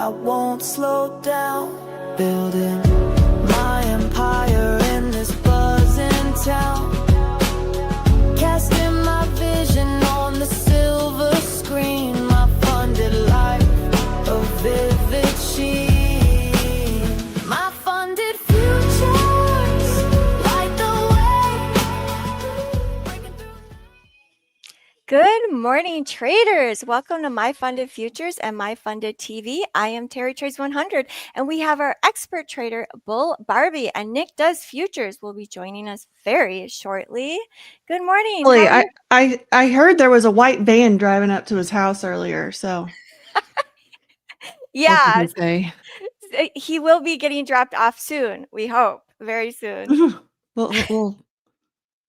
I won't slow down, building my empire in this buzzing town, casting my vision on the silver screen, my funded life, a vivid sheen, my funded futures, light the way. Good morning, traders. Welcome to My Funded Futures and My Funded TV. I am Terry Trades 100, and we have our expert trader, Bull Barbie, and Nick Does Futures will be joining us very shortly. Good morning. How are you? I heard there was a white van driving up to his house earlier, so Yeah, what did he say? he will be getting dropped off soon. We hope very soon. We'll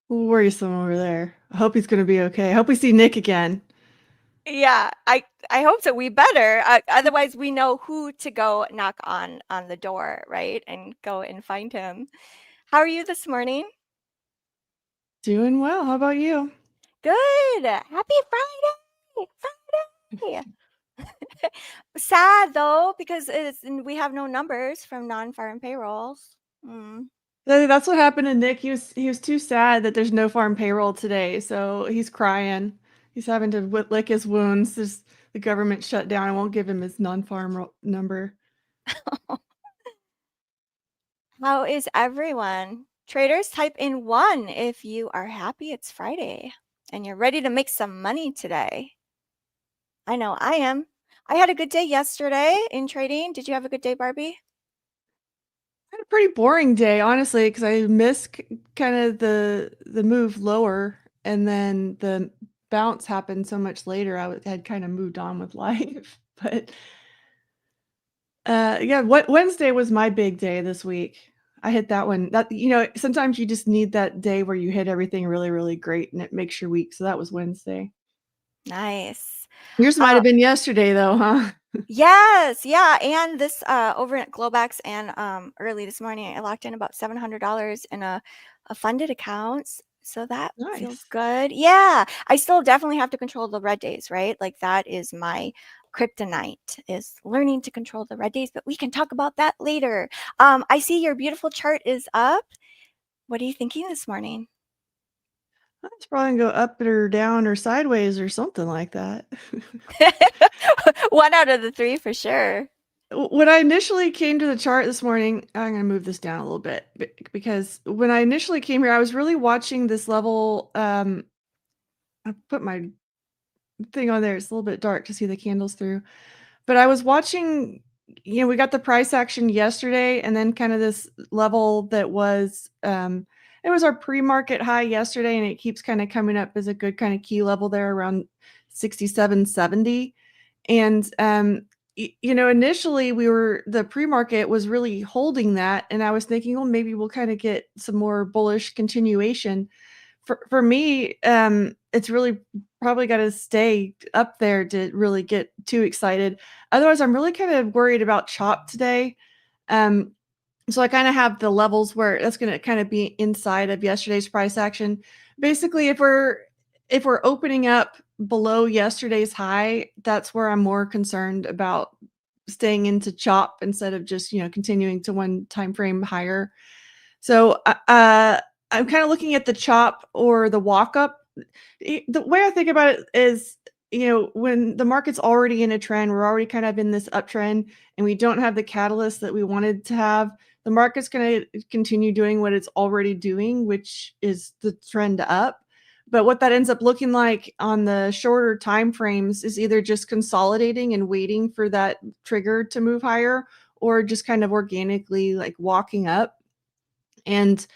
worry some over there. I hope he's going to be okay. I hope we see Nick again. Yeah, I hope so. We better. Otherwise, we know who to go knock on the door, right? And go and find him. How are you this morning? Doing well. How about you? Good. Happy Friday. Friday. Sad though, because we have no numbers from non-farm payrolls. That's what happened to Nick. He was too sad that there's no farm payroll today, so he's crying. He's having to lick his wounds. The government shut down and won't give him his non-farm number. How is everyone? Traders, type in 1 if you are happy it's Friday and you're ready to make some money today. I know I am. I had a good day yesterday in trading. Did you have a good day, Barbie? I had a pretty boring day, honestly, because I missed kind of the move lower, and then the bounce happened so much later. I had kind of moved on with life, but yeah, Wednesday was my big day this week. I hit that one. That sometimes you just need that day where you hit everything really, really great, and it makes your week. So that was Wednesday. Nice. Yours might have been yesterday, though, huh? Yes, yeah, and this over at Globex and early this morning, I locked in about $700 in a funded accounts, so that feels good. Yeah, I still definitely have to control the red days, right? Like that is my kryptonite, is learning to control the red days, but we can talk about that later. I see your beautiful chart is up. What are you thinking this morning? It's probably gonna go up or down or sideways or something like that. 1 out of the 3 for sure. When I initially came to the chart this morning, I'm going to move this down a little bit because when I initially came here, I was really watching this level. I put my thing on there. It's a little bit dark to see the candles through, but I was watching, we got the price action yesterday and then kind of this level that was, it was our pre-market high yesterday, and it keeps kind of coming up as a good kind of key level there around 67.70. And, initially the pre-market was really holding that. And I was thinking, well, maybe we'll kind of get some more bullish continuation. For me, it's really probably got to stay up there to really get too excited. Otherwise, I'm really kind of worried about chop today. So I kind of have the levels where that's going to kind of be inside of yesterday's price action. Basically, if we're opening up below yesterday's high, that's where I'm more concerned about staying into chop instead of just continuing to one time frame higher. So I'm kind of looking at the chop or the walk up. The way I think about it is, when the market's already in a trend, we're already kind of in this uptrend, and we don't have the catalyst that we wanted to have. The market's going to continue doing what it's already doing, which is the trend up. But what that ends up looking like on the shorter time frames is either just consolidating and waiting for that trigger to move higher, or just kind of organically like walking up. And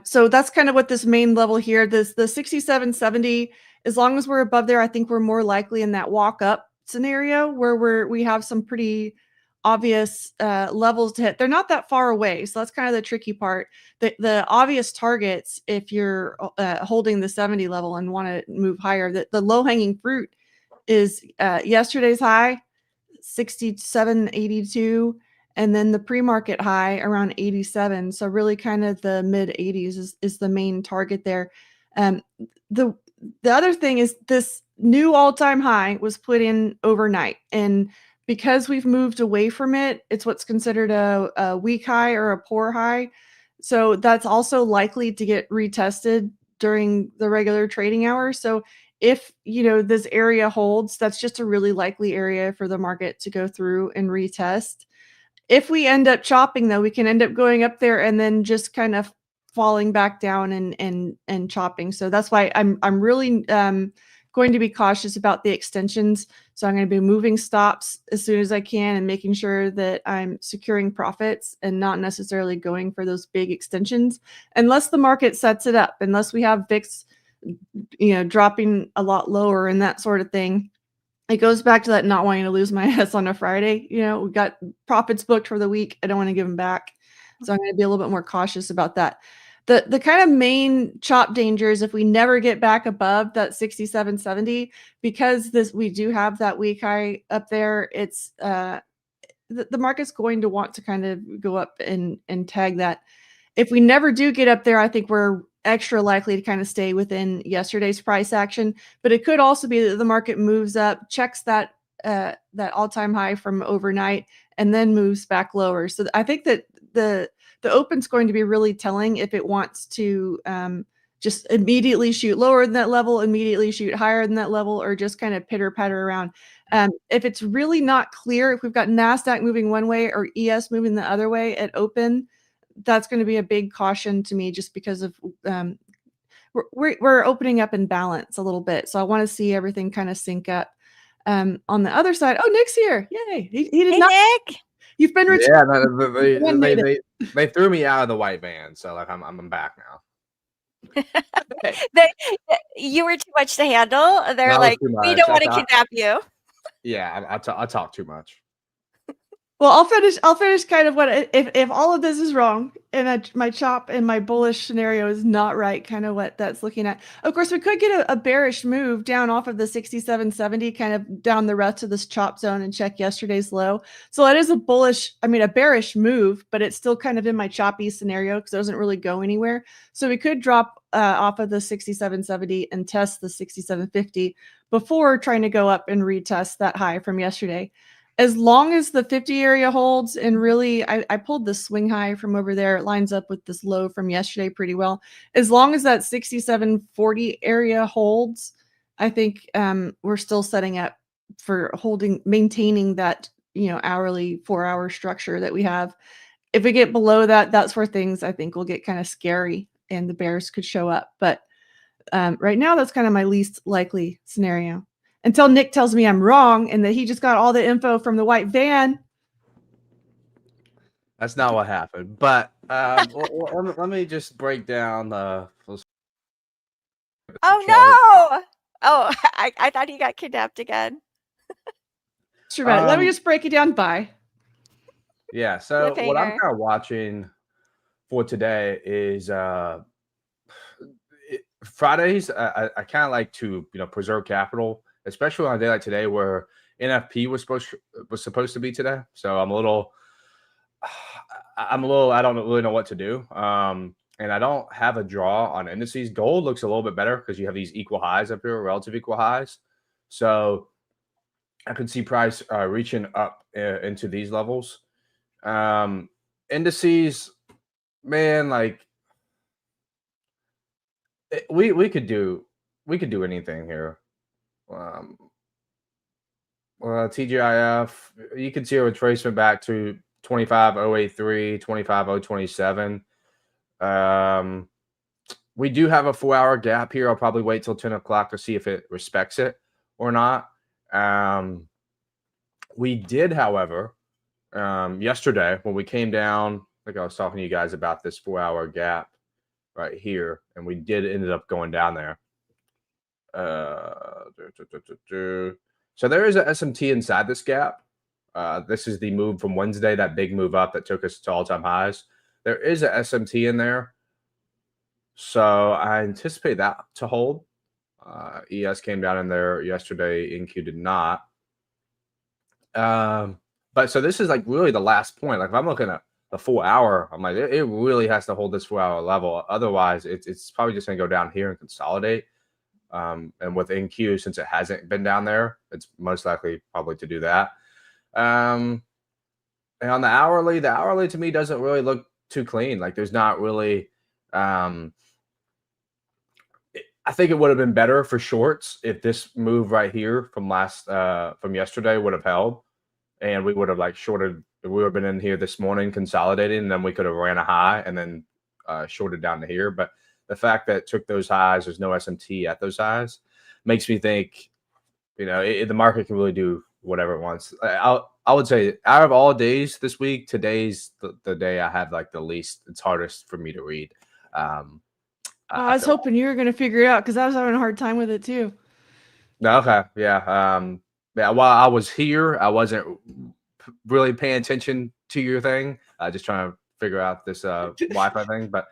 so that's kind of what this main level here, the 67.70, as long as we're above there, I think we're more likely in that walk up scenario where we have some pretty obvious levels to hit. They're not that far away, so that's kind of the tricky part. The obvious targets, if you're holding the 70 level and want to move higher, the low hanging fruit is yesterday's high, 67.82, and then the pre-market high around 87. So really kind of the mid 80s is the main target there. The other thing is this new all-time high was put in overnight, and because we've moved away from it, it's what's considered a weak high or a poor high. So that's also likely to get retested during the regular trading hours. So if, this area holds, that's just a really likely area for the market to go through and retest. If we end up chopping, though, we can end up going up there and then just kind of falling back down and chopping. So that's why I'm really going to be cautious about the extensions. So I'm going to be moving stops as soon as I can and making sure that I'm securing profits and not necessarily going for those big extensions unless the market sets it up, unless we have VIX, dropping a lot lower and that sort of thing. It goes back to that not wanting to lose my ass on a Friday. We got profits booked for the week. I don't want to give them back. So I'm going to be a little bit more cautious about that. The kind of main chop dangers if we never get back above that 67.70, because we do have that weak high up there, it's the market's going to want to kind of go up and tag that. If we never do get up there, I think we're extra likely to kind of stay within yesterday's price action. But it could also be that the market moves up, checks that all-time high from overnight, and then moves back lower. So I think that the open's going to be really telling if it wants to just immediately shoot lower than that level, immediately shoot higher than that level, or just kind of pitter-patter around. If it's really not clear, if we've got NASDAQ moving one way or ES moving the other way at open, that's going to be a big caution to me, just because of we're opening up in balance a little bit. So I want to see everything kind of sync up. On the other side, Nick's here. Yay. He did not. Nick. You've been rich. Yeah, they threw me out of the white van, so like I'm back now. You were too much to handle. They're like, we don't want to kidnap you. Yeah, I talk too much. Well, I'll finish kind of what if all of this is wrong and my chop and my bullish scenario is not right, kind of what that's looking at. Of course, we could get a bearish move down off of the 67.70, kind of down the rest of this chop zone and check yesterday's low. So that is a bearish move, but it's still kind of in my choppy scenario because it doesn't really go anywhere. So we could drop off of the 67.70 and test the 67.50 before trying to go up and retest that high from yesterday. As long as the 50 area holds, and really I pulled the swing high from over there, it lines up with this low from yesterday pretty well. As long as that 67.40 area holds, I think we're still setting up for maintaining that hourly 4-hour structure that we have. If we get below that, that's where things I think will get kind of scary and the bears could show up. But right now, that's kind of my least likely scenario. Until Nick tells me I'm wrong and that he just got all the info from the white van. That's not what happened. But let me just break down the. Oh no! Oh, I thought he got kidnapped again. Sure, let me just break it down. Bye. Yeah. So what I'm kind of watching for today is Fridays. I kind of like to preserve capital, especially on a day like today where NFP was supposed to be today. So I don't really know what to do. And I don't have a draw on indices. Gold looks a little bit better because you have these equal highs up here, relative equal highs. So I could see price reaching up into these levels. Indices, man, like we could do anything here. TGIF, you can see a retracement back to 25.083, 25.027. We do have a 4-hour gap here. I'll probably wait till 10 o'clock to see if it respects it or not. We did, however, yesterday when we came down, like I was talking to you guys about this 4-hour gap right here, and we ended up going down there. So there is a SMT inside this gap. This is the move from Wednesday, that big move up that took us to all-time highs. There is a SMT in there. So I anticipate that to hold. ES came down in there yesterday. NQ did not. But so this is like really the last point. Like if I'm looking at the 4-hour, I'm like, it really has to hold this 4-hour level. Otherwise, it's probably just going to go down here and consolidate. And with NQ, since it hasn't been down there, it's most likely probably to do that. And on the hourly to me doesn't really look too clean. Like there's not really. I think it would have been better for shorts if this move right here from yesterday would have held, and we would have like shorted. We would have been in here this morning consolidating, and then we could have ran a high and then shorted down to here. But the fact that it took those highs, there's no SMT at those highs, makes me think, the market can really do whatever it wants. I would say out of all days this week, today's the day I have like the least. It's hardest for me to read. I was hoping you were going to figure it out because I was having a hard time with it too. Okay, yeah, While I was here, I wasn't really paying attention to your thing. Just trying to figure out this Wi-Fi thing, but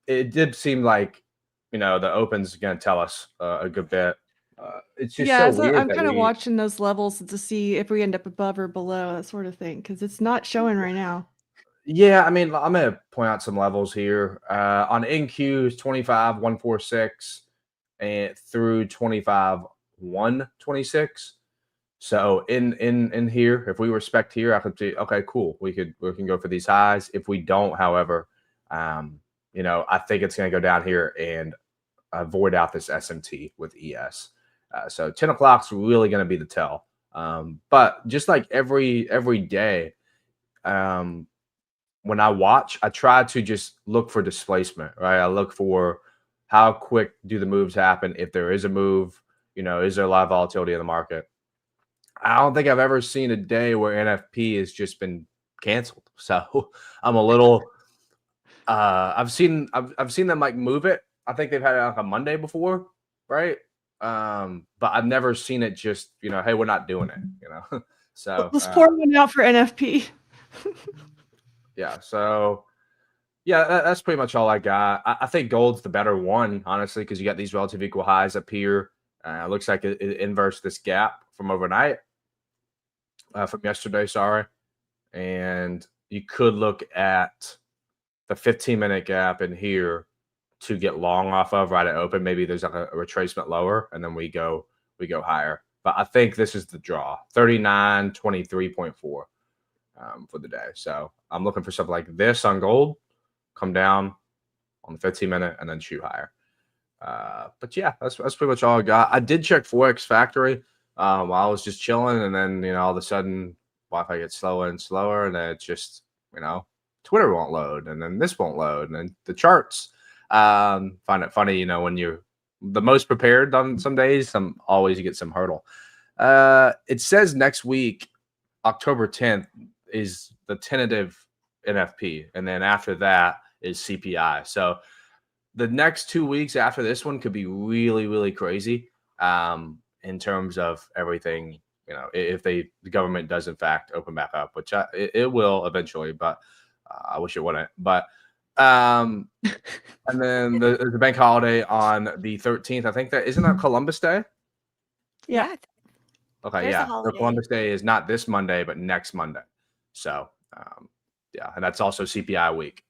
it did seem like the open's going to tell us a good bit. It's just so weird. I'm kind of watching those levels to see if we end up above or below, that sort of thing, because it's not showing right now. Yeah, I mean, I'm going to point out some levels here. On NQs, 25,146 and through 25,126. So in here, if we respect here, I could see, okay, cool. We can go for these highs. If we don't, however, I think it's going to go down here and void out this SMT with ES. So 10 o'clock's really going to be the tell. But just like every day, when I watch, I try to just look for displacement, right? I look for how quick do the moves happen. If there is a move, is there a lot of volatility in the market? I don't think I've ever seen a day where NFP has just been canceled. So I'm a little, I've seen them like move it. I think they've had it like a Monday before, right? But I've never seen it just, hey, we're not doing it, So let's pour one out for NFP. Yeah, so that's pretty much all I got. I think gold's the better one, honestly, because you got these relative equal highs up here. It looks like it inverts this gap from overnight, from yesterday, sorry. And you could look at the 15-minute gap in here to get long off of right at open. Maybe there's like a retracement lower, and then we go higher. But I think this is the draw, 39.23.4 for the day. So I'm looking for something like this on gold, come down on the 15-minute, and then shoot higher. But yeah, that's pretty much all I got. I did check Forex Factory while I was just chilling, and then all of a sudden Wi-Fi gets slower and slower, and then it's just Twitter won't load, and then this won't load, and then the charts. Find it funny, when you're the most prepared on some days, always you get some hurdle. It says next week, October 10th, is the tentative NFP, and then after that is CPI. So the next 2 weeks after this one could be really, really crazy in terms of everything. If the government does in fact open back up, which it will eventually, but I wish it wouldn't. But and then there's a bank holiday on the 13th. I think that isn't that Columbus Day. Yeah. Okay, yeah. So Columbus Day is not this Monday, but next Monday. So, and that's also CPI week.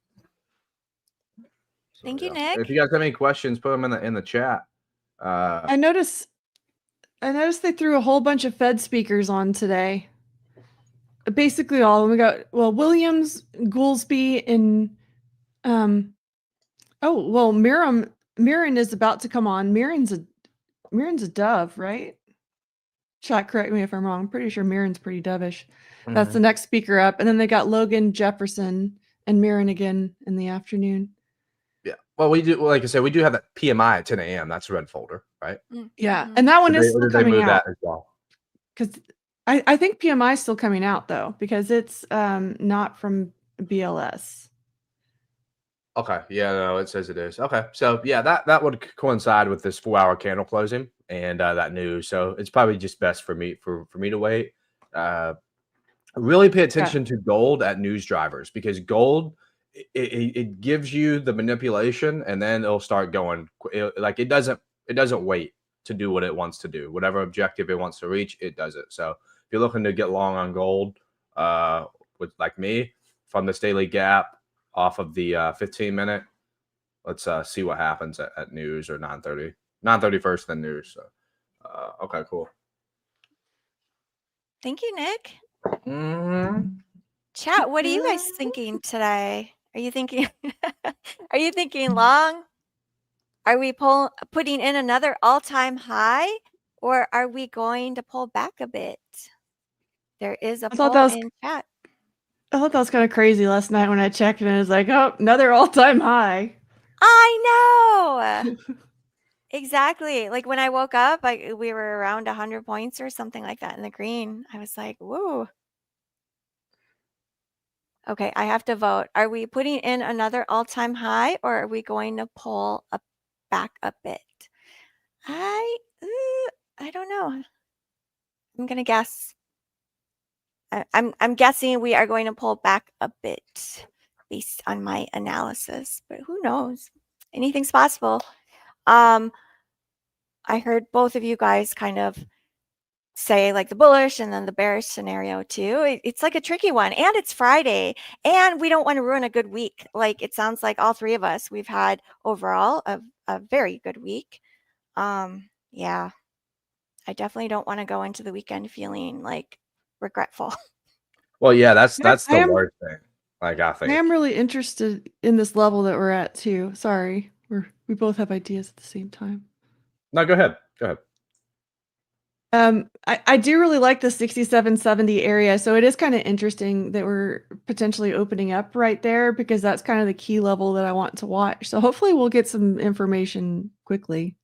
Thank you, Nick. If you guys have any questions, put them in the chat. I noticed they threw a whole bunch of Fed speakers on today. Basically, all of them. We got Williams, Goolsby, and Mirren is about to come on. Mirren's a dove, right? Chat, correct me if I'm wrong. I'm pretty sure Mirren's pretty dovish. Mm-hmm. That's the next speaker up. And then they got Logan, Jefferson, and Mirren again in the afternoon. Yeah. Well, we do, like I said, we do have that PMI at 10 a.m. That's red folder, right? Yeah. And that one is still coming out. That as well? Because I think PMI is still coming out, though, because it's not from BLS. Okay. Yeah, no, it says it is. Okay. So, yeah, that would coincide with this 4-hour candle closing and that news. So it's probably just best for me to wait. Really pay attention to gold at news drivers, because gold, it gives you the manipulation, and then it'll start going. It doesn't wait to do what it wants to do. Whatever objective it wants to reach, it does it. So if you're looking to get long on gold, with like me, from this daily gap off of the 15-minute, let's see what happens at news or 9:30 first, then news. So okay, cool. Thank you, Nick. Mm-hmm. Chat, what are you guys thinking today? Are you thinking are you thinking long? Are we putting in another all-time high, or are we going to pull back a bit? There is a poll in chat. I thought that was kind of crazy last night when I checked and it was like, oh, another all-time high. I know. Exactly. Like when I woke up, we were around 100 points or something like that in the green. I was like, woo. Okay, I have to vote. Are we putting in another all-time high, or are we going to pull back a bit? I don't know. I'm gonna guess. I'm guessing we are going to pull back a bit based on my analysis, but who knows? Anything's possible. I heard both of you guys kind of say like the bullish and then the bearish scenario too. It's like a tricky one, and it's Friday, and we don't want to ruin a good week. Like it sounds like all three of us, we've had overall a very good week. Yeah, I definitely don't want to go into the weekend feeling like regretful. Well, yeah, that's the worst thing. Like I think I am really interested in this level that we're at too. Sorry, we both have ideas at the same time. No, go ahead. Go ahead. I do really like the 6770 area, so it is kind of interesting that we're potentially opening up right there because that's kind of the key level that I want to watch. So hopefully we'll get some information quickly.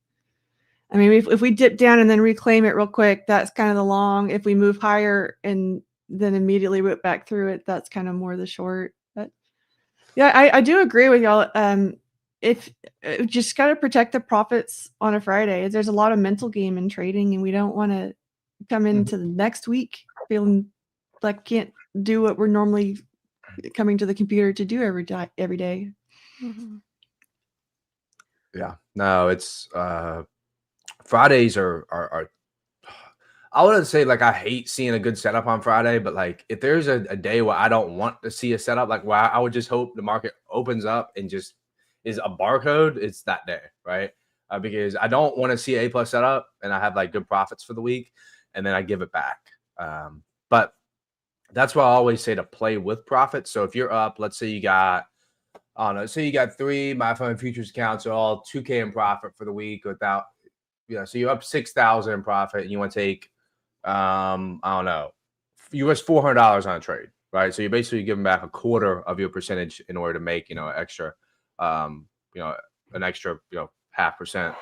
I mean, if we dip down and then reclaim it real quick, that's kind of the long. If we move higher and then immediately whip back through it, that's kind of more the short. But yeah, I do agree with y'all. If just got to protect the profits on a Friday. There's a lot of mental game in trading, and we don't want to come into the next week feeling like can't do what we're normally coming to the computer to do every day. Mm-hmm. Yeah, no, it's Fridays are I wouldn't say like I hate seeing a good setup on Friday, but like if there's a day where I don't want to see a setup, like where I would just hope the market opens up and just is a barcode, it's that day, right? Because I don't want to see A plus setup and I have like good profits for the week and then I give it back. But that's why I always say to play with profits. So if you're up, let's say you got, I don't know, say you got 3 MyFundedFutures accounts, are all 2K in profit for the week without, so you're up 6,000 in profit and you want to take, I don't know, US $400 on a trade, right? So you're basically giving back a quarter of your percentage in order to make, extra, an extra, 0.5%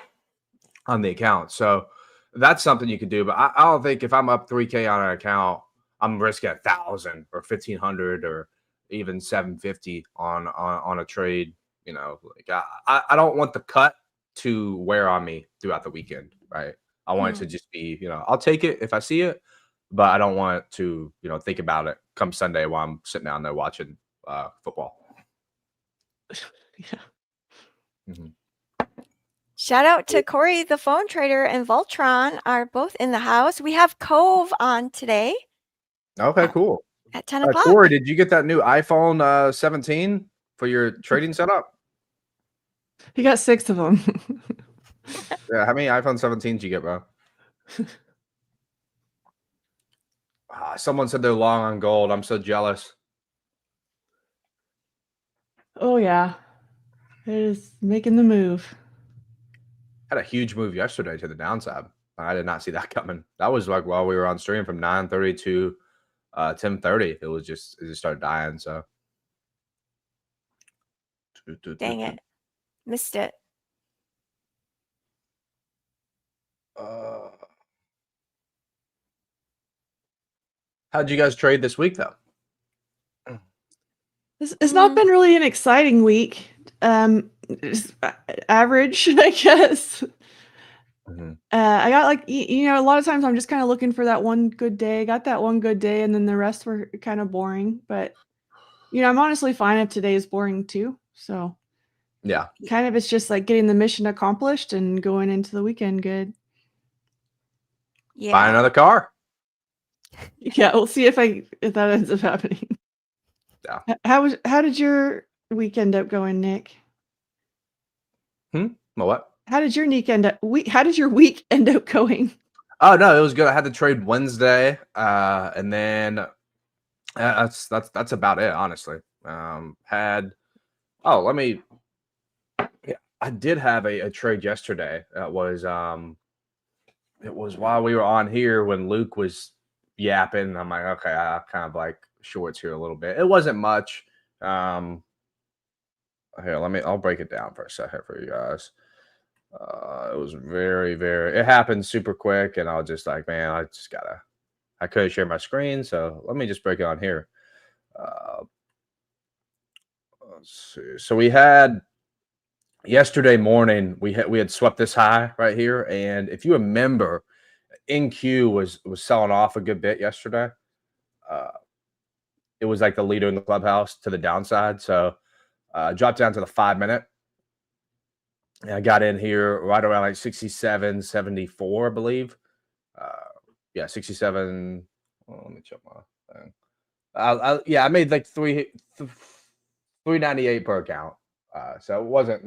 on the account. So that's something you could do. But I don't think if I'm up 3K on an account, I'm risking 1,000 or 1,500 or even 750 on a trade. Like I don't want the cut to wear on me throughout the weekend, right? I want it to just be, I'll take it if I see it, but I don't want to, think about it come Sunday while I'm sitting down there watching football. Yeah. Mm-hmm. Shout out to Corey, the phone trader, and Voltron are both in the house. We have Cove on today. Okay, cool. At 10 o'clock. Corey, did you get that new iPhone 17 for your trading setup? He got 6 of them. Yeah, how many iPhone 17s did you get, bro? Someone said they're long on gold. I'm so jealous. Oh, yeah. It is making the move. Had a huge move yesterday to the downside. I did not see that coming. That was like while we were on stream from 9:30 to 10:30. It just started dying. So dang it, missed it. How'd you guys trade this week, though? It's not been really an exciting week. It's average, I guess. I got like, a lot of times I'm just kind of looking for that one good day. Got that one good day, and then the rest were kind of boring. But, I'm honestly fine if today is boring too. So, yeah, kind of it's just like getting the mission accomplished and going into the weekend good. Yeah. Buy another car. Yeah, we'll see if that ends up happening. Yeah. How did your week end up going, Nick? What? How did your week end up going? Oh no, it was good. I had to trade Wednesday, and then that's about it, honestly. Had let me. Yeah, I did have a trade yesterday. It was while we were on here when Luke was yapping. I'm like, okay, I kind of like shorts here a little bit. It wasn't much. Here, I'll break it down for a second for you guys. It was it happened super quick, and I was just like, man, I couldn't share my screen, so let me just break it on here. Let's see. So we had yesterday morning, we had swept this high right here, and if you remember, NQ was selling off a good bit yesterday. It was like the leader in the clubhouse to the downside, so dropped down to the 5-minute. And I got in here right around like 67.74, I believe. Yeah, 67. Let me check my thing. I made like 398 per account. So it wasn't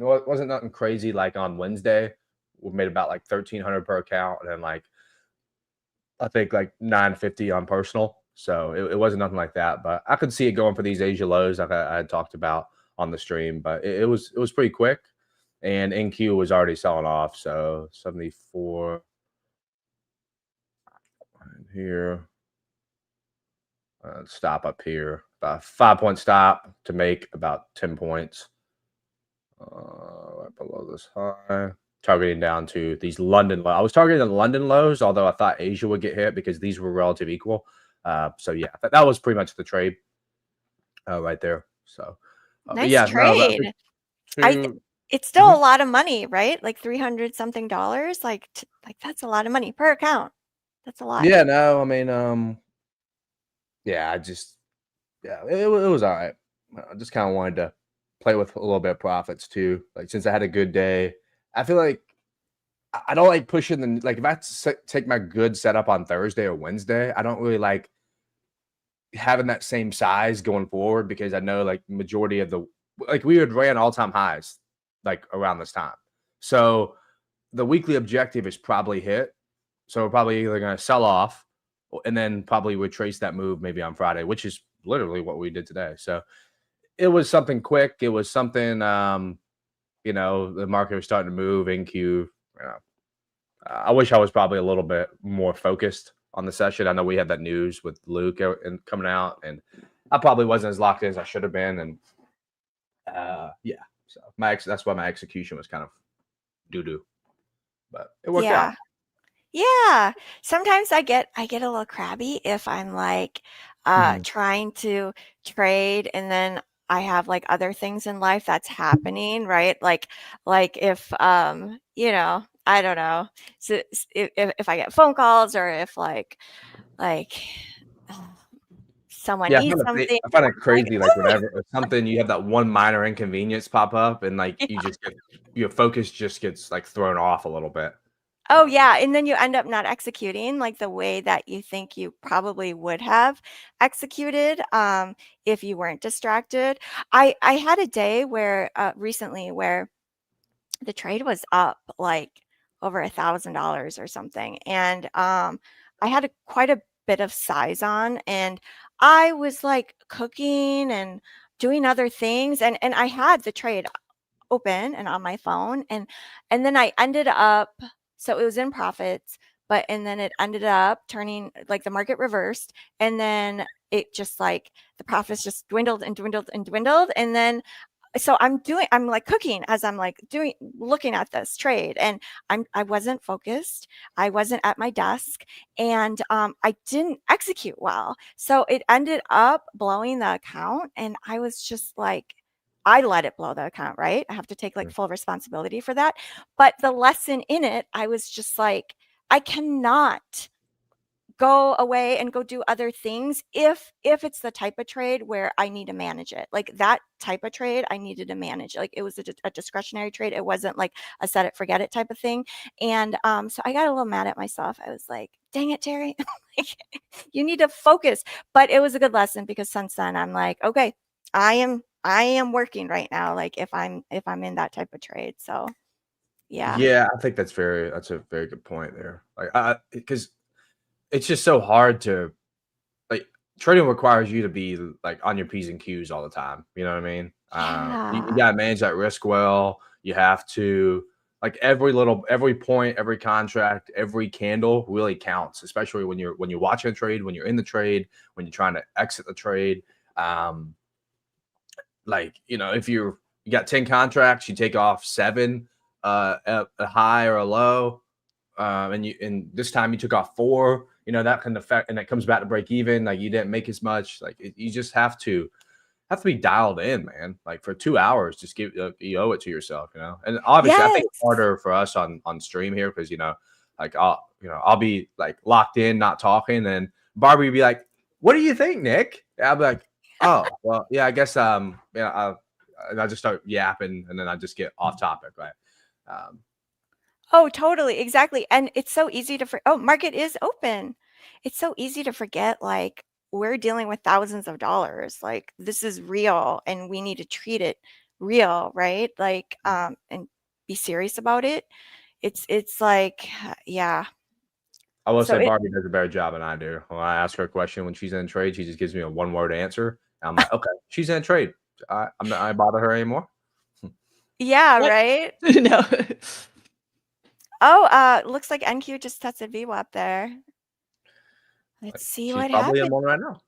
nothing crazy like on Wednesday. We made about like 1,300 per account, and then like I think like 950 on personal. So it wasn't nothing like that, but I could see it going for these Asia lows like I had talked about on the stream. But it was pretty quick, and NQ was already selling off. So 74 here. Stop up here, about a 5-point stop to make about 10 points. Right below this high, targeting down to these London lows. I was targeting the London lows, although I thought Asia would get hit because these were relative equal. So yeah, that was pretty much the trade right there. So nice yeah, trade. It's still a lot of money, right? Like $300 something. Like that's a lot of money per account. That's a lot. Yeah, no, I mean, it was all right. I just kind of wanted to play with a little bit of profits too. Like since I had a good day, I feel like I don't like pushing like if I take my good setup on Thursday or Wednesday, I don't really like having that same size going forward because I know like majority of we had ran all-time highs like around this time. So the weekly objective is probably hit. So we're probably either going to sell off and then probably retrace that move maybe on Friday, which is literally what we did today. So it was something quick. It was something, the market was starting to move. NQ, I wish I was probably a little bit more focused on the session. I know we had that news with Luke and coming out, and I probably wasn't as locked in as I should have been. And so that's why my execution was kind of doo-doo, but it worked out. Yeah. Sometimes I get a little crabby if I'm like trying to trade and then I have like other things in life that's happening, right? Like if I don't know. So if I get phone calls or if like someone needs something. I find it crazy, like whenever or something you have that one minor inconvenience pop up and like you just your focus just gets like thrown off a little bit. Oh yeah, and then you end up not executing like the way that you think you probably would have executed if you weren't distracted. I had a day where recently where the trade was up like over $1,000 or something, and I had quite a bit of size on, and I was like cooking and doing other things, and I had the trade open and on my phone, and then I ended up, so it was in profits, and then it ended up turning like the market reversed, and then it just like the profits just dwindled and dwindled and dwindled, and then so I'm like cooking as I'm like looking at this trade, and I wasn't focused. I wasn't at my desk, and I didn't execute well. So it ended up blowing the account, and I was just like, I let it blow the account, right? I have to take like full responsibility for that. But the lesson in it, I was just like, I cannot go away and go do other things if it's the type of trade where I need to manage it. Like that type of trade I needed to manage. Like it was a discretionary trade. It wasn't like a set it forget it type of thing. And so I got a little mad at myself. I was like, dang it, Terry, like, you need to focus. But it was a good lesson because since then I'm like, okay, I am working right now, like if I'm in that type of trade. So Yeah. Yeah, I think that's a very good point there. Like, because it's just so hard to like trading requires you to be like on your P's and Q's all the time. You know what I mean? You Yeah. gotta manage that risk well. You have to like every point, every contract, every candle really counts, especially when you're watching a trade, when you're in the trade, when you're trying to exit the trade. Um, like, if you got 10 contracts, you take off 7 a high or a low, and this time you took off 4, that can affect, and it comes back to break even. Like, you didn't make as much. Like, you just have to be dialed in, man. Like, for 2 hours, just you owe it to yourself, and obviously I think it's Yes. harder for us on stream here because like I'll be like locked in, not talking, and Barbie would be like, what do you think, Nick? And I'll be like, oh, well, yeah, I guess and I just start yapping, and then I just get off topic, right? Oh, totally. Exactly. And it's so easy to market is open. It's so easy to forget, like, we're dealing with thousands of dollars. Like, this is real and we need to treat it real, right? Like, and be serious about it. It's like, yeah. I will So say Barbie does a better job than I do. When I ask her a question when she's in a trade, she just gives me a one-word answer. And I'm like, okay, she's in a trade. I'm not I bother her anymore. yeah, What? right? No. Oh, looks like NQ just tested VWAP there. Let's see She's what probably in happened. one right now.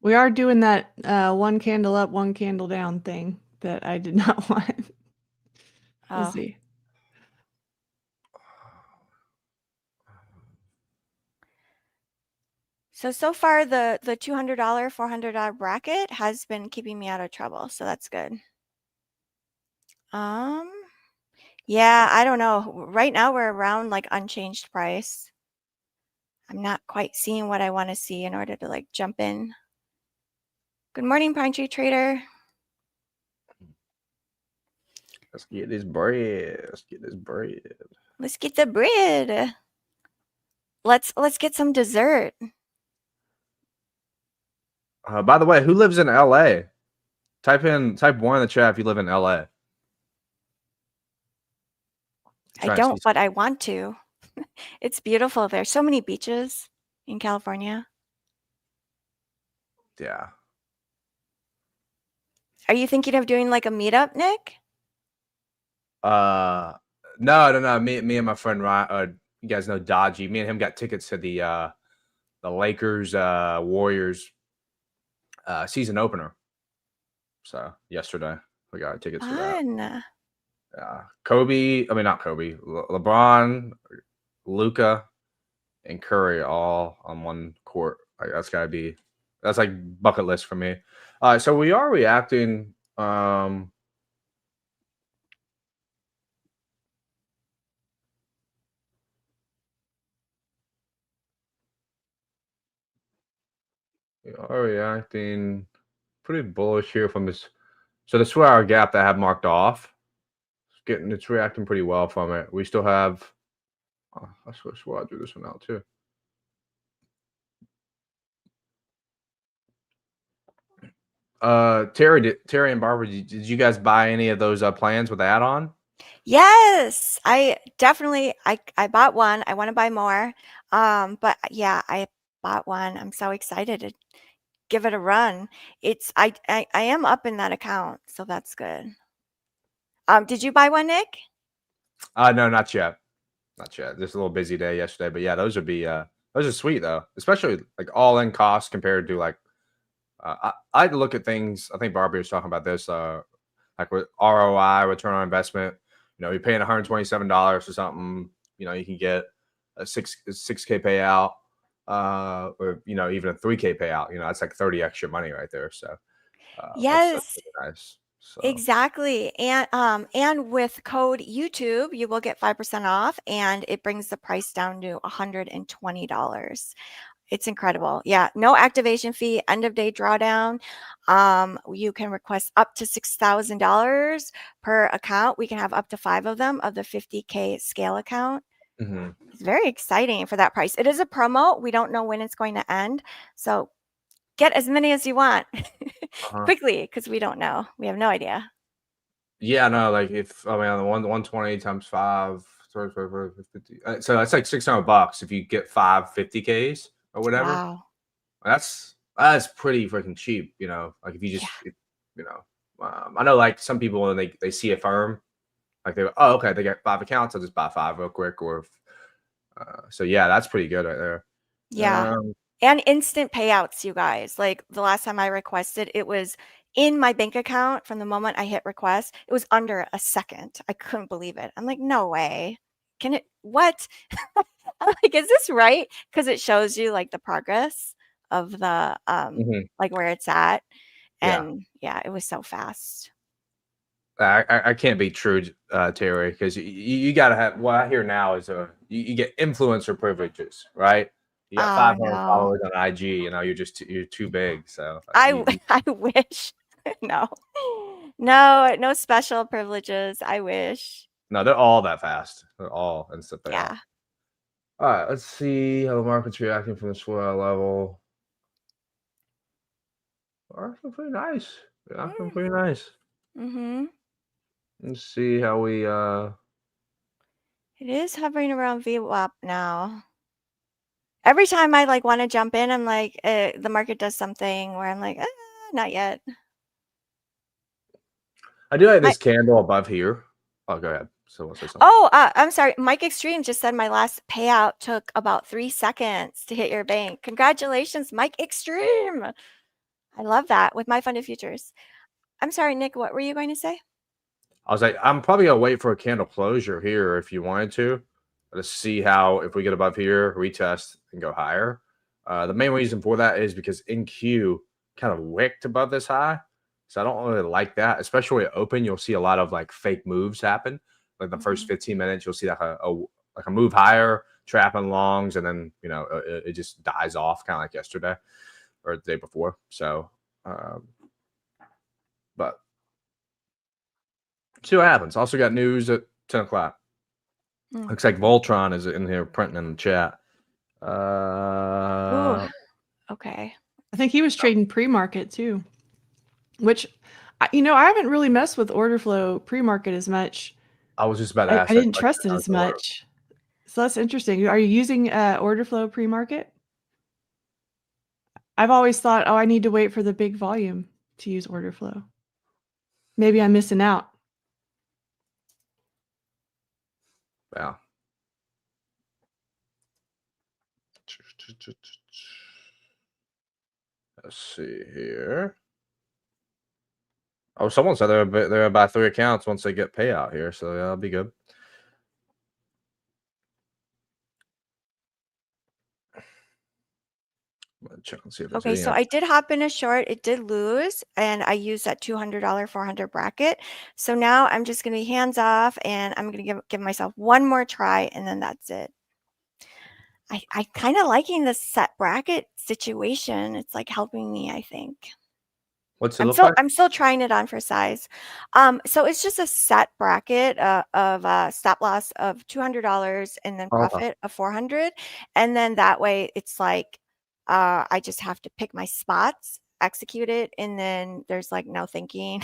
We are doing that one candle up, one candle down thing that I did not want. We'll Oh. see. So far the $200, $400 bracket has been keeping me out of trouble, so that's good. Yeah, I don't know. Right now we're around like unchanged price. I'm not quite seeing what I want to see in order to like jump in. Good morning, Pine Tree Trader. Let's get this bread. Let's get this bread. Let's get the bread. Let's get some dessert. By the way, who lives in LA? Type 1 in the chat if you live in LA. I don't, but I want to. It's beautiful there. So many beaches in California. Yeah. Are you thinking of doing like a meetup, Nick? No. Me and my friend Ryan, you guys know Dodgy. Me and him got tickets to the Lakers Warriors season opener. So yesterday we got tickets for that. Not Kobe, LeBron, Luka, and Curry all on one court. Like, that's like bucket list for me. So we are reacting. We are reacting pretty bullish here from this. So the 2-hour gap that I have marked off, it's reacting pretty well from it. We still have. I swear I'll do this one out too. Terry and Barbara, did you guys buy any of those plans with the add-on? Yes, I definitely I bought one. I want to buy more. But yeah, I bought one. I'm so excited to give it a run. I am up in that account, so that's good. Did you buy one, Nick? No, not yet. Not yet. Just a little busy day yesterday, but yeah, those are sweet though, especially like all-in costs compared to like I look at things. I think Barbie was talking about this, like with ROI, return on investment. You're paying $127 for something. You can get a 6K payout, or even a 3K payout. That's like 30 extra money right there. So Yes. that's really nice. So. Exactly. And with code YouTube, you will get 5% off, and it brings the price down to $120. It's incredible. Yeah, no activation fee, end of day drawdown. You can request up to $6,000 per account. We can have up to 5 of them of the 50K scale account. Mm-hmm. It's very exciting for that price. It is a promo. We don't know when it's going to end. So get as many as you want quickly, because we don't know. We have no idea. Yeah, no, like if I mean on the 120 times 5, 50, so that's like $600 if you get 5 50Ks or whatever. Wow. That's pretty freaking cheap, you know. Like if you Yeah. just, you know, I know like some people when they see a firm, like they go, oh okay, they got 5 accounts, I'll just buy 5 real quick, or so yeah, that's pretty good right there. Yeah. And instant payouts, you guys. Like the last time I requested, it was in my bank account from the moment I hit request. It was under a second. I couldn't believe it. I'm like, no way. Can it? What? I'm like, is this right? Because it shows you like the progress of the like where it's at. Yeah. And yeah, it was so fast. I can't be true, Terry, because you got to have. What I hear now is you get influencer privileges, right? You got 500 No. followers on IG. You know, you're too big. So I wish. No. No special privileges. I wish. no, they're all that fast. They're all instant payout. Yeah. All right, let's see how the market's reacting from the swell level. Reacting pretty nice. Reacting pretty nice. Mm-hmm. Let's see how we It is hovering around VWAP now. Every time I like want to jump in, I'm like, the market does something where I'm like, not yet. I do like this candle above here. Oh, go ahead. So what's this? Oh, I'm sorry. Mike Extreme just said my last payout took about 3 seconds to hit your bank. Congratulations, Mike Extreme. I love that with MyFundedFutures. I'm sorry, Nick, what were you going to say? I was like, I'm probably gonna wait for a candle closure here if you wanted to see how if we get above here, retest and go higher. The main reason for that is because NQ kind of wicked above this high. So I don't really like that, especially at open. You'll see a lot of like fake moves happen. Like the first 15 minutes, you'll see like a move higher, trapping longs, and then you know it just dies off, kind of like yesterday or the day before. So, but see what happens. Also got news at 10 o'clock. Looks like Voltron is in here printing in the chat. Ooh, okay. I think he was trading pre-market too, which, you know, I haven't really messed with order flow pre-market as much. I was just about to ask. I didn't trust it as much. So that's interesting. Are you using order flow pre-market? I've always thought, oh, I need to wait for the big volume to use order flow. Maybe I'm missing out. Yeah. Let's see here. Oh, someone said they're gonna buy 3 accounts once they get payout here, so yeah, that'll be good. Check and see if okay, so I did hop in a short. It did lose, and I used that $200 400 bracket. So now I'm just going to be hands off, and I'm going to give myself one more try, and then that's it. I kind of liking this set bracket situation. It's like helping me, I think. What's it look like? I'm still trying it on for size. So it's just a set bracket of stop loss of $200 and then profit of 400, and then that way it's like I just have to pick my spots, execute it, and then there's like no thinking.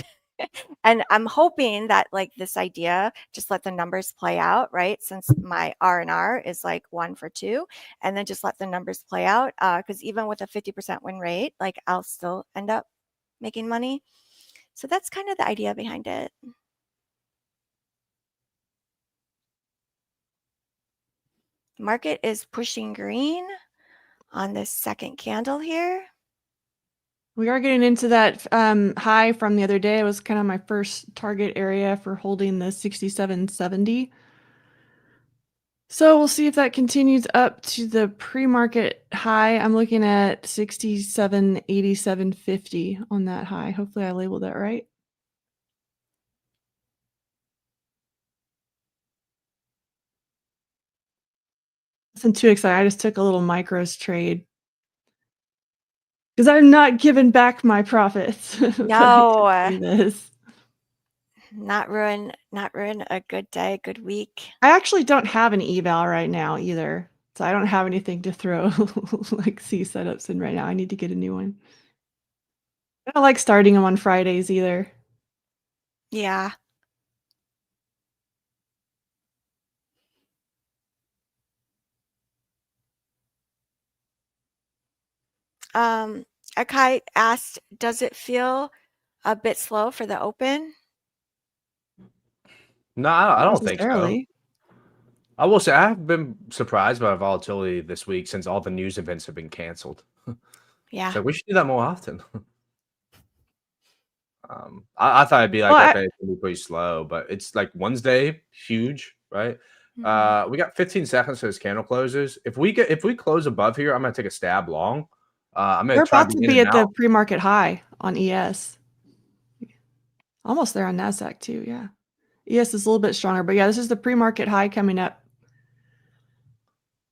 And I'm hoping that like this idea, just let the numbers play out, right? Since my R&R is like 1 for 2, and then just let the numbers play out. Because even with a 50% win rate, like I'll still end up making money. So that's kind of the idea behind it. Market is pushing green on this second candle here. We are getting into that high from the other day. It was kind of my first target area for holding the 67.70. So we'll see if that continues up to the pre-market high. I'm looking at 67.8750 on that high. Hopefully I labeled that right. I wasn't too excited. I just took a little micros trade because I'm not giving back my profits. No, not ruin a good day, good week. I actually don't have an eval right now either. So I don't have anything to throw like C setups in right now. I need to get a new one. I don't like starting them on Fridays either. Yeah. Akai asked, does it feel a bit slow for the open? No, I Not don't think so. necessarily. I will say I have been surprised by volatility this week since all the news events have been canceled. Yeah. So we should do that more often. I thought it'd be like, Well, okay, it's gonna be pretty slow, but it's like Wednesday, huge, right? Mhm. We got 15 seconds to this candle closes. If we close above here, I'm gonna take a stab long. I'm gonna we're try to about to be in be and at the out. pre-market high on ES. Almost there on NASDAQ too, yeah. ES is a little bit stronger, but yeah, this is the pre-market high coming up.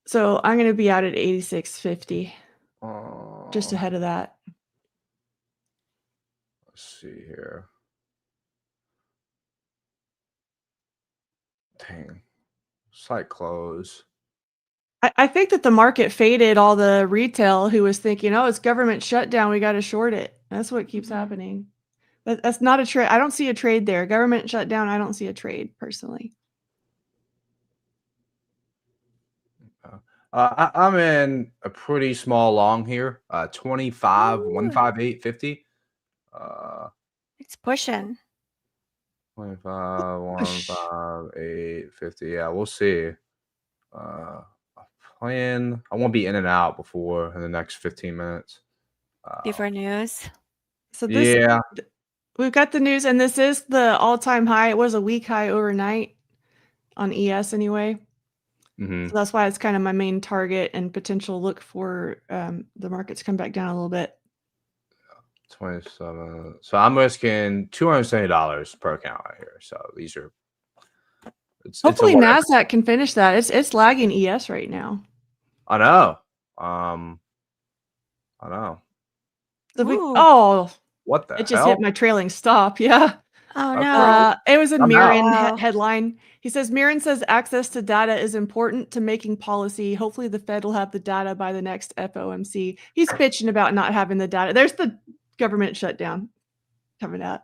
So I'm going to be out at 86.50, just ahead of that. Let's see here. Dang. Slight close. I think that the market faded all the retail who was thinking, oh, it's government shutdown, we got to short it. That's what keeps happening. That's not a trade. I don't see a trade there. Government shutdown, I don't see a trade personally. I'm in a pretty small long here. 25, 158.50. It's pushing. 25, 158.50. Yeah, we'll see. Plan. I won't be in and out before in the next 15 minutes. Before news. So this, Yeah. we've got the news, and this is the all-time high. It was a week high overnight on ES anyway. Mm-hmm. So that's why it's kind of my main target and potential look for the market to come back down a little bit. 27. So I'm risking $270 per account right here. So these are. Hopefully it's a NASDAQ can finish that. It's lagging ES right now. I know. I know. What the it just hell? hit my trailing stop. Yeah. Oh no. It was a I'm Mirren out. headline. He says Mirren says access to data is important to making policy. Hopefully the Fed will have the data by the next FOMC. He's bitching about not having the data. There's the government shutdown coming out.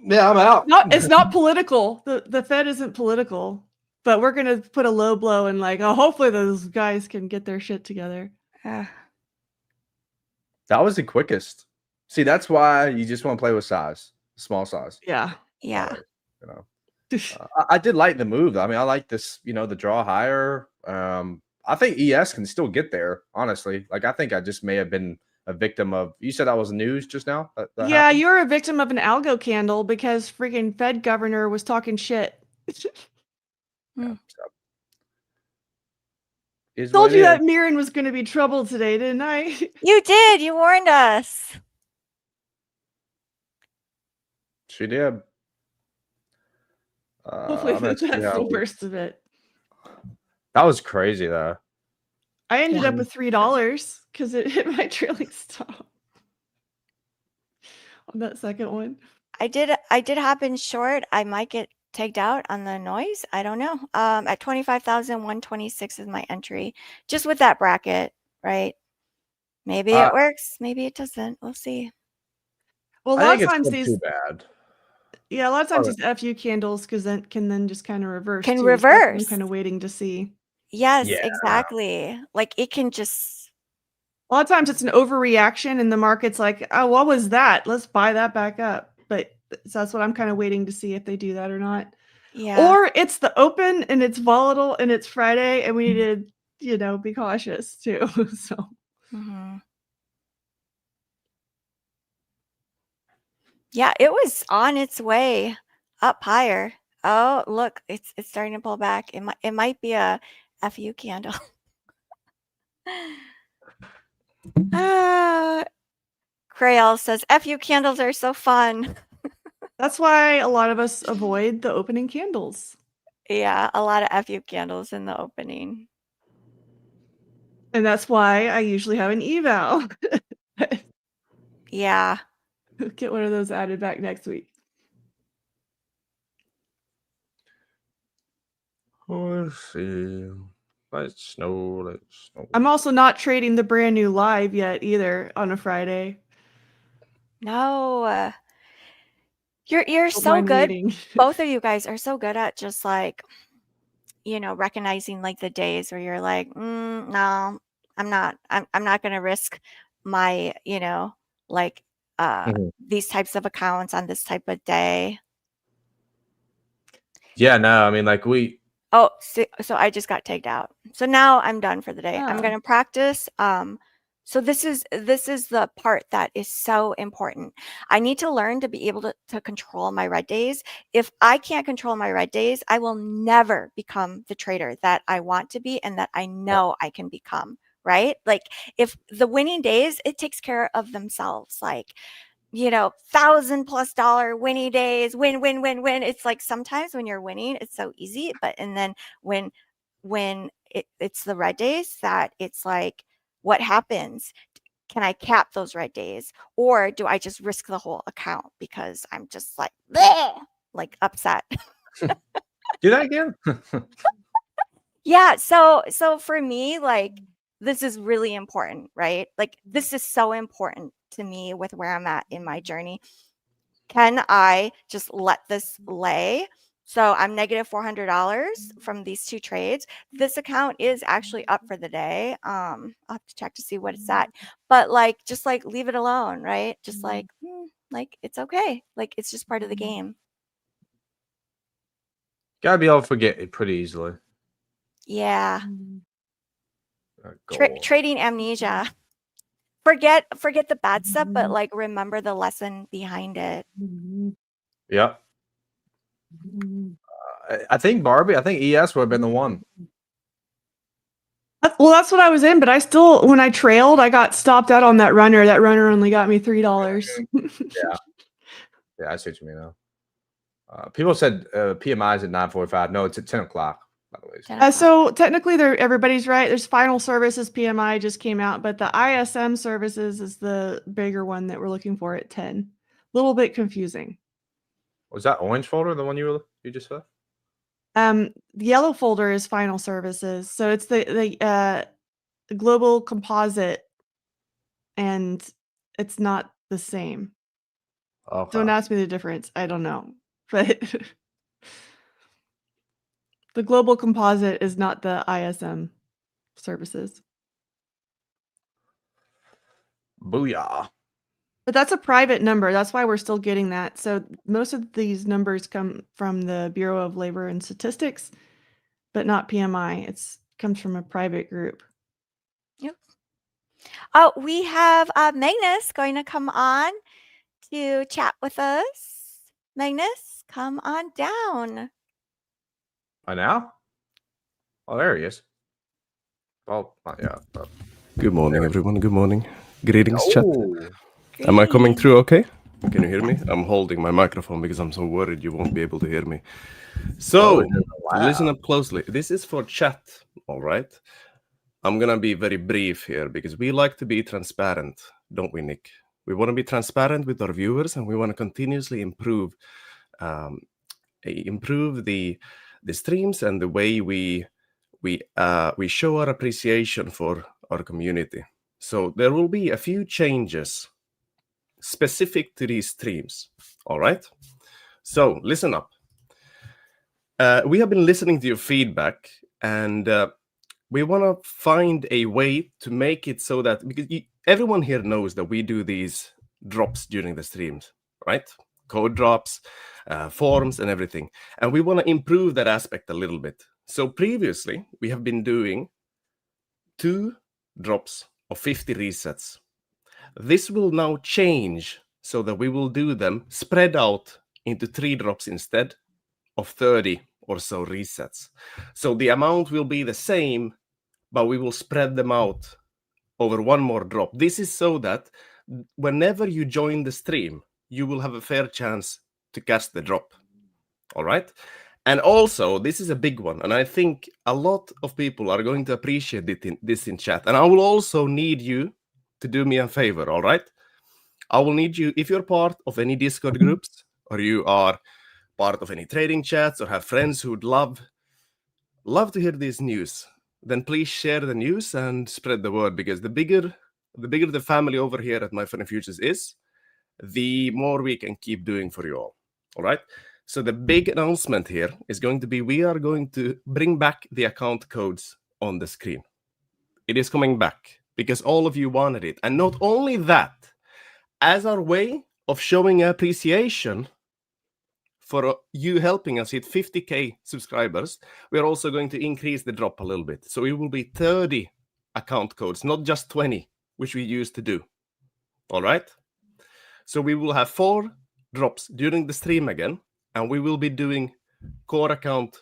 Yeah, I'm out. It's not political. The Fed isn't political, but we're gonna put a low blow and like, oh, hopefully those guys can get their shit together. That was the quickest. See, that's why you just want to play with size, small size. Yeah. Yeah. You know, I did like the move. I mean, I like this. You know, the draw higher. I think ES can still get there. Honestly, like I think I just may have been a victim of. You said that was news just now. That yeah, happened? you're a victim of an algo candle because freaking Fed governor was talking shit. Yeah, Told you that Mirren was going to be trouble today, didn't I? You did. You warned us. She did. Hopefully that's the worst of it. That was crazy, though. I ended up with $3 because it hit my trailing stop on that second one. I did happen short. I might get tagged out on the noise. I don't know. At 25,126 is my entry. Just with that bracket, right? Maybe it works. Maybe it doesn't. We'll see. Well, a lot of times these too bad. Yeah, a lot of times these FU candles can then just kind of reverse. Can too. reverse. I'm kind of waiting to see. Yes, exactly. Like it can just. A lot of times it's an overreaction, and the market's like, "Oh, what was that? Let's buy that back up." But so that's what I'm kind of waiting to see if they do that or not. Yeah. Or it's the open and it's volatile and it's Friday, and we need to, be cautious too. So. Mm-hmm. Yeah, it was on its way up higher. Oh, look, it's starting to pull back. It might be a FU candle. Crayle says FU candles are so fun. That's why a lot of us avoid the opening candles. Yeah, a lot of FU candles in the opening. And that's why I usually have an eval. Yeah. Get one of those added back next week. Let's see. Let's snow. I'm also not trading the brand new live yet either on a Friday. No. You're so good. Both of you guys are so good at just like, recognizing like the days where you're like, no, I'm not going to risk my, like these types of accounts on this type of day. Yeah, no, I mean, like Oh, so I just got tagged out. So now I'm done for the day. I'm Oh. going to practice. So this is the part that is so important. I need to learn to be able to control my red days. If I can't control my red days, I will never become the trader that I want to be and that I know I can become, right? Like if the winning days, it takes care of themselves. Like, $1,000+ winning days, win. It's like sometimes when you're winning, it's so easy. And then when it's the red days that it's like, what happens? Can I cap those red days? Or do I just risk the whole account because I'm just like, bleh, like upset? do that again. Yeah. So for me, like, this is really important, right? Like, this is so important to me with where I'm at in my journey. Can I just let this lay? So I'm negative $400 from these 2 trades. This account is actually up for the day. I'll have to check to see what it's at. But just leave it alone, right? Just like it's okay. Like it's just part of the game. Gotta be able to forget it pretty easily. Yeah. Trading amnesia. Forget the bad stuff, but remember the lesson behind it. Yep. I think ES would have been the one. Well, that's what I was in, but I still, when I trailed, I got stopped out on that runner. That runner only got me $3. Yeah, I see what you mean now. People said PMI is at 9:45. No, it's at 10 o'clock. By the way. So technically, everybody's right. There's final services PMI just came out, but the ISM services is the bigger one that we're looking for at 10. A little bit confusing. Was that orange folder the one you just said? The yellow folder is final services, so it's the global composite, and it's not the same. Okay. Don't ask me the difference. I don't know, but the global composite is not the ISM services. Booyah. But that's a private number. That's why we're still getting that. So most of these numbers come from the Bureau of Labor and Statistics, but not PMI. It comes from a private group. Yep. Oh, we have Magnus going to come on to chat with us. Magnus, come on down. Oh, now? Oh, there he is. Oh, yeah. Good morning, everyone. Good morning. Greetings, chat. Greetings. Am I coming through okay? Can you hear me? I'm holding my microphone because I'm so worried you won't be able to hear me. So, listen up closely. This is for chat, all right? I'm going to be very brief here because we like to be transparent, don't we, Nick? We want to be transparent with our viewers, and we want to continuously improve the streams and the way we show our appreciation for our community. So there will be a few changes specific to these streams. All right. So listen up. We have been listening to your feedback, and we want to find a way to make it so that, because everyone here knows that we do these drops during the streams, right? Code drops, forms, and everything. And we want to improve that aspect a little bit. So previously, we have been doing 2 drops of 50 resets. This will now change so that we will do them spread out into 3 drops instead of 30 or so resets. So the amount will be the same, but we will spread them out over 1 more drop. This is so that whenever you join the stream, you will have a fair chance to catch the drop. All right? And also, this is a big one, and I think a lot of people are going to appreciate this in chat. And I will also need you to do me a favor, all right? I will need you, if you're part of any Discord groups, or you are part of any trading chats, or have friends who would love to hear this news, then please share the news and spread the word, because the bigger the family over here at MyFundedFutures is, the more we can keep doing for you all right? So the big announcement here is going to be, we are going to bring back the account codes on the screen. It is coming back because all of you wanted it. And not only that, as our way of showing appreciation for you helping us hit 50K subscribers, we're also going to increase the drop a little bit. So it will be 30 account codes, not just 20, which we used to do. All right? So we will have 4 drops during the stream again, and we will be doing core account,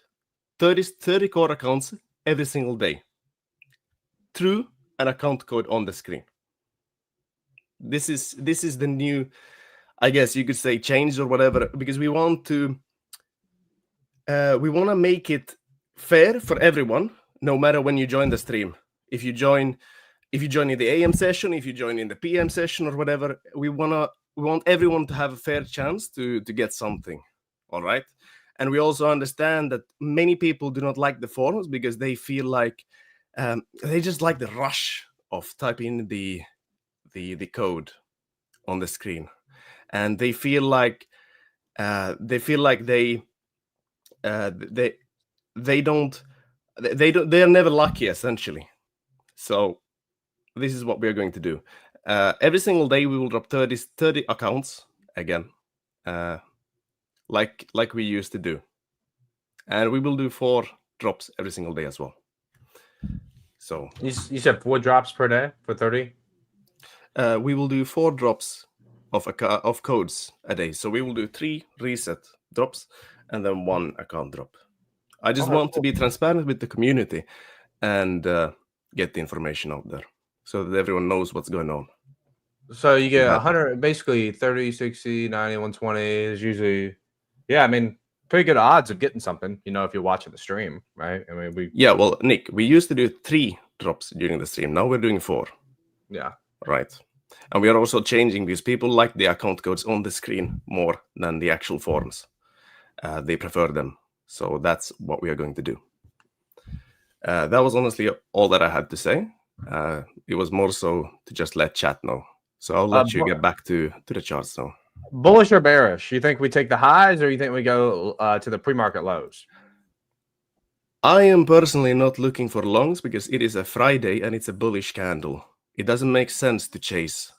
30 core accounts every single day through an account code on the screen. This is the new, I guess you could say, change or whatever, because we want to make it fair for everyone, no matter when you join the stream. If you join in the AM session, if you join in the PM session or whatever, we want everyone to have a fair chance to get something. All right. And we also understand that many people do not like the forums because they feel like they just like the rush of typing the code on the screen, and they feel like they're never lucky, essentially. So this is what we're going to do. Every single day we will drop 30 accounts again, like we used to do, and we will do 4 drops every single day as well. So you said 4 drops per day for 30. We will do 4 drops of codes a day. So we will do 3 reset drops and then 1 account drop. I just want to be transparent with the community and get the information out there so that everyone knows what's going on. So you get 100, basically 30, 60, 90, 120 is usually, I mean, pretty good odds of getting something, if you're watching the stream, right? I mean, well, Nick, we used to do 3 drops during the stream. Now we're doing 4. Yeah. Right. And we are also changing because people like the account codes on the screen more than the actual forms. They prefer them. So that's what we are going to do. That was honestly all that I had to say. It was more so to just let chat know. So I'll let you get back to the charts now. Bullish or bearish? You think we take the highs, or you think we go to the pre-market lows? I am personally not looking for longs because it is a Friday and it's a bullish candle. It doesn't make sense to chase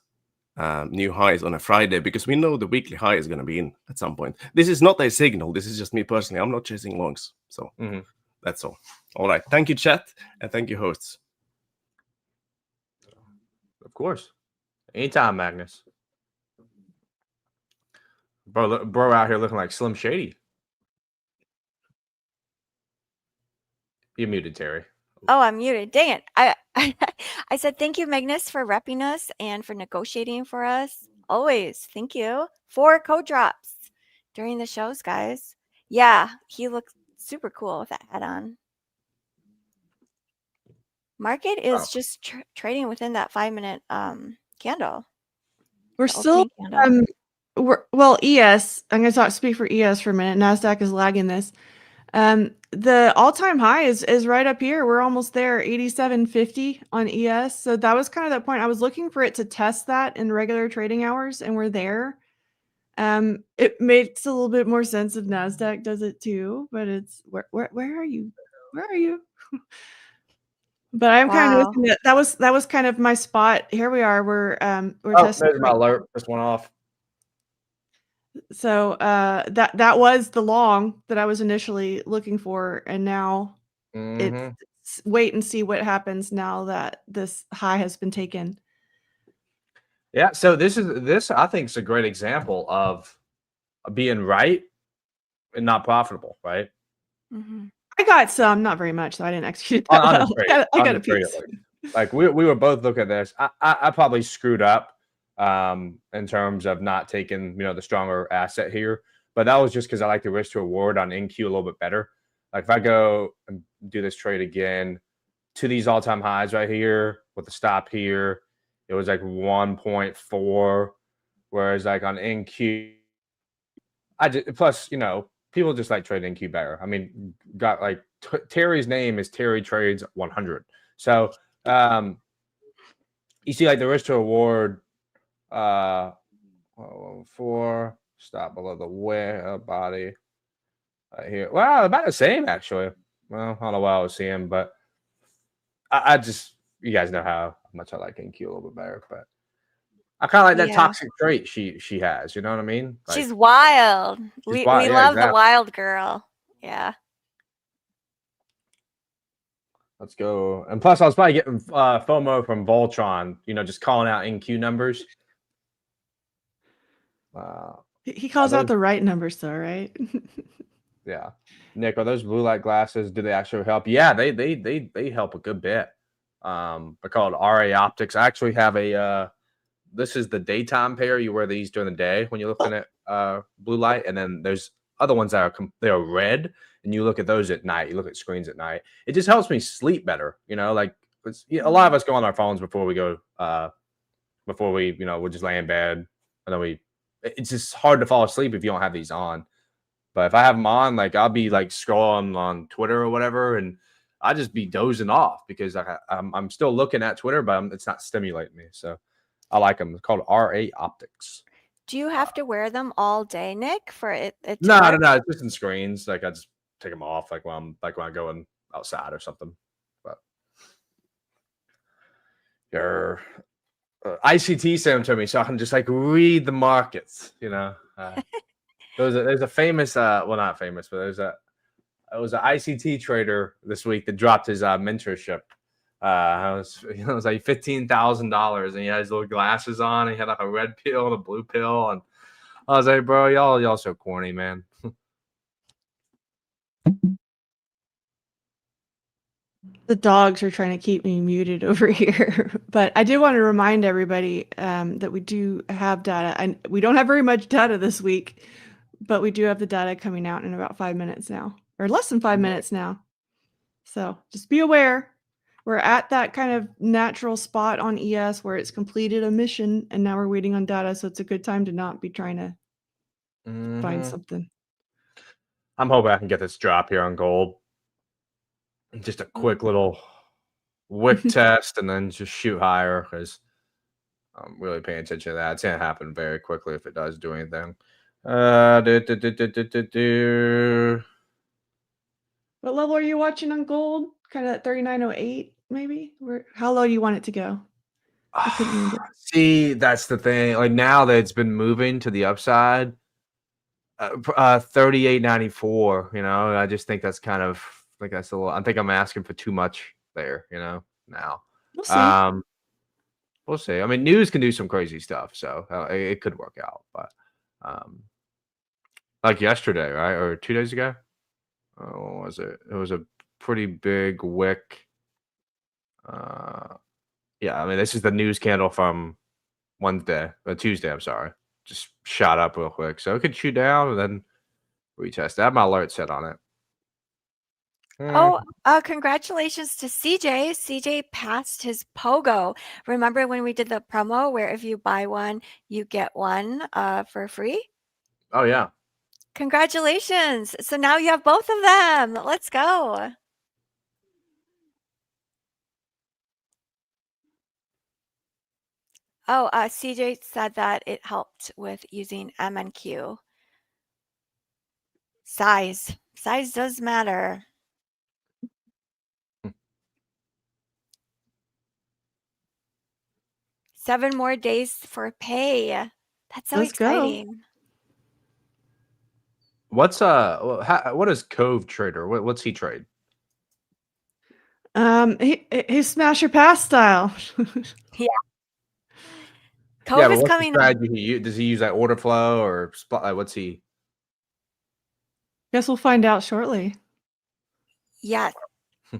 new highs on a Friday because we know the weekly high is going to be in at some point. This is not a signal. This is just me personally. I'm not chasing longs. So that's all. All right. Thank you, chat. And thank you, hosts. Of course. Anytime, Magnus. Bro out here looking like Slim Shady. You're muted, Terry. Oh, I'm muted. Dang it. I said thank you, Magnus, for repping us and for negotiating for us. Always. Thank you. 4 code drops during the shows, guys. Yeah, he looks super cool with that hat on. Market is just trading within that 5-minute candle. We're still ES. I'm going to speak for ES for a minute. NASDAQ is lagging this. The all-time high is right up here. We're almost there, 87.50 on ES. So that was kind of that point. I was looking for it to test that in regular trading hours, and we're there. It makes a little bit more sense if NASDAQ does it too, but it's where are you? Where are you? But I'm kind of looking at that was kind of my spot. Here we are. We're testing. There's my alert. This one off. So that was the long that I was initially looking for, and now it's wait and see what happens now that this high has been taken. Yeah, so this I think is a great example of being right and not profitable, right? I got some, not very much, so I didn't execute that. I got a piece. Like we were both looking at this. I probably screwed up in terms of not taking the stronger asset here, but that was just because I like the risk to reward on NQ a little bit better. Like if I go and do this trade again to these all-time highs right here with the stop here, it was like 1.4, whereas like on NQ, plus people just like trading NQ better. I mean, got like Terry's name is Terry Trades 100. So you see like the risk to reward 4 stop below the way body right here. Well, about the same actually. Well, I don't know what I was seeing, but I just you guys know how much I like NQ a little bit better, but I kind of like that Yeah. toxic trait she has. You know what I mean? Like, She's wild. We wild. Yeah, love the exactly. wild girl. Yeah. Let's go. And plus, I was probably getting FOMO from Voltron. You know, just calling out NQ numbers. He calls out the right numbers, though, right? Yeah. Nick, are those blue light glasses? Do they actually help? Yeah, they help a good bit. They're called RA Optics. I actually have a. This is the daytime pair. You wear these during the day when you're looking at blue light, and then there's other ones that are red, and you look at those at night. You look at screens at night. It just helps me sleep better. You know, like a lot of us go on our phones before we go. We'll just lay in bed, and then it's just hard to fall asleep if you don't have these on. But if I have them on, like I'll be like scrolling on Twitter or whatever, and I just be dozing off because I'm still looking at Twitter, but it's not stimulating me. So I like them. It's called RA Optics. Do you have to wear them all day, Nick, for it to No. work? It's just in screens. Like I just take them off, like when I'm going outside or something. But your ICT sent them to me, so I can just like read the markets. You know, there's a famous, well, not famous, but it was an ICT trader this week that dropped his mentorship. It was like $15,000, and he had his little glasses on. And he had like a red pill and a blue pill, and I was like, bro, y'all so corny, man. The dogs are trying to keep me muted over here, but I did want to remind everybody that we do have data, and we don't have very much data this week, but we do have the data coming out in about 5 minutes now, or less than 5 minutes now. So just be aware. We're at that kind of natural spot on ES where it's completed a mission, and now we're waiting on data, so it's a good time to not be trying to find something. I'm hoping I can get this drop here on gold. Just a quick little wick test and then just shoot higher because I'm really paying attention to that. It's going to happen very quickly if it does do anything. What level are you watching on gold? Kind of at 39.08, maybe? How low do you want it to go? I couldn't remember. See, that's the thing. Like now that it's been moving to the upside, 38.94. You know, I just think that's kind of like that's a little. I think I'm asking for too much there. You know, now We'll see. We'll see. I mean, news can do some crazy stuff, so it could work out. But like yesterday, right, or 2 days ago, what was it? It was a pretty big wick. Yeah, I mean, this is the news candle from Tuesday. I'm sorry, just shot up real quick, so it could shoot down and then retest. I have my alert set on it. Oh, congratulations to CJ. CJ passed his pogo. Remember when we did the promo where if you buy one, you get one for free? Oh, yeah. Congratulations. So now you have both of them. Let's go. Oh, CJ said that it helped with using MNQ. Size does matter. 7 more days for pay. That's so exciting. What's what is Cove trader? What's he trade? His smash or pass style. Yeah. Cove is coming. Does he use that order flow or what's he? Guess we'll find out shortly. Yes,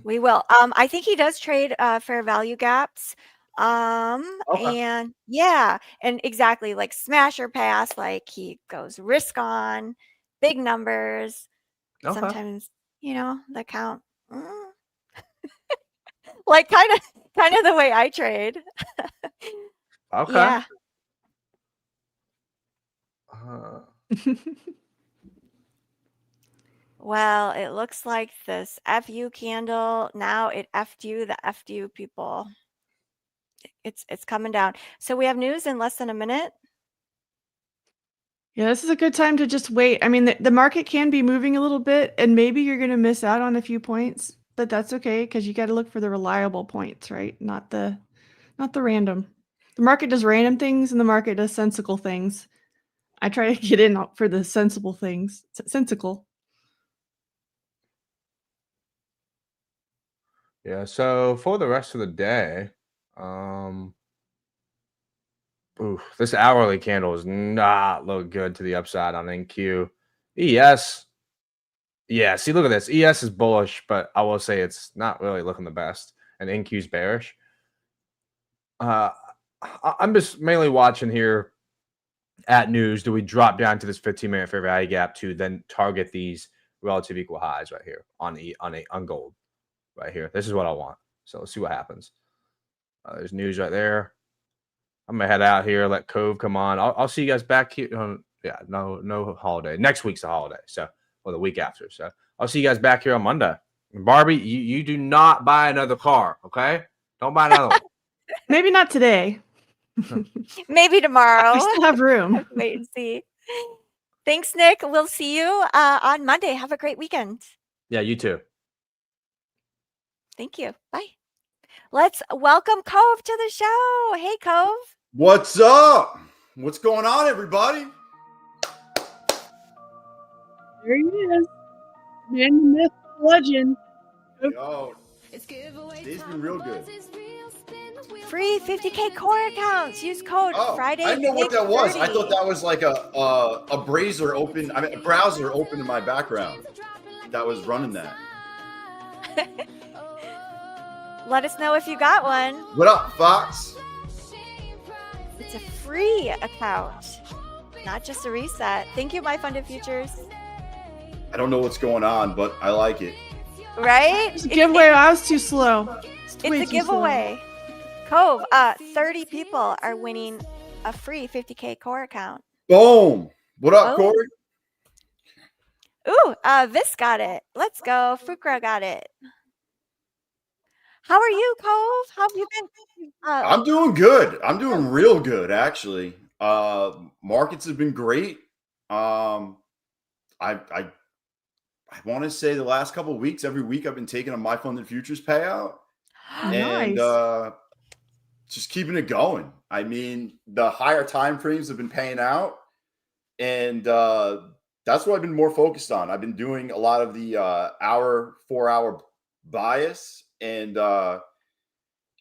we will. I think he does trade fair value gaps. Okay. And yeah, and exactly like smash or pass, like he goes risk on big numbers. Okay. Sometimes, the count. Like kind of the way I trade. Okay. Yeah. Well, it looks like this FU candle, now it F'd you, the FU people. It's coming down. So we have news in less than a minute. Yeah, this is a good time to just wait. I mean, the market can be moving a little bit, and maybe you're going to miss out on a few points, but that's okay because you got to look for the reliable points, right? Not the random. The market does random things and the market does sensible things. I try to get in for the sensible things. Sensical. Yeah. So for the rest of the day, this hourly candle does not look good to the upside on NQ. ES. Yeah, see, look at this. ES is bullish, but I will say it's not really looking the best. And NQ's bearish. I'm just mainly watching here at news. Do we drop down to this 15-minute fair value gap to then target these relative equal highs right here on gold right here? This is what I want. So let's see what happens. There's news right there. I'm gonna head out here, let Cove come on. I'll see you guys back here. Yeah, no holiday. Next week's a holiday, so or the week after. So I'll see you guys back here on Monday. Barbie, you do not buy another car, okay? Don't buy another one. Maybe not today. Maybe tomorrow. We still have room. Wait and see. Thanks, Nick. We'll see you on Monday. Have a great weekend. Yeah, you too. Thank you. Bye. Let's welcome Cove to the show. Hey, Cove. What's up? What's going on, everybody? There he is. Man, the myth, the legend. Yo, today's been real good. Free 50K core accounts. Use code Friday. I didn't know what that was. I thought that was like a browser open. I mean, a browser open in my background that was running that. Let us know if you got one. What up, Fox? It's a free account, not just a reset. Thank you, MyFundedFutures. I don't know what's going on, but I like it. Right? It's a giveaway. I was too slow. It's a giveaway. Cove, 30 people are winning a free 50K core account. Boom. What up, Corey? Ooh, Vis got it. Let's go. Fukra got it. How are you, Cove? How have you been? I'm doing good. I'm doing real good, actually. Markets have been great. I want to say the last couple of weeks, every week I've been taking a MyFundedFutures payout. And just keeping it going. I mean, the higher time frames have been paying out. And that's what I've been more focused on. I've been doing a lot of the 4-hour bias. And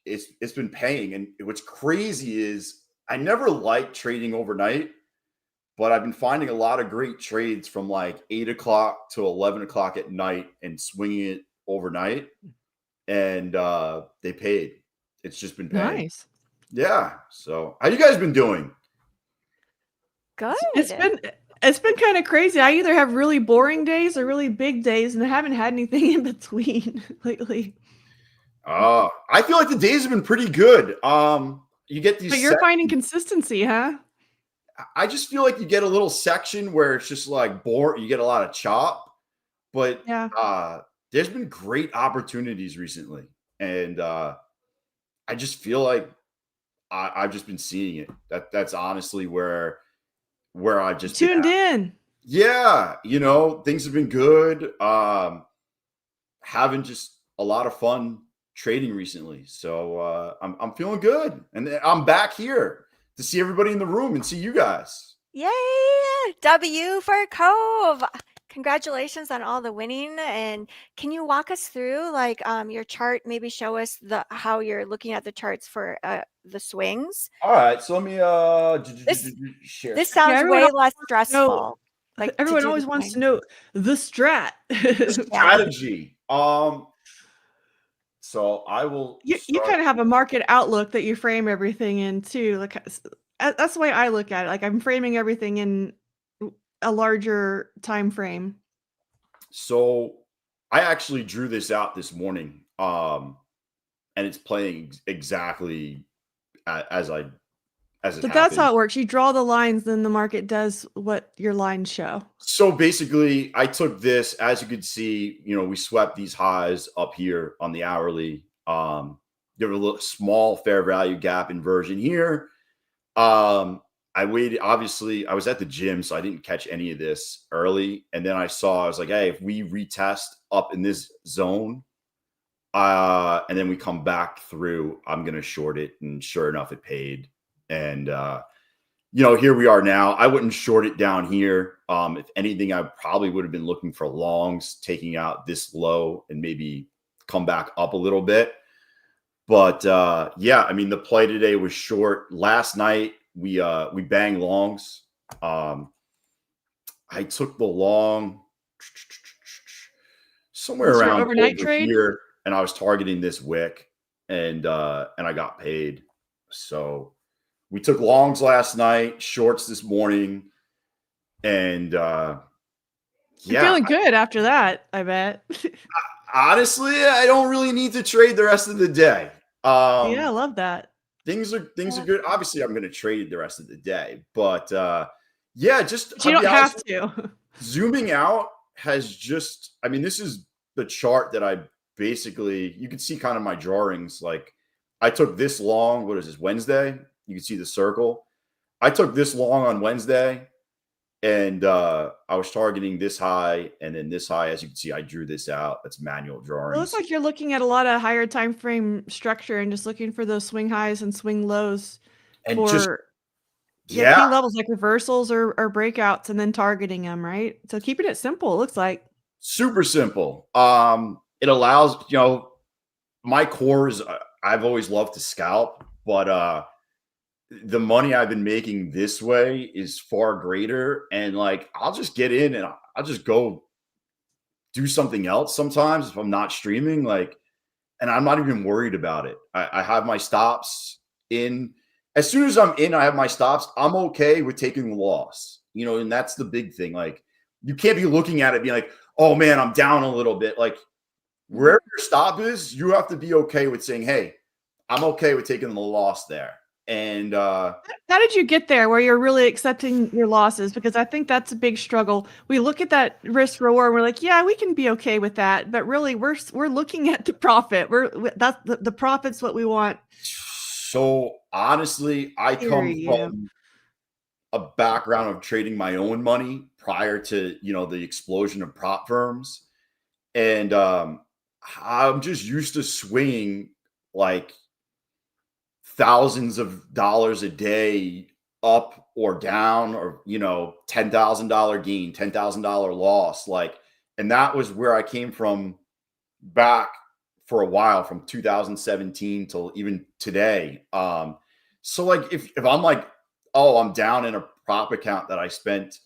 it's been paying. And what's crazy is I never liked trading overnight, but I've been finding a lot of great trades from like 8 o'clock to 11 o'clock at night and swinging it overnight. And they paid. It's just been paying. Nice. Yeah. So how you guys been doing? Good. It's been kind of crazy. I either have really boring days or really big days, and I haven't had anything in between lately. I feel like the days have been pretty good. You get these. But you're finding consistency, huh? I just feel like you get a little section where it's just like you get a lot of chop, but there's been great opportunities recently, and I just feel like I've just been seeing it. That's honestly where I've just tuned in. Yeah, things have been good. Having just a lot of fun trading recently, so I'm feeling good, and I'm back here to see everybody in the room and see you guys. Yay! W for Cove. Congratulations on all the winning. And can you walk us through like your chart? Maybe show us how you're looking at the charts for the swings. All right, so let me share. This sounds way less stressful. Like everyone always wants to know the strat. Strategy. So I will. You kind of have a market outlook that you frame everything in too. Like that's the way I look at it. Like I'm framing everything in a larger time frame. So I actually drew this out this morning, and it's playing exactly as it But that's how it works. You draw the lines, then the market does what your lines show. So basically, I took this, as you could see, we swept these highs up here on the hourly. There was a little small fair value gap inversion here. I waited. Obviously, I was at the gym, so I didn't catch any of this early. And then I was like, hey, if we retest up in this zone, And then we come back through, I'm going to short it. And sure enough, it paid. And, here we are now. I wouldn't short it down here. If anything, I probably would have been looking for longs, taking out this low and maybe come back up a little bit. But yeah, I mean, the play today was short. Last night we banged longs. I took the long somewhere around overnight over trade here, and I was targeting this wick, and I got paid. So we took longs last night, shorts this morning, and You're feeling good after that, I bet. Honestly, I don't really need to trade the rest of the day. Yeah, I love that. Things are good. Obviously, I'm going to trade the rest of the day, but yeah, just but you don't have to. Zooming out has just, I mean, this is the chart that I basically, you can see kind of my drawings. Like I took this long, what is this, Wednesday? You can see the circle. I took this long on Wednesday, and I was targeting this high and then this high. As you can see, I drew this out. That's manual drawings. It looks like you're looking at a lot of higher time frame structure and just looking for those swing highs and swing lows and for just, key levels like reversals or breakouts, and then targeting them, right? So keeping it simple, it looks like. Super simple. It allows, my core is, I've always loved to scalp, but the money I've been making this way is far greater. And like, I'll just get in and I'll just go do something else sometimes if I'm not streaming, like, and I'm not even worried about it. I have my stops in. As soon as I'm in, I have my stops. I'm okay with taking the loss, and that's the big thing. Like, you can't be looking at it being like, oh man, I'm down a little bit. Like, wherever your stop is, you have to be okay with saying, hey, I'm okay with taking the loss there. And how did you get there where you're really accepting your losses? Because I think that's a big struggle. We look at that risk reward and we're like, yeah, we can be okay with that, but really we're looking at the profit. That's the profit's what we want. So honestly, I come from a background of trading my own money prior to the explosion of prop firms, and I'm just used to swinging like thousands of dollars a day up or down, or $10,000 gain, $10,000 loss, like, and that was where I came from back for a while, from 2017 till even today. So like if I'm like, oh, I'm down in a prop account that I spent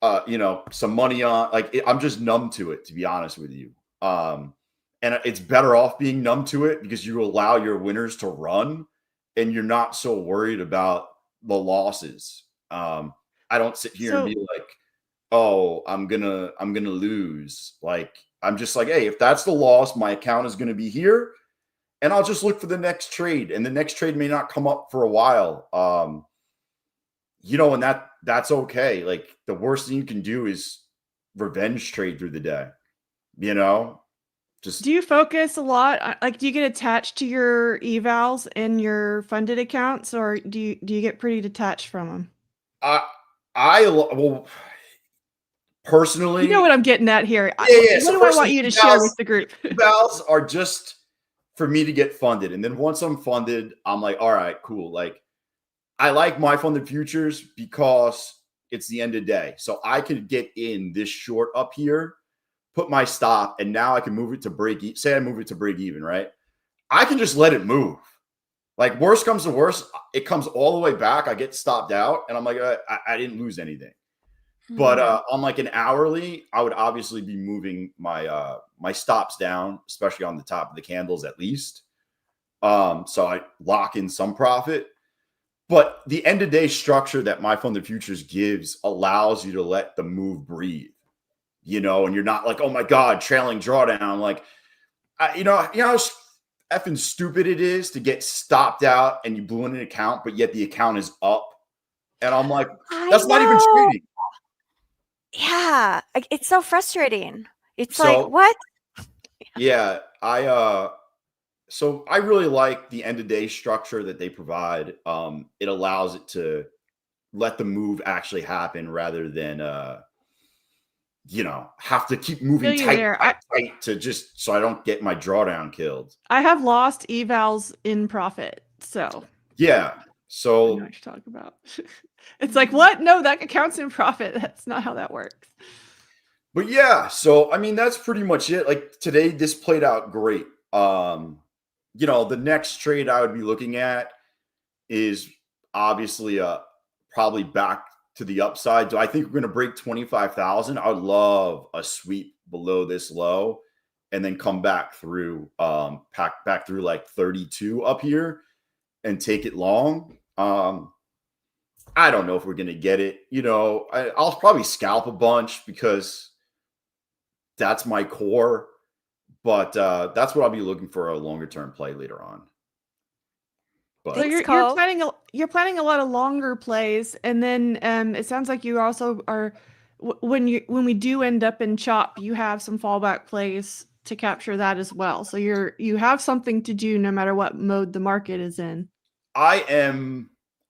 some money on, like I'm just numb to it, to be honest with you. And it's better off being numb to it because you allow your winners to run and you're not so worried about the losses. I don't sit here and be like, oh, I'm gonna lose. Like, I'm just like, hey, if that's the loss, my account is going to be here, and I'll just look for the next trade. And the next trade may not come up for a while. And that's okay. Like, the worst thing you can do is revenge trade through the day. Just, do you focus a lot? Like, do you get attached to your evals in your funded accounts, or do you get pretty detached from them? Well, personally, you know what I'm getting at here. Yeah. What do I want you to share with the group? Evals are just for me to get funded, and then once I'm funded, I'm like, all right, cool. Like, I like MyFundedFutures because it's the end of the day, so I could get in this short up here, put my stop, and now I can move it to break even. Say I move it to break even, right? I can just let it move. Like, worst comes to worst, it comes all the way back. I get stopped out, and I'm like, I didn't lose anything. But on like an hourly, I would obviously be moving my my stops down, especially on the top of the candles at least. So I lock in some profit. But the end of day structure that MyFundedFutures gives allows you to let the move breathe. And you're not like, oh my God, trailing drawdown. Like, you know how effing stupid it is to get stopped out and you blew in an account, but yet the account is up. And I'm like, that's not even trading. Yeah, it's so frustrating. It's like, what? Yeah, so I really like the end of day structure that they provide. It allows it to let the move actually happen rather than have to keep moving tight to just so I don't get my drawdown killed. I have lost evals in profit. So yeah. So I know what you're talking about. It's like, what? No, that counts in profit. That's not how that works. But yeah, so I mean that's pretty much it. Like today, this played out great. The next trade I would be looking at is obviously probably back to the upside. Do I think we're going to break 25,000? I would love a sweep below this low and then come back through, back through like 32 up here and take it long. I don't know if we're going to get it. I'll probably scalp a bunch because that's my core. But that's what I'll be looking for a longer term play later on. But so you're planning a lot of longer plays, and then it sounds like you also are when we do end up in chop, you have some fallback plays to capture that as well. So you have something to do no matter what mode the market is in. I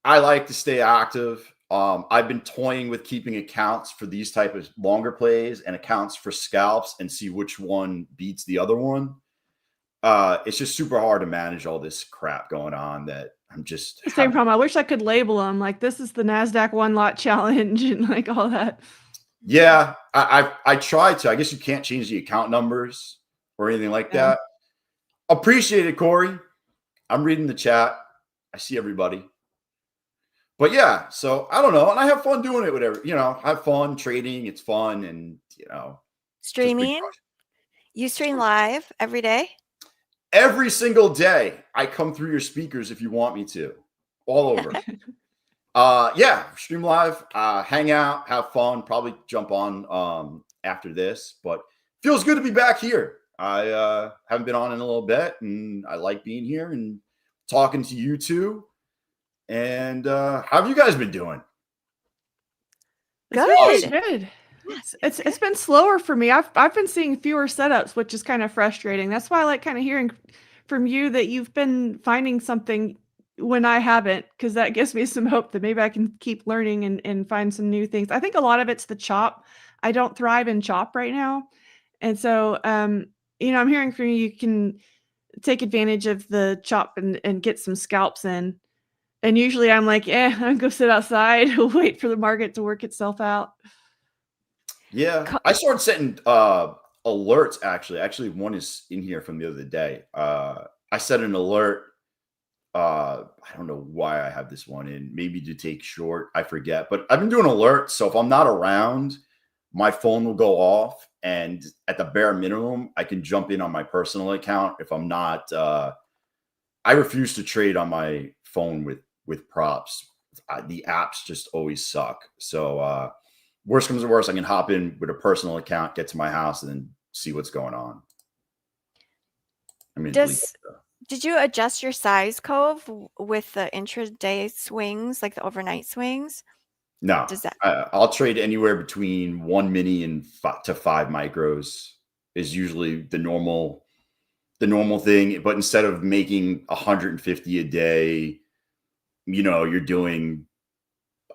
like to stay active. I've been toying with keeping accounts for these type of longer plays and accounts for scalps and see which one beats the other one. It's just super hard to manage all this crap going on that I'm just same problem. I wish I could label them like this is the NASDAQ 1 lot challenge and like all that. Yeah, I tried to. I guess you can't change the account numbers or anything like that. Appreciate it, Corey. I'm reading the chat. I see everybody. But yeah, so I don't know. And I have fun doing it, whatever. I have fun trading. It's fun. And, streaming. You stream live every day? Every single day. I come through your speakers if you want me to. All over. Yeah, stream live, hang out, have fun, probably jump on after this. But feels good to be back here. I haven't been on in a little bit, and I like being here and talking to you two. And how have you guys been doing? Good. It's been slower for me. I've been seeing fewer setups, which is kind of frustrating. That's why I like kind of hearing from you that you've been finding something when I haven't, because that gives me some hope that maybe I can keep learning and find some new things. I think a lot of it's the chop. I don't thrive in chop right now. And so, I'm hearing from you, you can take advantage of the chop and get some scalps in. And usually I'm like, I'll go sit outside, wait for the market to work itself out. Yeah, I started setting alerts, actually. Actually, one is in here from the other day. I set an alert. I don't know why I have this one in. Maybe to take short. I forget. But I've been doing alerts. So if I'm not around, my phone will go off. And at the bare minimum, I can jump in on my personal account. If I'm not, I refuse to trade on my phone with props. The apps just always suck. So worst comes to worst, I can hop in with a personal account, get to my house, and then see what's going on. Did you adjust your size, Cove, with the intraday swings, like the overnight swings? No. I'll trade anywhere between 1 mini and 5 micros is usually the normal thing. But instead of making 150 a day, you're doing,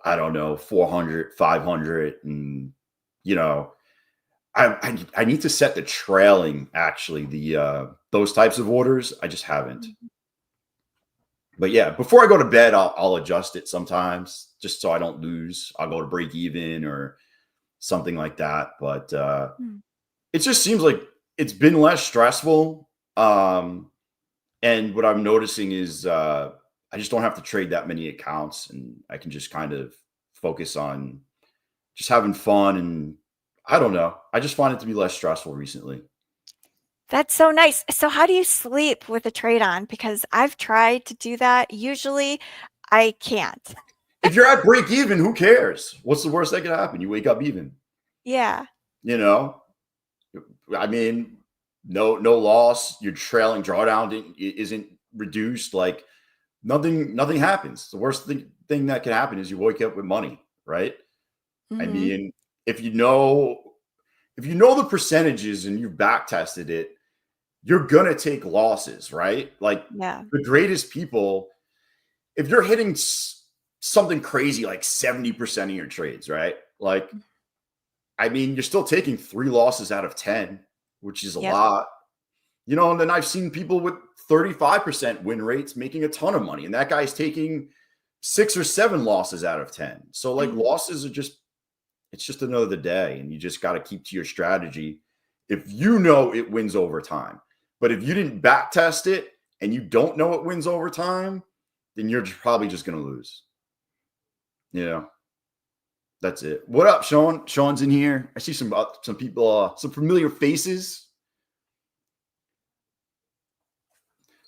I don't know, 400, 500. And, I need to set the trailing, actually, those types of orders. I just haven't. But yeah, before I go to bed, I'll adjust it sometimes just so I don't lose. I'll go to break even or something like that. But it just seems like it's been less stressful. And what I'm noticing is I just don't have to trade that many accounts, and I can just kind of focus on just having fun. And I don't know. I just find it to be less stressful recently. That's so nice. So how do you sleep with a trade on? Because I've tried to do that. Usually I can't. If you're at break even, who cares? What's the worst that could happen? You wake up even. Yeah. I mean, no loss. Your trailing drawdown isn't reduced. Like nothing happens. The worst thing that can happen is you wake up with money, right? Mm-hmm. I mean, if you know the percentages and you've back tested it, you're gonna take losses, right? Like the greatest people, if you're hitting something crazy like 70% of your trades, right? Like I mean, you're still taking 3 losses out of 10, which is a Yep. lot. You know, and then I've seen people with 35% win rates making a ton of money, and that guy's taking 6 or 7 losses out of 10. So like losses are just, it's just another day, and you just got to keep to your strategy if you know it wins over time. But if you didn't back test it and you don't know it wins over time, then you're probably just going to lose. You know, that's it. What up, Sean? Sean's in here. I see some people, some familiar faces.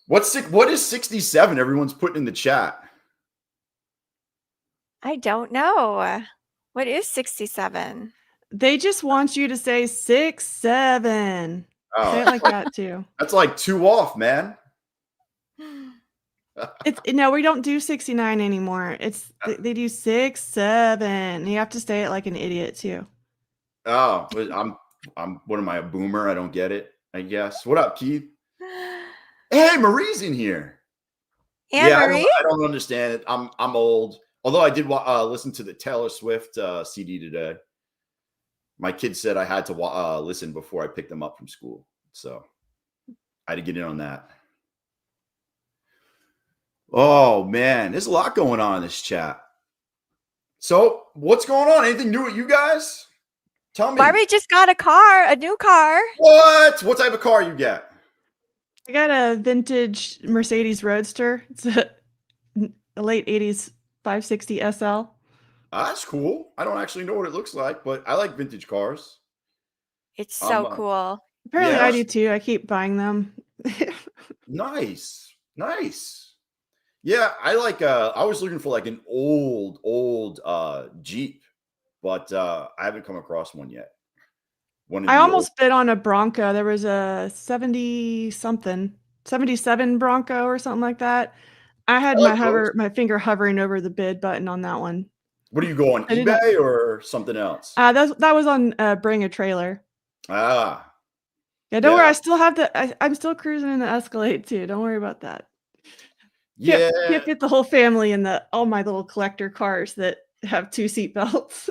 What is 67? Everyone's putting in the chat. I don't know. What is 67? They just want you to say 6, 7. Oh. Say it like that too. That's like 2 off, man. No, we don't do 69 anymore. They do 6, 7. You have to say it like an idiot too. Oh, I'm what am I, a boomer? I don't get it, I guess. What up, Keith? Hey, Marie's in here. Marie? I don't understand it. I'm old. Although I did listen to the Taylor Swift CD today. My kids said I had to listen before I picked them up from school. So I had to get in on that. Oh, man. There's a lot going on in this chat. So what's going on? Anything new with you guys? Tell me. Barbie just got a new car. What? What type of car you get? I got a vintage Mercedes Roadster. It's a late 80s 560 SL. That's cool. I don't actually know what it looks like, but I like vintage cars. It's so cool. Apparently yeah. I do too. I keep buying them. Nice. Yeah, I like I was looking for like an old Jeep, but I haven't come across one yet. I almost bid on a Bronco. There was a 77 Bronco or something like that. I had my finger hovering over the bid button on that one. What do you go on, eBay or something else? That was on Bring a Trailer. Yeah, don't worry. I still have I'm still cruising in the Escalade too. Don't worry about that. Yeah, can't fit the whole family in all my little collector cars that have 2 seat belts.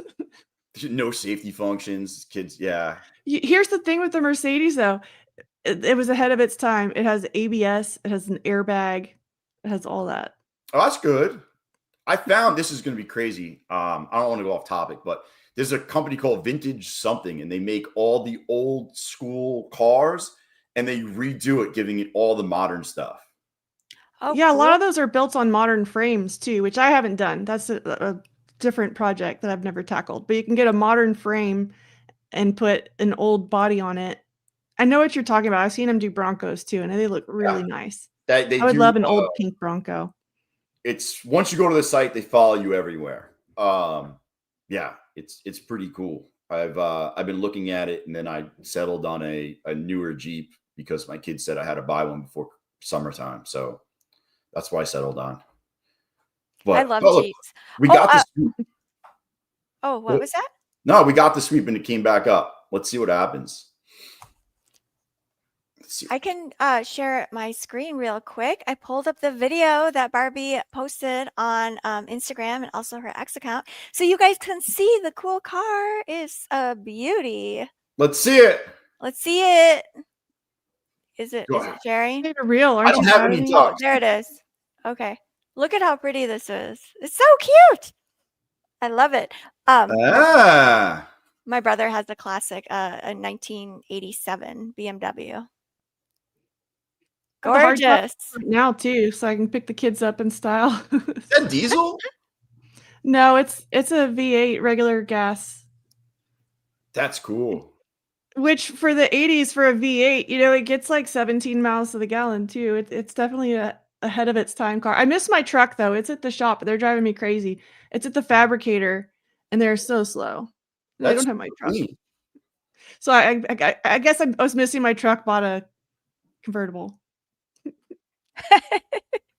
No safety functions, kids. Yeah. Here's the thing with the Mercedes though. It was ahead of its time. It has ABS. It has an airbag. It has all that. Oh, that's good. I found this is going to be crazy. I don't want to go off topic, but there's a company called Vintage Something, and they make all the old school cars and they redo it, giving it all the modern stuff. Oh, yeah, cool. A lot of those are built on modern frames too, which I haven't done. That's a different project that I've never tackled. But you can get a modern frame and put an old body on it. I know what you're talking about. I've seen them do Broncos too, and they look really nice. I would love an old pink Bronco. It's once you go to the site, they follow you everywhere. Yeah, it's pretty cool. I've been looking at it, and then I settled on a newer Jeep because my kids said I had to buy one before summertime. So that's why I settled on. But I love Jeeps. We got the sweep. Oh, what was that? No, we got the sweep and it came back up. Let's see what happens. I can share my screen real quick. I pulled up the video that Barbie posted on Instagram and also her X account. So you guys can see the cool car is a beauty. Let's see it. Let's see it. Is it sharing? They're real. I don't have any dogs. There it is. Okay. Look at how pretty this is. It's so cute. I love it. My brother has a classic, a 1987 BMW. Gorgeous. Now too, so I can pick the kids up in style. Is that diesel? No, it's a V8 regular gas. That's cool. Which for the 80s for a V8, it gets like 17 miles to the gallon too. It's definitely ahead of its time car. I miss my truck though. It's at the shop, but they're driving me crazy. It's at the fabricator, and they're so slow. I don't have my truck. So I guess I was missing my truck. Bought a convertible.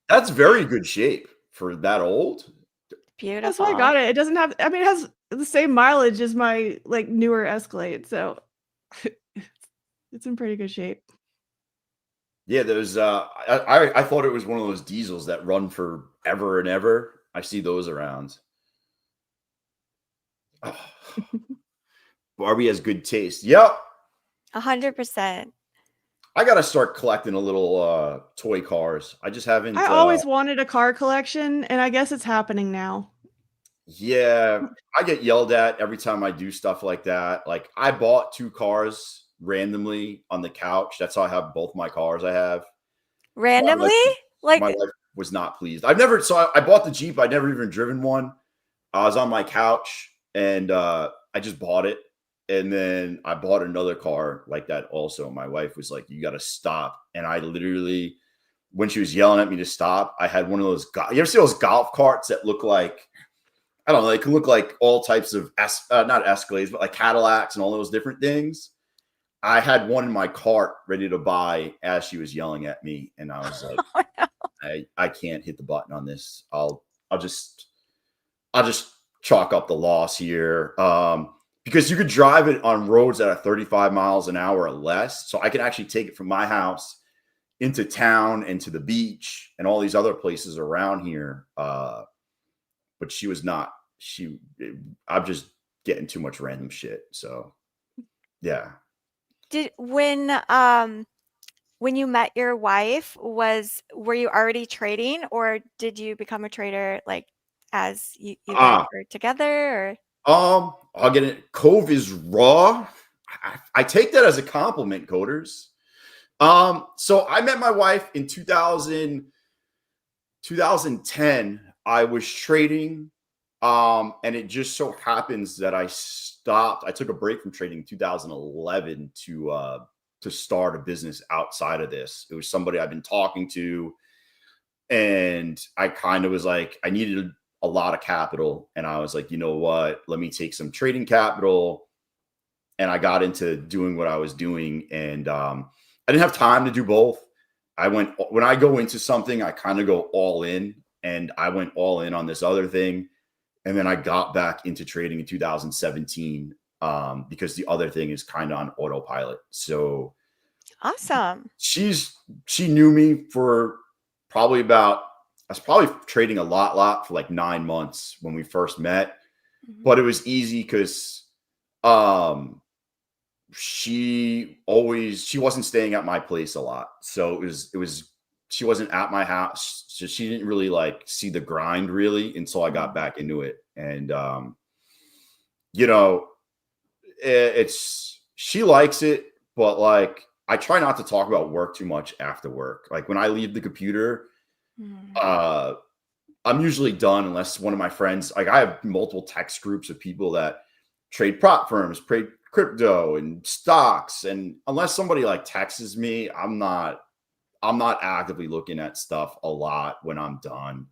That's very good shape for that old. Beautiful. That's why I got it. It doesn't have. It has the same mileage as my newer Escalade, so it's in pretty good shape. Yeah, there's. I thought it was one of those diesels that run for ever and ever. I see those around. Oh. Barbie has good taste. Yep. 100%. I got to start collecting a little toy cars. I just haven't. I always wanted a car collection, and I guess it's happening now. Yeah, I get yelled at every time I do stuff like that. Like, I bought 2 cars randomly on the couch. That's how I have both my cars I have. Randomly? My wife was not pleased. I bought the Jeep. I'd never even driven one. I was on my couch and I just bought it. And then I bought another car like that also. My wife was like, you got to stop. And I literally, when she was yelling at me to stop, I had one of those, you ever see those golf carts that look like, I don't know, they can look like all types of, not Escalades, but like Cadillacs and all those different things. I had one in my cart ready to buy as she was yelling at me. And I was like, Oh, no. I can't hit the button on this. I'll just chalk up the loss here. Because you could drive it on roads that are 35 miles an hour or less. So I can actually take it from my house into town and to the beach and all these other places around here. But she was not. I'm just getting too much random shit. So yeah. When you met your wife, were you already trading, or did you become a trader like as you guys were together? Or I'll get it. Cove is raw. I take that as a compliment, coders. So I met my wife in 2010. I was trading. And it just so happens that I stopped. I took a break from trading in 2011 to start a business outside of this. It was somebody I've been talking to, and I kind of was like, I needed a lot of capital. And I was like, you know what? Let me take some trading capital. And I got into doing what I was doing. And I didn't have time to do both. When I go into something, I kind of go all in. And I went all in on this other thing. And then I got back into trading in 2017 because the other thing is kind of on autopilot. So awesome. She knew me for probably I was probably trading a lot for like 9 months when we first met. Mm-hmm. But it was easy because she wasn't staying at my place a lot. So it was she wasn't at my house. So she didn't really like see the grind really until I got back into it. And, she likes it, but like, I try not to talk about work too much after work. Like when I leave the computer, I'm usually done unless one of my friends, like I have multiple text groups of people that trade prop firms, trade crypto and stocks. And unless somebody like texts me, I'm not actively looking at stuff a lot when I'm done.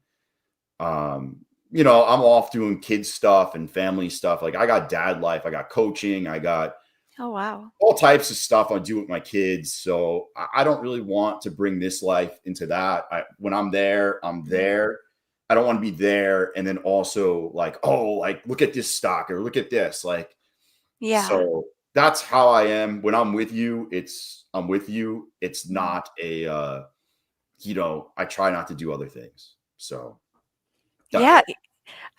I'm off doing kids stuff and family stuff. Like I got dad life, I got coaching, I got all types of stuff I do with my kids. So I don't really want to bring this life into that. When I'm there, I'm there. I don't want to be there. And then also like, look at this stock or look at this. Like, yeah. So that's how I am. When I'm with you, I'm with you. It's not I try not to do other things. So yeah.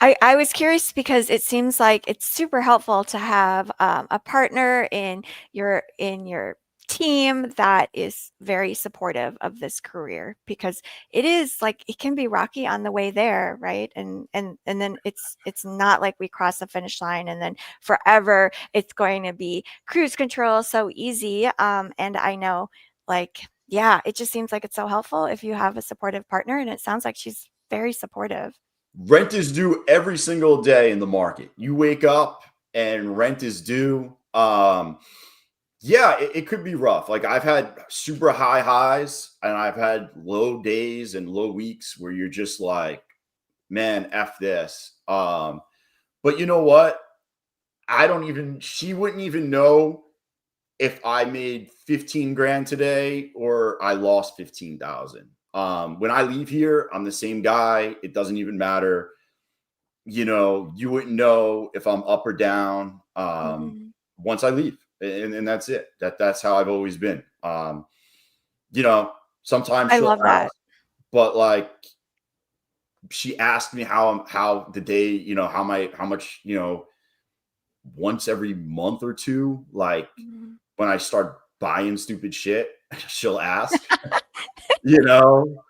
I was curious because it seems like it's super helpful to have a partner in your team that is very supportive of this career, because it is like it can be rocky on the way there, right? And then it's not like we cross the finish line and then forever it's going to be cruise control so easy. And I know, like, yeah, it just seems like it's so helpful if you have a supportive partner, and it sounds like she's very supportive. Rent is due every single day in the market. You wake up and rent is due. It could be rough. Like I've had super high highs and I've had low days and low weeks where you're just like, man, F this. But you know what? She wouldn't even know if I made 15 grand today or I lost 15,000. When I leave here, I'm the same guy. It doesn't even matter. You wouldn't know if I'm up or down once I leave. And that's it. That's how I've always been. Sometimes I love that. But like she asked me how the day, how much, once every month or two, like when I start buying stupid shit, she'll ask, you know,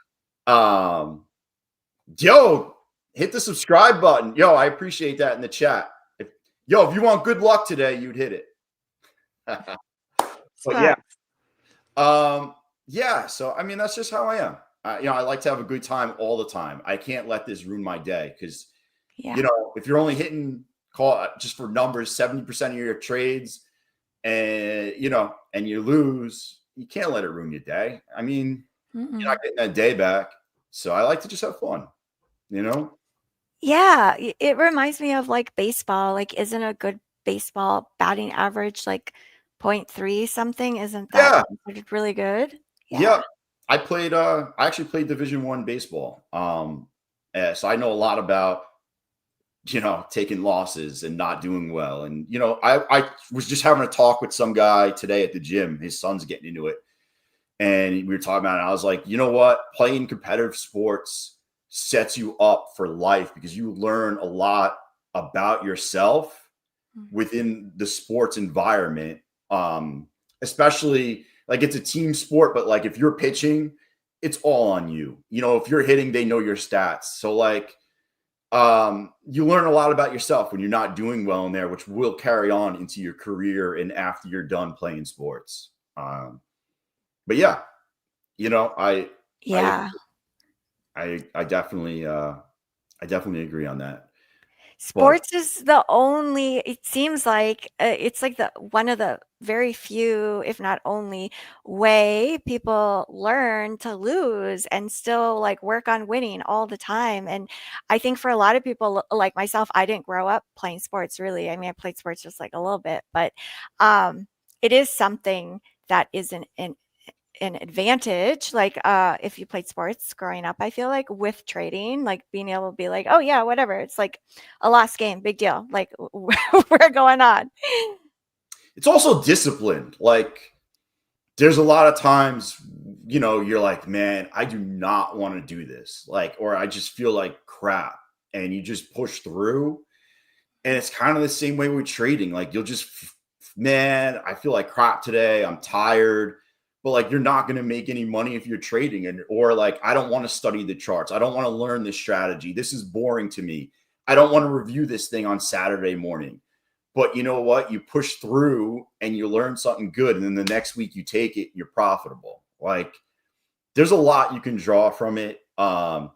yo, hit the subscribe button. Yo, I appreciate that in the chat. If you want good luck today, you'd hit it. But yeah, so I mean, that's just how I am. I like to have a good time all the time. I can't let this ruin my day because, if you're only hitting just for numbers 70% of your trades, and and you lose, you can't let it ruin your day. I mean, you're not getting that day back. So I like to just have fun, Yeah, it reminds me of like baseball. Like, isn't a good baseball batting average like 0.3 something? Isn't that considered really good? Yeah. I actually played Division I baseball. So I know a lot about, taking losses and not doing well. And, I was just having a talk with some guy today at the gym. His son's getting into it. And we were talking about it. I was like, you know what? Playing competitive sports sets you up for life because you learn a lot about yourself within the sports environment. Especially like it's a team sport, but like if you're pitching, it's all on you. If you're hitting, they know your stats. So like, you learn a lot about yourself when you're not doing well in there, which will carry on into your career and after you're done playing sports. But yeah, I definitely agree on that. Sports is the only, it seems like it's like one of the very few, if not only, way people learn to lose and still like work on winning all the time. And I think for a lot of people like myself, I didn't grow up playing sports really. I mean, I played sports just like a little bit, but it is something that is an advantage, like if you played sports growing up. I feel like with trading, like being able to be like, oh yeah, whatever, it's like a lost game, big deal, like we're going on. It's also disciplined. Like there's a lot of times, you're like, man, I do not want to do this, like, or I just feel like crap, and you just push through. And it's kind of the same way with trading. Like you'll just, man, I feel like crap today, I'm tired. But like, you're not going to make any money if you're trading, or like, I don't want to study the charts. I don't want to learn this strategy. This is boring to me. I don't want to review this thing on Saturday morning. But you know what? You push through and you learn something good. And then the next week you take it, you're profitable. Like there's a lot you can draw from it. I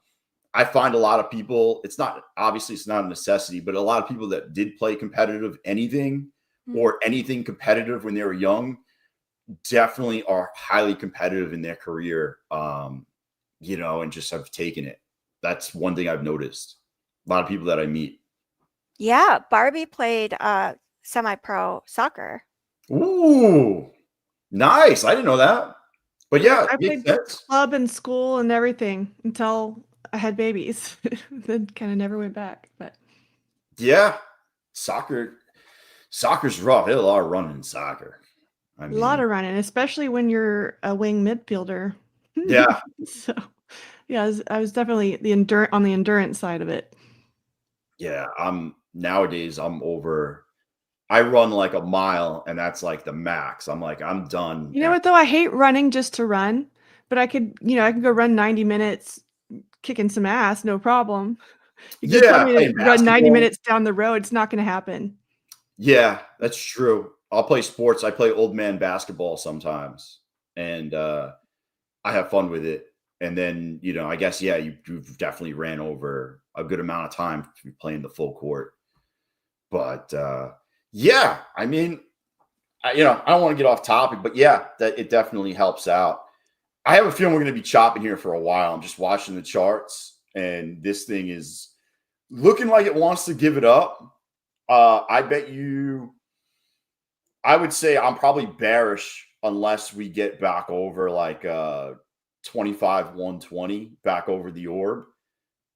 find a lot of people, it's not a necessity, but a lot of people that did play competitive anything or anything competitive when they were young definitely are highly competitive in their career, and just have taken it. That's one thing I've noticed. A lot of people that I meet. Yeah, Barbie played semi-pro soccer. Ooh, nice. I didn't know that. But yeah, I played club and school and everything until I had babies. Then kind of never went back. But yeah, soccer's rough. There's a lot of running in soccer. I mean, a lot of running, especially when you're a wing midfielder. Yeah. So, yeah, I was definitely on the endurance side of it. Yeah, nowadays I run like a mile, and that's like the max. I'm like, I'm done. You know what though? I hate running just to run, but I could go run 90 minutes kicking some ass, no problem. You can tell me to run 90 minutes down the road, it's not going to happen. Yeah, that's true. I'll play sports. I play old man basketball sometimes, and I have fun with it. And then, I guess, yeah, you've definitely ran over a good amount of time playing the full court. But yeah, I mean, I don't want to get off topic, but yeah, that it definitely helps out. I have a feeling we're going to be chopping here for a while. I'm just watching the charts, and this thing is looking like it wants to give it up. I would say I'm probably bearish unless we get back over like 25-120 back over the orb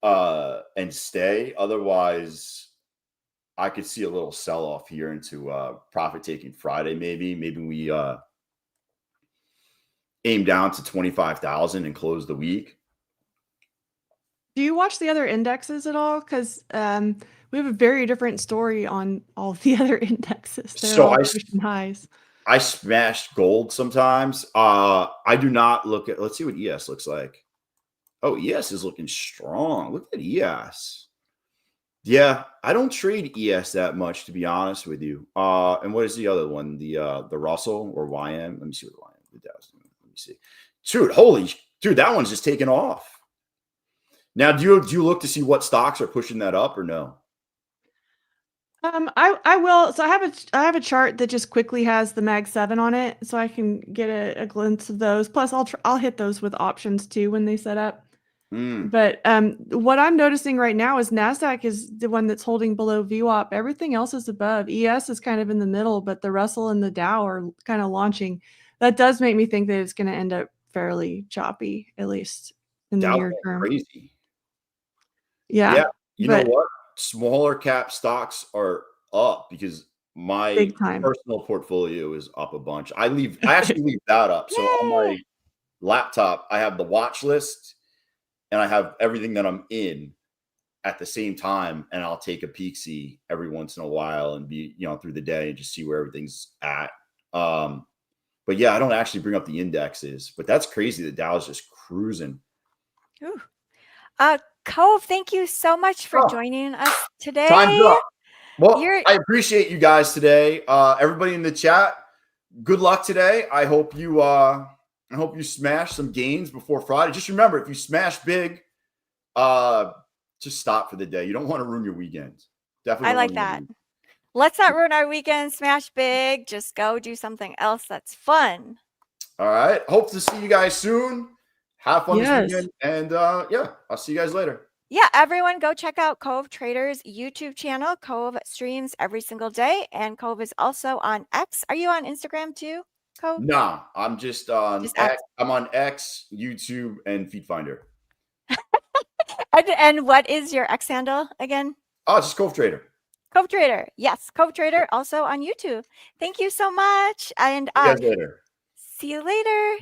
and stay. Otherwise, I could see a little sell-off here into profit-taking Friday maybe. Maybe we aim down to 25,000 and close the week. Do you watch the other indexes at all? Because we have a very different story on all the other indexes. They're all pushing highs. I smashed gold sometimes. I do not look at. Let's see what ES looks like. Oh, ES is looking strong. Look at ES. Yeah, I don't trade ES that much, to be honest with you. And what is the other one? The Russell or YM? Let me see what YM. Let me see. Dude, that one's just taken off. Now, do you look to see what stocks are pushing that up or no? I will. So I have a chart that just quickly has the Mag 7 on it, so I can get a glimpse of those. Plus, I'll hit those with options too when they set up. But what I'm noticing right now is NASDAQ is the one that's holding below VWAP. Everything else is above. ES is kind of in the middle, but the Russell and the Dow are kind of launching. That does make me think that it's going to end up fairly choppy, at least in the near term. Crazy. Yeah. You know what? Smaller cap stocks are up because my personal portfolio is up a bunch. I actually leave that up. So on my laptop, I have the watch list. And I have everything that I'm in at the same time, and I'll take a peek-see every once in a while and be, through the day and just see where everything's at. But yeah, I don't actually bring up the indexes, but that's crazy. The Dow is just cruising. Ooh. Cove, thank you so much for joining us today. Time's up. Well, I appreciate you guys today. Everybody in the chat, good luck today. I hope you smash some gains before Friday. Just remember, if you smash big, just stop for the day. You don't want to ruin your weekend. Definitely. I like that. Let's not ruin our weekend. Smash big. Just go do something else that's fun. All right. Hope to see you guys soon. Have fun this weekend. And I'll see you guys later. Yeah, everyone go check out Cove Trader's YouTube channel. Cove streams every single day. And Cove is also on X. Are you on Instagram too? Cove? No, I'm just on X. I'm on X, YouTube, and FeedFinder. And what is your X handle again? Oh, it's just Cove Trader. Cove Trader. Yes, Cove Trader also on YouTube. Thank you so much. And see you guys later. See you later.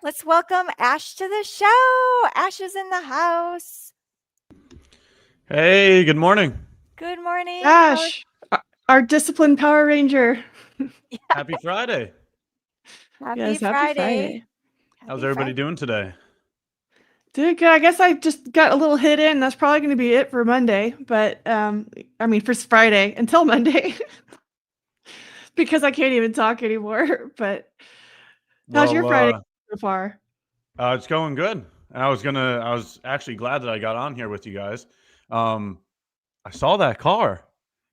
Let's welcome Ash to the show. Ash is in the house. Hey, good morning. Good morning. Ash, our disciplined Power Ranger. Happy Friday. Happy Friday. How's everybody doing today? Doing good. I guess I just got a little hit in. That's probably going to be it for Monday. But for Friday until Monday. Because I can't even talk anymore. But how's your Friday so far? It's going good. I was actually glad that I got on here with you guys. I saw that car.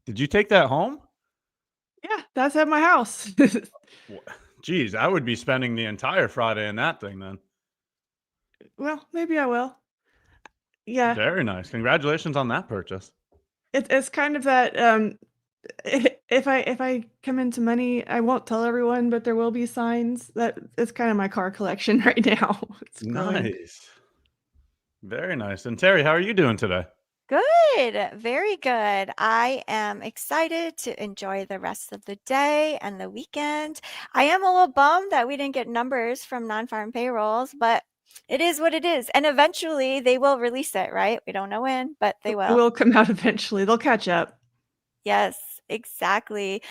Did you take that home? Yeah, that's at my house. Geez, I would be spending the entire Friday in that thing then. Well, maybe I will. Yeah. Very nice. Congratulations on that purchase. It's kind of that if I come into money, I won't tell everyone, but there will be signs. That it's kind of my car collection right now. It's nice. Very nice. And Terry, how are you doing today? Good. Very good. I am excited to enjoy the rest of the day and the weekend. I am a little bummed that we didn't get numbers from non-farm payrolls, but it is what it is. And eventually they will release it, right? We don't know when, but they will. It will come out eventually. They'll catch up. Yes, exactly.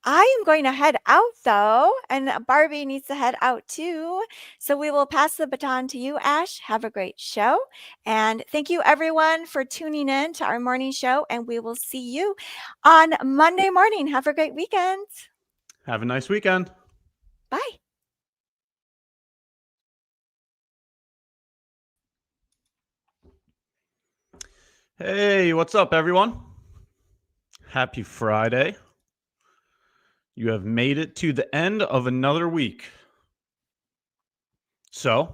I am going to head out though, and Barbie needs to head out too. So we will pass the baton to you, Ash. Have a great show. And thank you everyone for tuning in to our morning show, and we will see you on Monday morning. Have a great weekend. Have a nice weekend. Bye. Hey, what's up, everyone? Happy Friday. You have made it to the end of another week. So,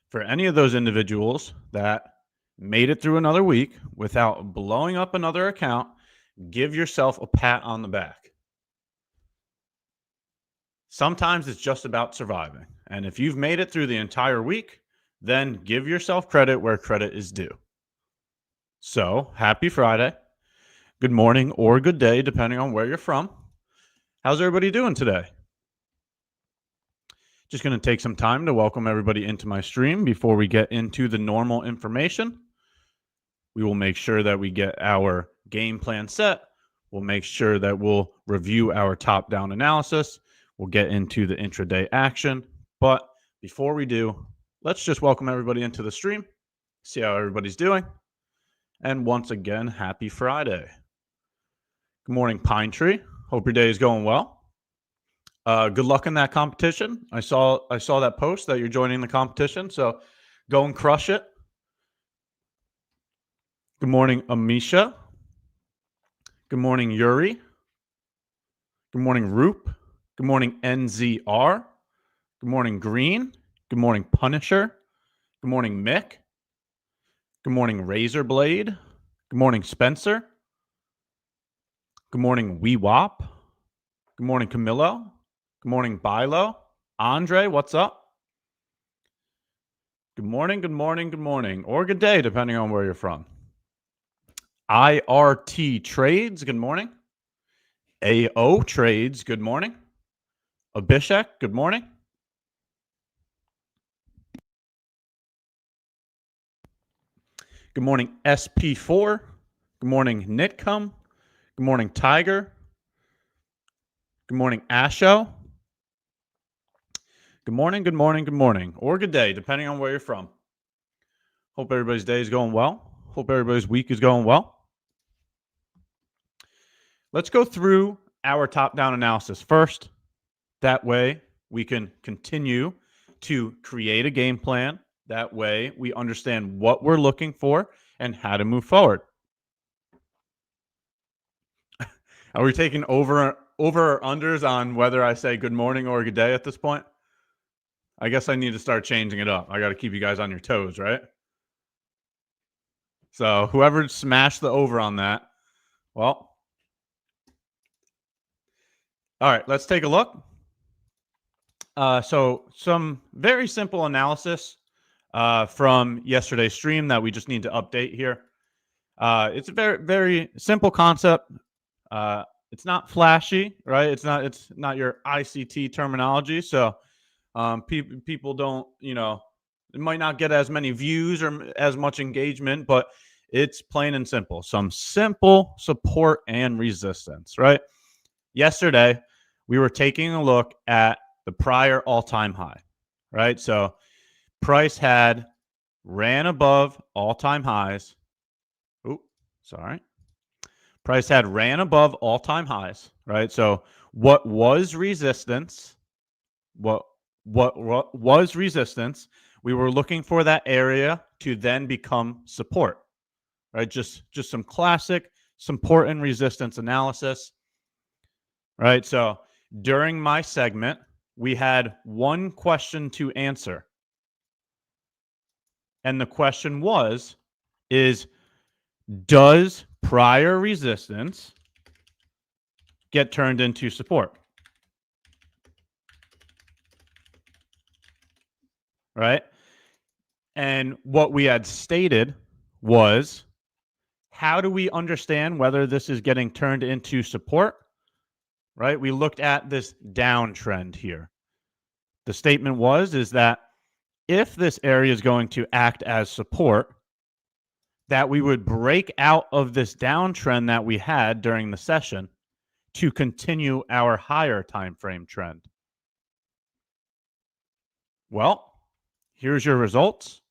for any of those individuals that made it through another week without blowing up another account, give yourself a pat on the back. Sometimes it's just about surviving. And if you've made it through the entire week, then give yourself credit where credit is due. So, happy Friday. Good morning or good day, depending on where you're from. How's everybody doing today? Just going to take some time to welcome everybody into my stream before we get into the normal information. We will make sure that we get our game plan set. We'll make sure that we'll review our top-down analysis. We'll get into the intraday action. But before we do, let's just welcome everybody into the stream, see how everybody's doing. And once again, happy Friday. Good morning, Pine Tree. Hope your day is going well. Good luck in that competition. I saw that post that you're joining the competition, so go and crush it. Good morning, Amisha. Good morning, Yuri. Good morning, Roop. Good morning, NZR. Good morning, Green. Good morning, Punisher. Good morning, Mick. Good morning, Razorblade. Good morning, Spencer. Good morning, Weewop. Good morning, Camillo. Good morning, Bilo. Andre, what's up? Good morning, good morning, good morning. Or good day, depending on where you're from. IRT Trades, good morning. AO Trades, good morning. Abhishek, good morning. Good morning, SP4. Good morning, Nitcom. Good morning, Tiger. Good morning, Asho. Good morning, good morning, good morning. Or good day, depending on where you're from. Hope everybody's day is going well. Hope everybody's week is going well. Let's go through our top-down analysis first. That way, we can continue to create a game plan. That way, we understand what we're looking for and how to move forward. Are we taking over or unders on whether I say good morning or good day at this point? I guess I need to start changing it up. I got to keep you guys on your toes, right? So whoever smashed the over on that, well, all right, let's take a look. So some very simple analysis from yesterday's stream that we just need to update here. It's a very, very simple concept. It's not flashy, right? It's not your ICT terminology. So people don't, it might not get as many views or as much engagement, but it's plain and simple. Some simple support and resistance, right? Yesterday, we were taking a look at the prior all-time high, right? So price had ran above all-time highs. Price had ran above all-time highs, right? So what was resistance? What was resistance? We were looking for that area to then become support, right? Just some classic support and resistance analysis, right? So during my segment, we had one question to answer. And the question is does prior resistance get turned into support? Right? And what we had stated was, how do we understand whether this is getting turned into support? Right? We looked at this downtrend here. The statement is that if this area is going to act as support, that we would break out of this downtrend that we had during the session to continue our higher time frame trend. Well, here's your results,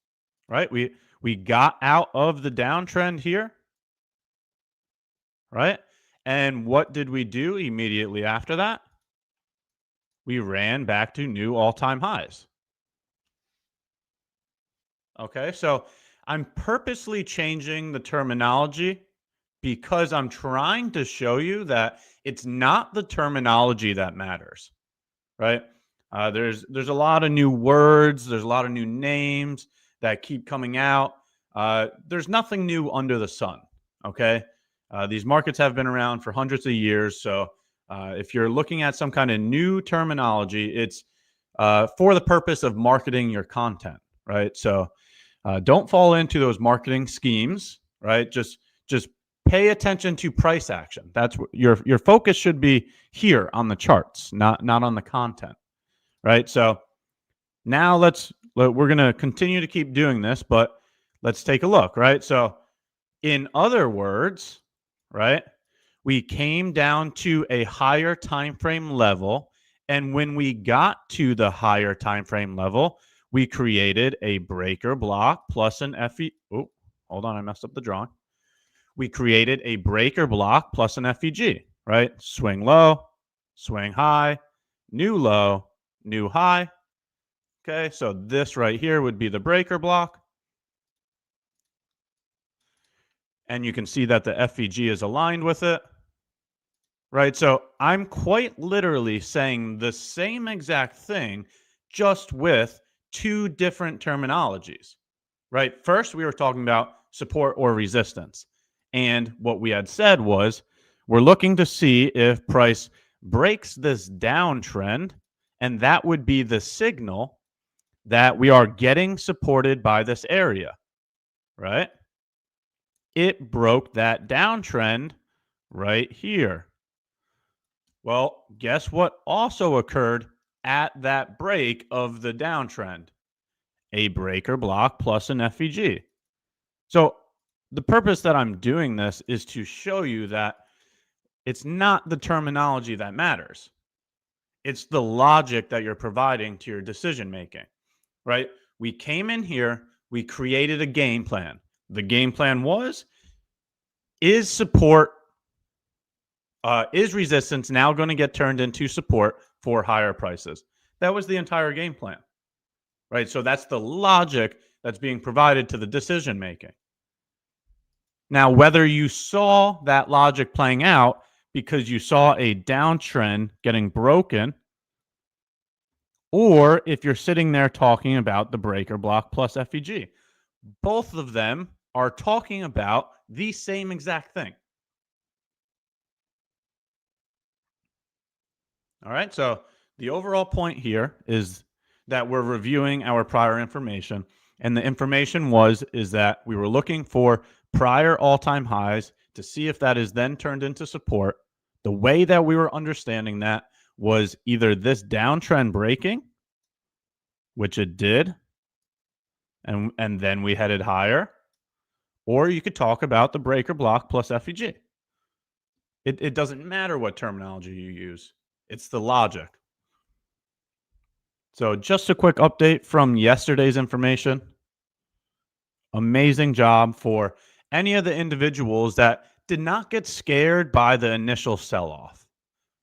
right? We got out of the downtrend here, right? And what did we do immediately after that? We ran back to new all-time highs. Okay, so I'm purposely changing the terminology because I'm trying to show you that it's not the terminology that matters, right? There's a lot of new words. There's a lot of new names that keep coming out. There's nothing new under the sun, okay? These markets have been around for hundreds of years. So if you're looking at some kind of new terminology, it's for the purpose of marketing your content, right? So don't fall into those marketing schemes, right? Just pay attention to price action. That's what your focus should be here on the charts, not on the content, right? So now we're going to continue to keep doing this, but let's take a look, right? So In other words, right, we came down to a higher time frame level, and when we got to the higher time frame level, we created a breaker block plus an FE. Oh, hold on, I messed up the drawing. We created a breaker block plus an FEG, right? Swing low, swing high, new low, new high. Okay, so this right here would be the breaker block. And you can see that the FEG is aligned with it, right? So I'm quite literally saying the same exact thing, just with two different terminologies, right? First, we were talking about support or resistance. And what we had said was, we're looking to see if price breaks this downtrend, and that would be the signal that we are getting supported by this area, right? It broke that downtrend right here. Well, guess what also occurred at that break of the downtrend? A breaker block plus an FEG. So the purpose that I'm doing this is to show you that it's not the terminology that matters. It's the logic that you're providing to your decision making, right? We came in here, we created a game plan. The game plan was, is support, is resistance now going to get turned into support for higher prices? That was the entire game plan, right? So that's the logic that's being provided to the decision making. Now, whether you saw that logic playing out because you saw a downtrend getting broken, or if you're sitting there talking about the breaker block plus FEG, both of them are talking about the same exact thing. All right, so the overall point here is that we're reviewing our prior information, and the information is that we were looking for prior all-time highs to see if that is then turned into support. The way that we were understanding that was either this downtrend breaking, which it did, and then we headed higher, or you could talk about the breaker block plus FEG. It doesn't matter what terminology you use. It's the logic. So just a quick update from yesterday's information. Amazing job for any of the individuals that did not get scared by the initial sell-off,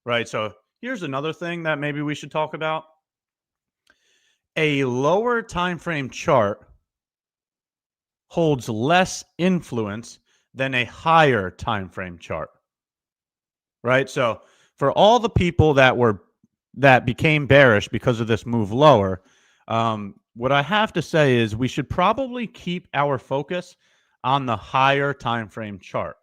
right? So here's another thing that maybe we should talk about. A lower time frame chart holds less influence than a higher time frame chart, right? So for all the people that became bearish because of this move lower, what I have to say is we should probably keep our focus on the higher time frame chart,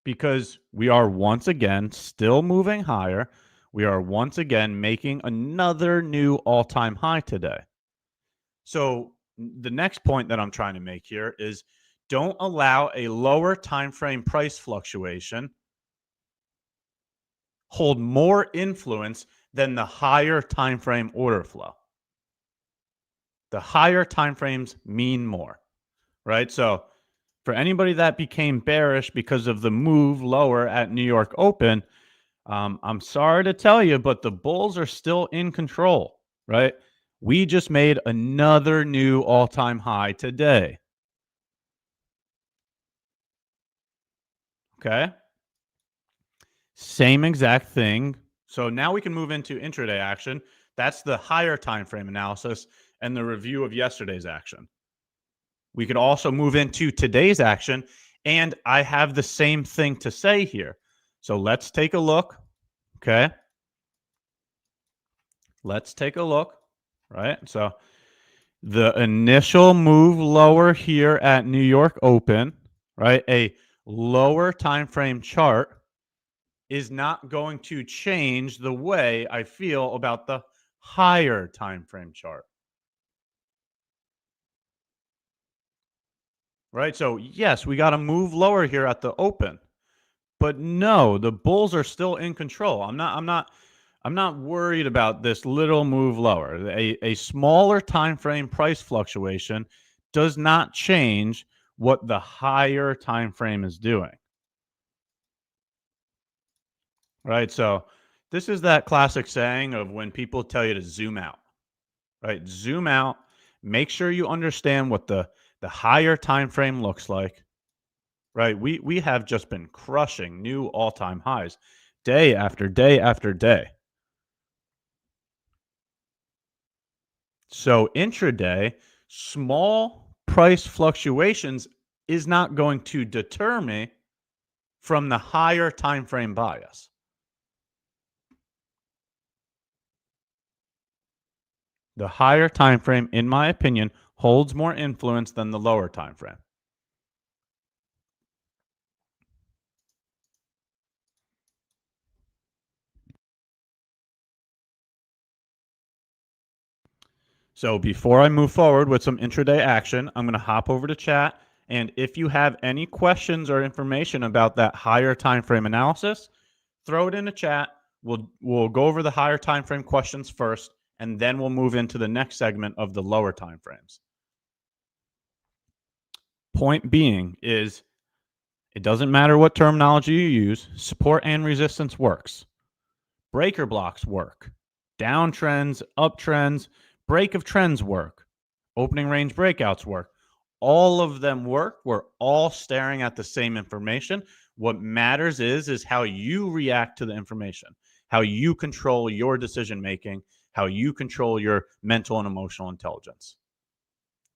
because we are once again still moving higher. We are once again making another new all-time high today. So the next point that I'm trying to make here is, don't allow a lower time frame price fluctuation hold more influence than the higher time frame order flow. The higher time frames mean more, right? So for anybody that became bearish because of the move lower at New York Open, I'm sorry to tell you, but the bulls are still in control, right? We just made another new all-time high today. Okay. Same exact thing. So now we can move into intraday action. That's the higher time frame analysis and the review of yesterday's action. We could also move into today's action, and I have the same thing to say here. So let's take a look. Okay. Let's take a look, right? So the initial move lower here at New York Open, right? A lower time frame chart is not going to change the way I feel about the higher time frame chart. Right? So yes, we got to move lower here at the open. But no, the bulls are still in control. I'm not worried about this little move lower. A smaller time frame price fluctuation does not change what the higher time frame is doing. Right? So this is that classic saying of when people tell you to zoom out. Right? Zoom out. Make sure you understand what the higher time frame looks like. Right? We have just been crushing new all-time highs day after day after day. So intraday, small price fluctuations is not going to deter me from the higher time frame bias. The higher time frame, in my opinion, holds more influence than the lower time frame. So before I move forward with some intraday action, I'm going to hop over to chat. And if you have any questions or information about that higher time frame analysis, throw it in the chat. We'll go over the higher time frame questions first, and then we'll move into the next segment of the lower time frames. Point being is, it doesn't matter what terminology you use, support and resistance works. Breaker blocks work. Downtrends, uptrends, break of trends work. Opening range breakouts work. All of them work. We're all staring at the same information. What matters is how you react to the information, how you control your decision making, how you control your mental and emotional intelligence.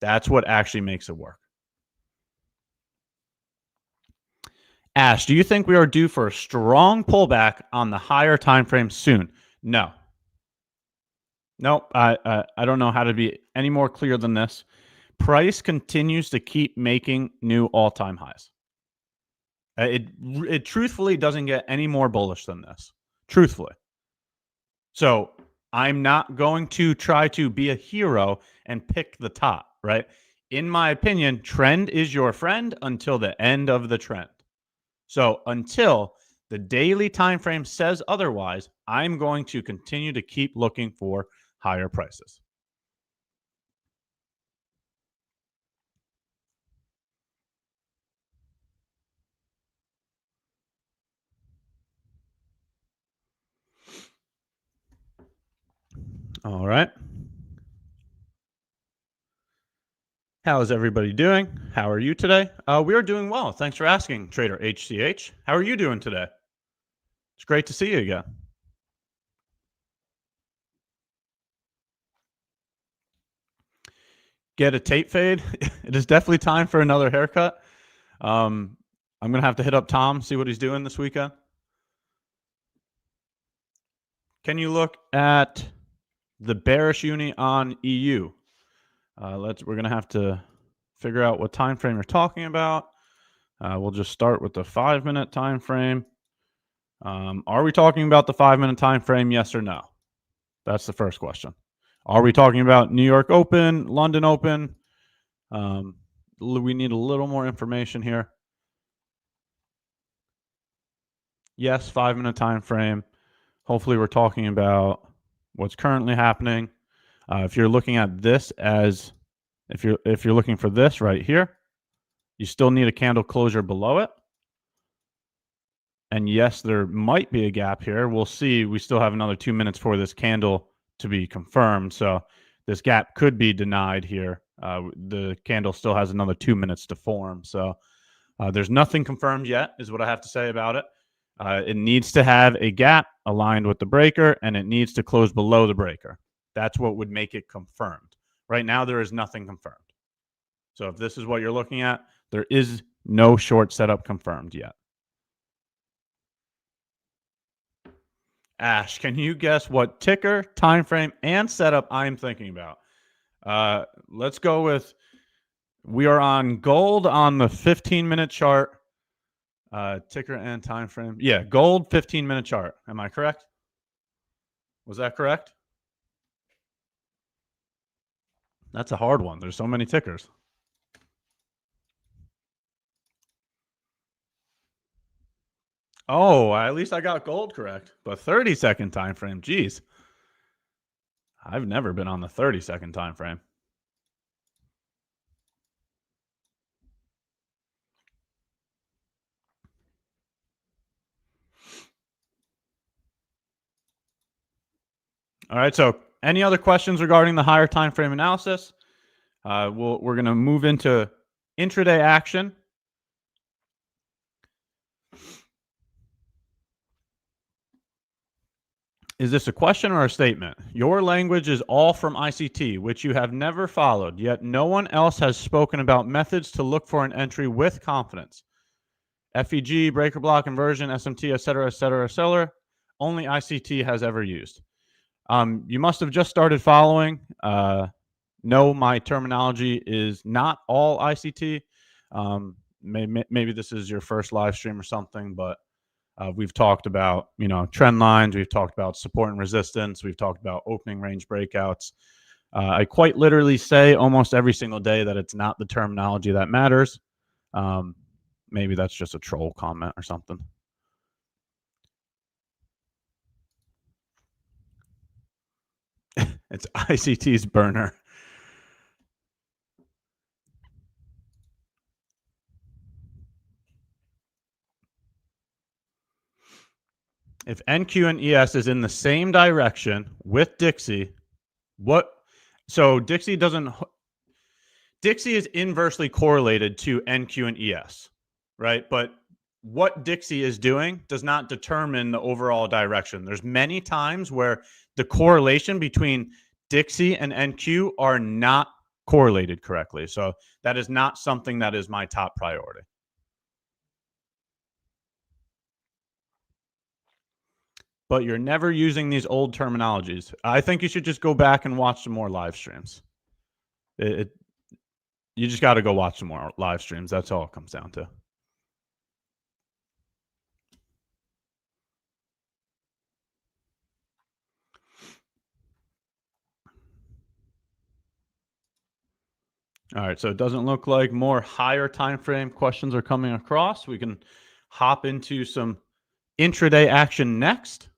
That's what actually makes it work. Ash, do you think we are due for a strong pullback on the higher time frame soon? No. Nope. I don't know how to be any more clear than this. Price continues to keep making new all-time highs. It truthfully doesn't get any more bullish than this. Truthfully. So I'm not going to try to be a hero and pick the top, right? In my opinion, trend is your friend until the end of the trend. So until the daily time frame says otherwise, I'm going to continue to keep looking for higher prices. All right. How is everybody doing? How are you today? We are doing well. Thanks for asking, Trader HCH. How are you doing today? It's great to see you again. Get a tape fade. It is definitely time for another haircut. I'm going to have to hit up Tom, see what he's doing this weekend. Can you look at the bearish uni on EU? We're going to have to figure out what time frame you're talking about. We'll just start with the 5-minute time frame. Are we talking about the 5-minute time frame? Yes or no? That's the first question. Are we talking about New York Open, London Open? We need a little more information here. Yes, 5-minute time frame. Hopefully we're talking about what's currently happening. If you're looking at this as, if you're looking for this right here, you still need a candle closure below it. And yes, there might be a gap here. We'll see. We still have another 2 minutes for this candle to be confirmed. So this gap could be denied here. The candle still has another 2 minutes to form. So there's nothing confirmed yet, is what I have to say about it. It needs to have a gap aligned with the breaker, and it needs to close below the breaker. That's what would make it confirmed. Right now, there is nothing confirmed. So if this is what you're looking at, there is no short setup confirmed yet. Ash, can you guess what ticker, time frame, and setup I'm thinking about? Let's go with, we are on gold on the 15-minute chart. Ticker and time frame. Yeah, gold 15-minute chart. Am I correct? Was that correct? That's a hard one. There's so many tickers. Oh, at least I got gold correct. But 30-second time frame. Geez. I've never been on the 30-second time frame. All right. So any other questions regarding the higher time frame analysis? We're going to move into intraday action. Is this a question or a statement? Your language is all from ICT, which you have never followed, yet no one else has spoken about methods to look for an entry with confidence. FEG, breaker block, inversion, SMT, etc., etc., etc. Only ICT has ever used. You must have just started following. No, my terminology is not all ICT. Maybe this is your first live stream or something, but we've talked about, trend lines. We've talked about support and resistance. We've talked about opening range breakouts. I quite literally say almost every single day that it's not the terminology that matters. Maybe that's just a troll comment or something. It's ICT's burner. If NQ and ES is in the same direction with Dixie, so Dixie is inversely correlated to NQ and ES, right? But what Dixie is doing does not determine the overall direction. There's many times where the correlation between Dixie and NQ are not correlated correctly. So that is not something that is my top priority. But you're never using these old terminologies. I think you should just go back and watch some more live streams. You just got to go watch some more live streams. That's all it comes down to. All right, so it doesn't look like more higher time frame questions are coming across. We can hop into some intraday action next.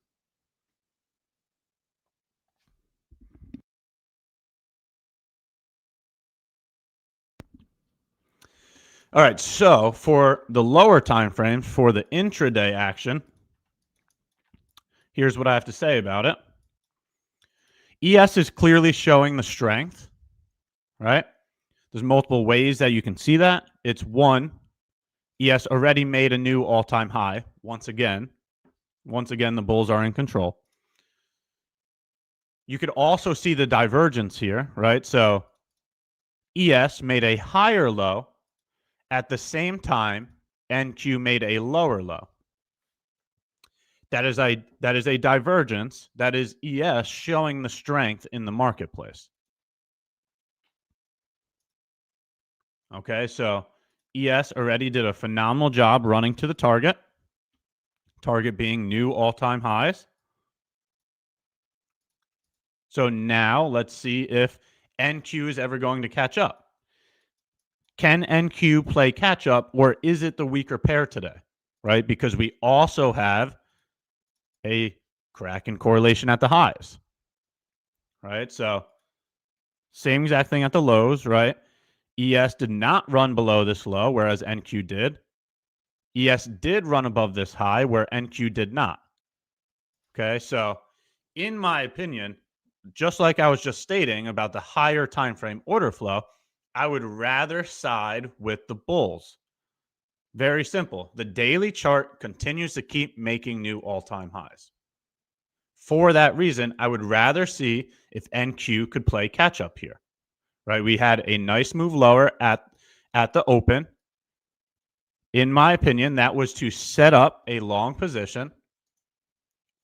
All right, so for the lower time frame, for the intraday action, here's what I have to say about it. ES is clearly showing the strength, right? There's multiple ways that you can see that. It's one, ES already made a new all-time high. Once again, the bulls are in control. You could also see the divergence here, right? So ES made a higher low. At the same time, NQ made a lower low. That is a divergence. That is ES showing the strength in the marketplace. Okay, so ES already did a phenomenal job running to the target. Target being new all-time highs. So now let's see if NQ is ever going to catch up. Can NQ play catch up, or is it the weaker pair today, right? Because we also have a crack in correlation at the highs, right? So same exact thing at the lows, right? ES did not run below this low, whereas NQ did. ES did run above this high, where NQ did not. Okay, so in my opinion, just like I was just stating about the higher time frame order flow, I would rather side with the bulls. Very simple. The daily chart continues to keep making new all-time highs. For that reason, I would rather see if NQ could play catch up here. Right? We had a nice move lower at the open. In my opinion, that was to set up a long position.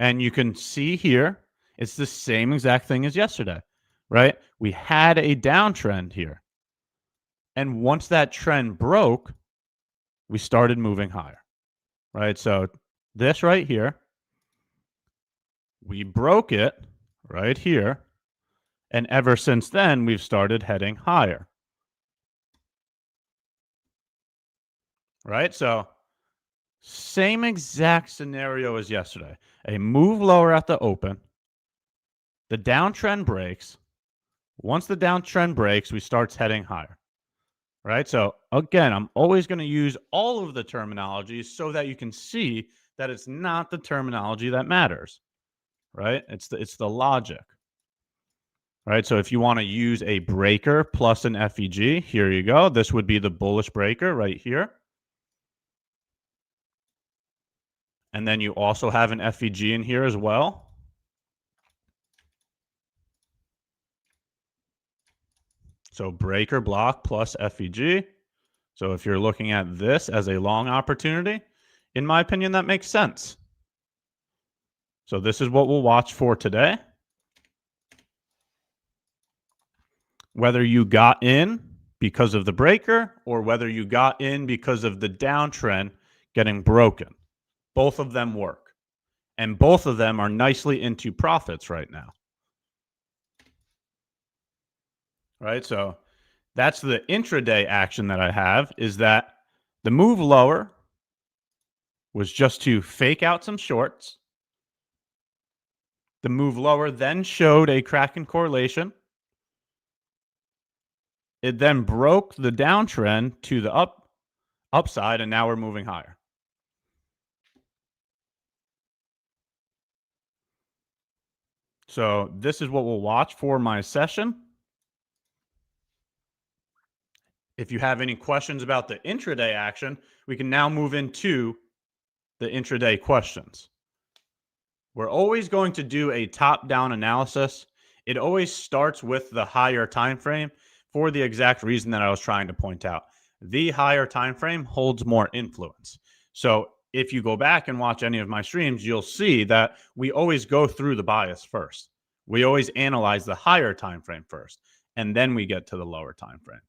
And you can see here, it's the same exact thing as yesterday, right? We had a downtrend here. And once that trend broke, we started moving higher, right? So this right here, we broke it right here. And ever since then, we've started heading higher, right? So same exact scenario as yesterday. A move lower at the open. The downtrend breaks. Once the downtrend breaks, we start heading higher. Right? So again, I'm always going to use all of the terminologies so that you can see that it's not the terminology that matters. Right? It's the logic. right? So if you want to use a breaker plus an FEG, here you go. This would be the bullish breaker right here. And then you also have an FEG in here as well. So breaker block plus FEG. So if you're looking at this as a long opportunity, in my opinion, that makes sense. So this is what we'll watch for today. Whether you got in because of the breaker or whether you got in because of the downtrend getting broken, both of them work. And both of them are nicely into profits right now. Right? So that's the intraday action that I have, is that the move lower was just to fake out some shorts. The move lower then showed a Kraken correlation. It then broke the downtrend to the upside, and now we're moving higher. So this is what we'll watch for my session. If you have any questions about the intraday action, we can now move into the intraday questions. We're always going to do a top-down analysis. It always starts with the higher time frame for the exact reason that I was trying to point out. The higher time frame holds more influence. So if you go back and watch any of my streams, you'll see that we always go through the bias first. We always analyze the higher time frame first, and then we get to the lower time frame.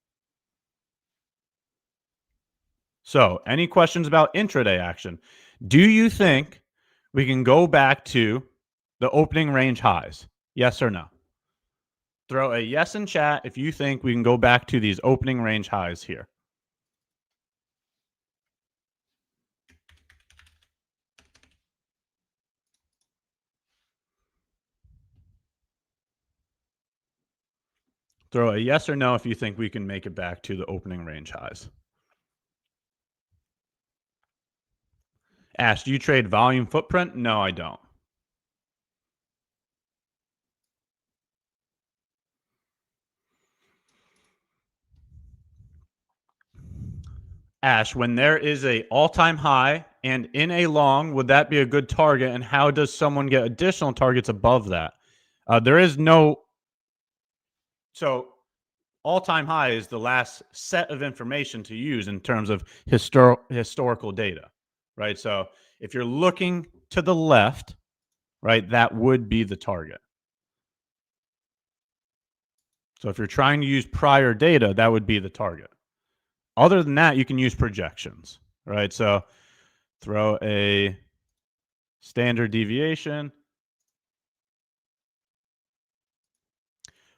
So, any questions about intraday action? Do you think we can go back to the opening range highs? Yes or no? Throw a yes in chat if you think we can go back to these opening range highs here. Throw a yes or no if you think we can make it back to the opening range highs. Ash, do you trade volume footprint? No, I don't. Ash, when there is a all-time high and in a long, would that be a good target? And how does someone get additional targets above that? There is no... So all-time high is the last set of information to use in terms of historical data, right? So if you're looking to the left, right, that would be the target. So if you're trying to use prior data, that would be the target. Other than that, you can use projections, right? So throw a standard deviation.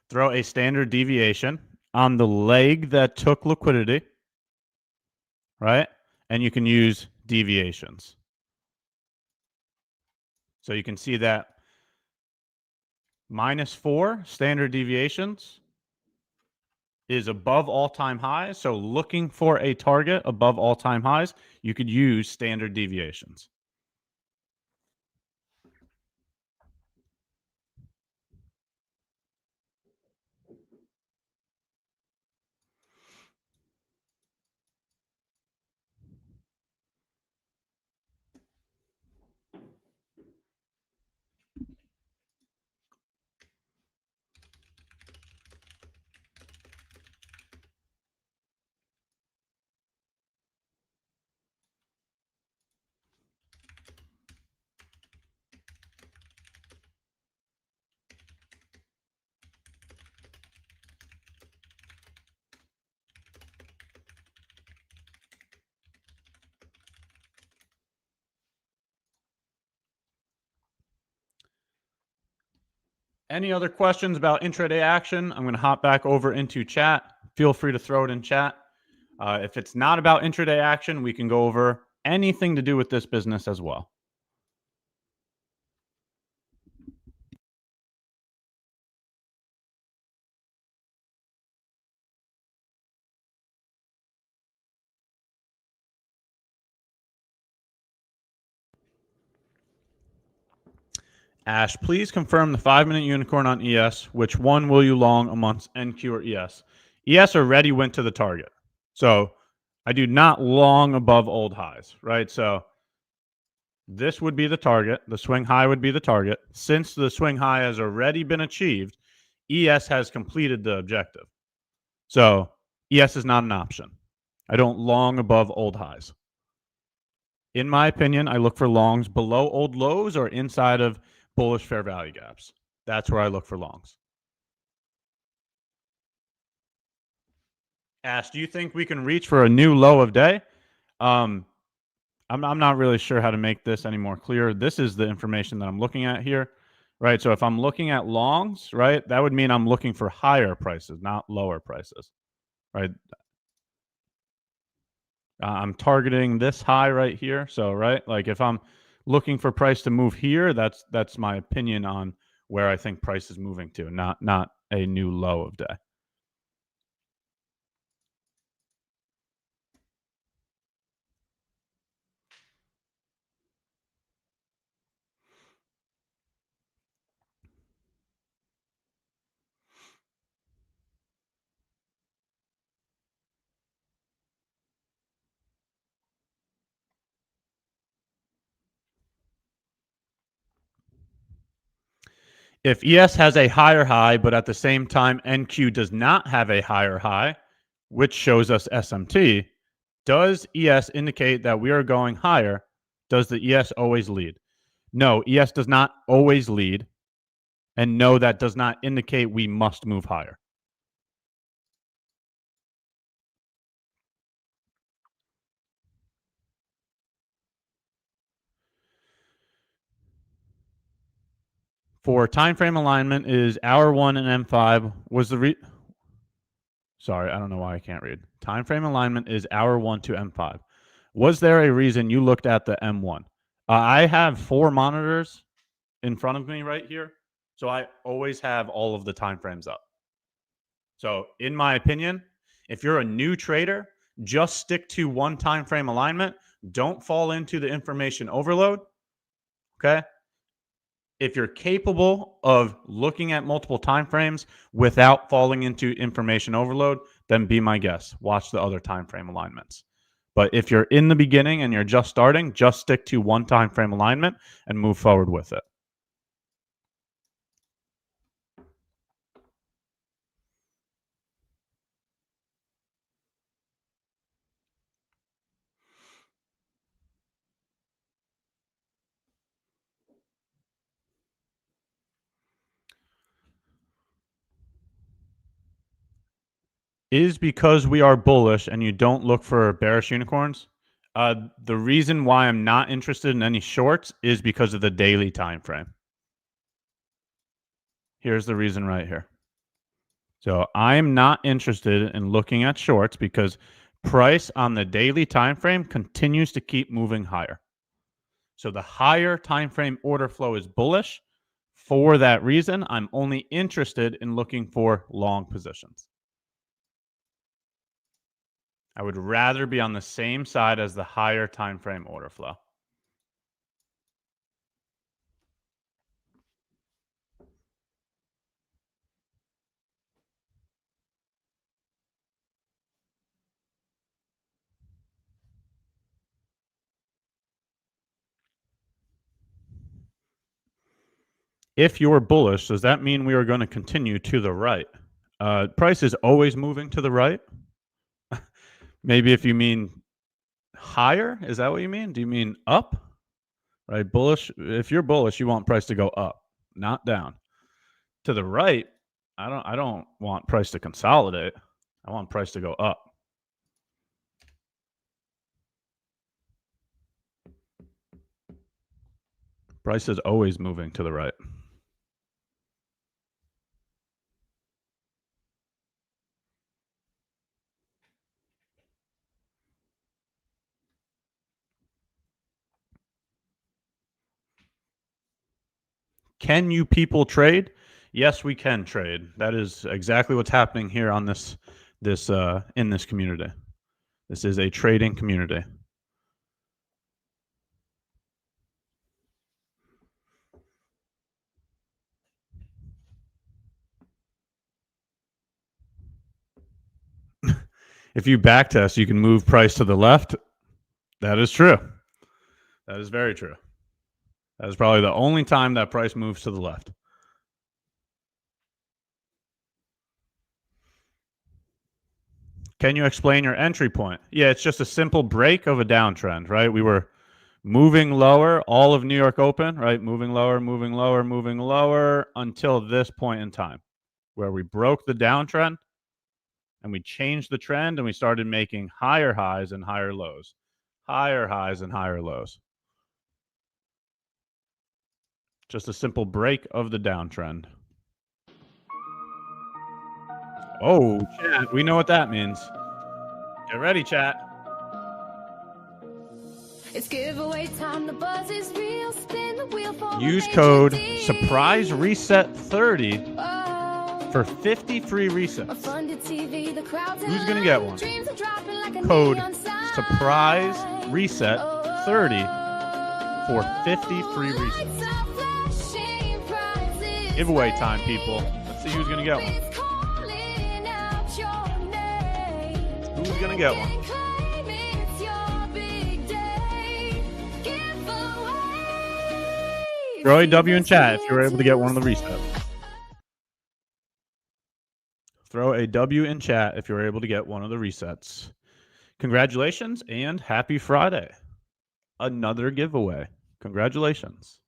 Throw a standard deviation on the leg that took liquidity, right? And you can use deviations. So you can see that -4 standard deviations is above all-time highs. So looking for a target above all-time highs, you could use standard deviations. Any other questions about intraday action? I'm going to hop back over into chat. Feel free to throw it in chat. If it's not about intraday action, we can go over anything to do with this business as well. Ash, please confirm the 5-minute unicorn on ES. Which one will you long amongst NQ or ES? ES already went to the target. So I do not long above old highs, right? So this would be the target. The swing high would be the target. Since the swing high has already been achieved, ES has completed the objective. So ES is not an option. I don't long above old highs. In my opinion, I look for longs below old lows or inside of bullish fair value gaps. That's where I look for longs. Ash, do you think we can reach for a new low of day? I'm not really sure how to make this any more clear. This is the information that I'm looking at here, right? So if I'm looking at longs, right, that would mean I'm looking for higher prices, not lower prices, right? I'm targeting this high right here. So, right, like if I'm looking for price to move here, that's my opinion on where I think price is moving to, not a new low of day. If ES has a higher high, but at the same time NQ does not have a higher high, which shows us SMT, does ES indicate that we are going higher? Does the ES always lead? No, ES does not always lead. And no, that does not indicate we must move higher. For time frame alignment is hour 1 and M5 was the sorry, I don't know why I can't read. Time frame alignment is hour 1 to M5. Was there a reason you looked at the M1? I have 4 monitors in front of me right here, so I always have all of the time frames up. So in my opinion, if you're a new trader, just stick to one time frame alignment. Don't fall into the information overload. Okay? If you're capable of looking at multiple time frames without falling into information overload, then be my guest. Watch the other time frame alignments. But if you're in the beginning and you're just starting, just stick to one time frame alignment and move forward with it. Is because we are bullish and you don't look for bearish unicorns. The reason why I'm not interested in any shorts is because of the daily time frame. Here's the reason right here. So I'm not interested in looking at shorts because price on the daily time frame continues to keep moving higher. So the higher time frame order flow is bullish. For that reason, I'm only interested in looking for long positions. I would rather be on the same side as the higher time frame order flow. If you're bullish, does that mean we are going to continue to the right? Price is always moving to the right. Maybe if you mean higher, is that what you mean? Do you mean up? Right, bullish. If you're bullish, you want price to go up, not down. To the right, I don't want price to consolidate. I want price to go up. Price is always moving to the right. Can you people trade? Yes, we can trade. That is exactly what's happening here on this in this community. This is a trading community. if you backtest, you can move price to the left. That is true. That is very true. That is probably the only time that price moves to the left. Can you explain your entry point? Yeah, it's just a simple break of a downtrend, right? We were moving lower, all of New York open, right? Moving lower, moving lower, moving lower until this point in time where we broke the downtrend and we changed the trend and we started making higher highs and higher lows. Higher highs and higher lows. Just a simple break of the downtrend. Oh, chat, we know what that means. Get ready, chat. It's giveaway time, the buzz is real, spin the wheel for Use code surprise reset 30 for 50 free resets. Who's gonna get one? Code surprise reset 30 for 50 free resets. Giveaway time, people. Let's see who's gonna get one. Who's gonna get one? Throw a W in chat if you're able to get one of the resets. Throw a W in chat if you're able to get one of the resets. Congratulations and happy Friday. Another giveaway. Congratulations.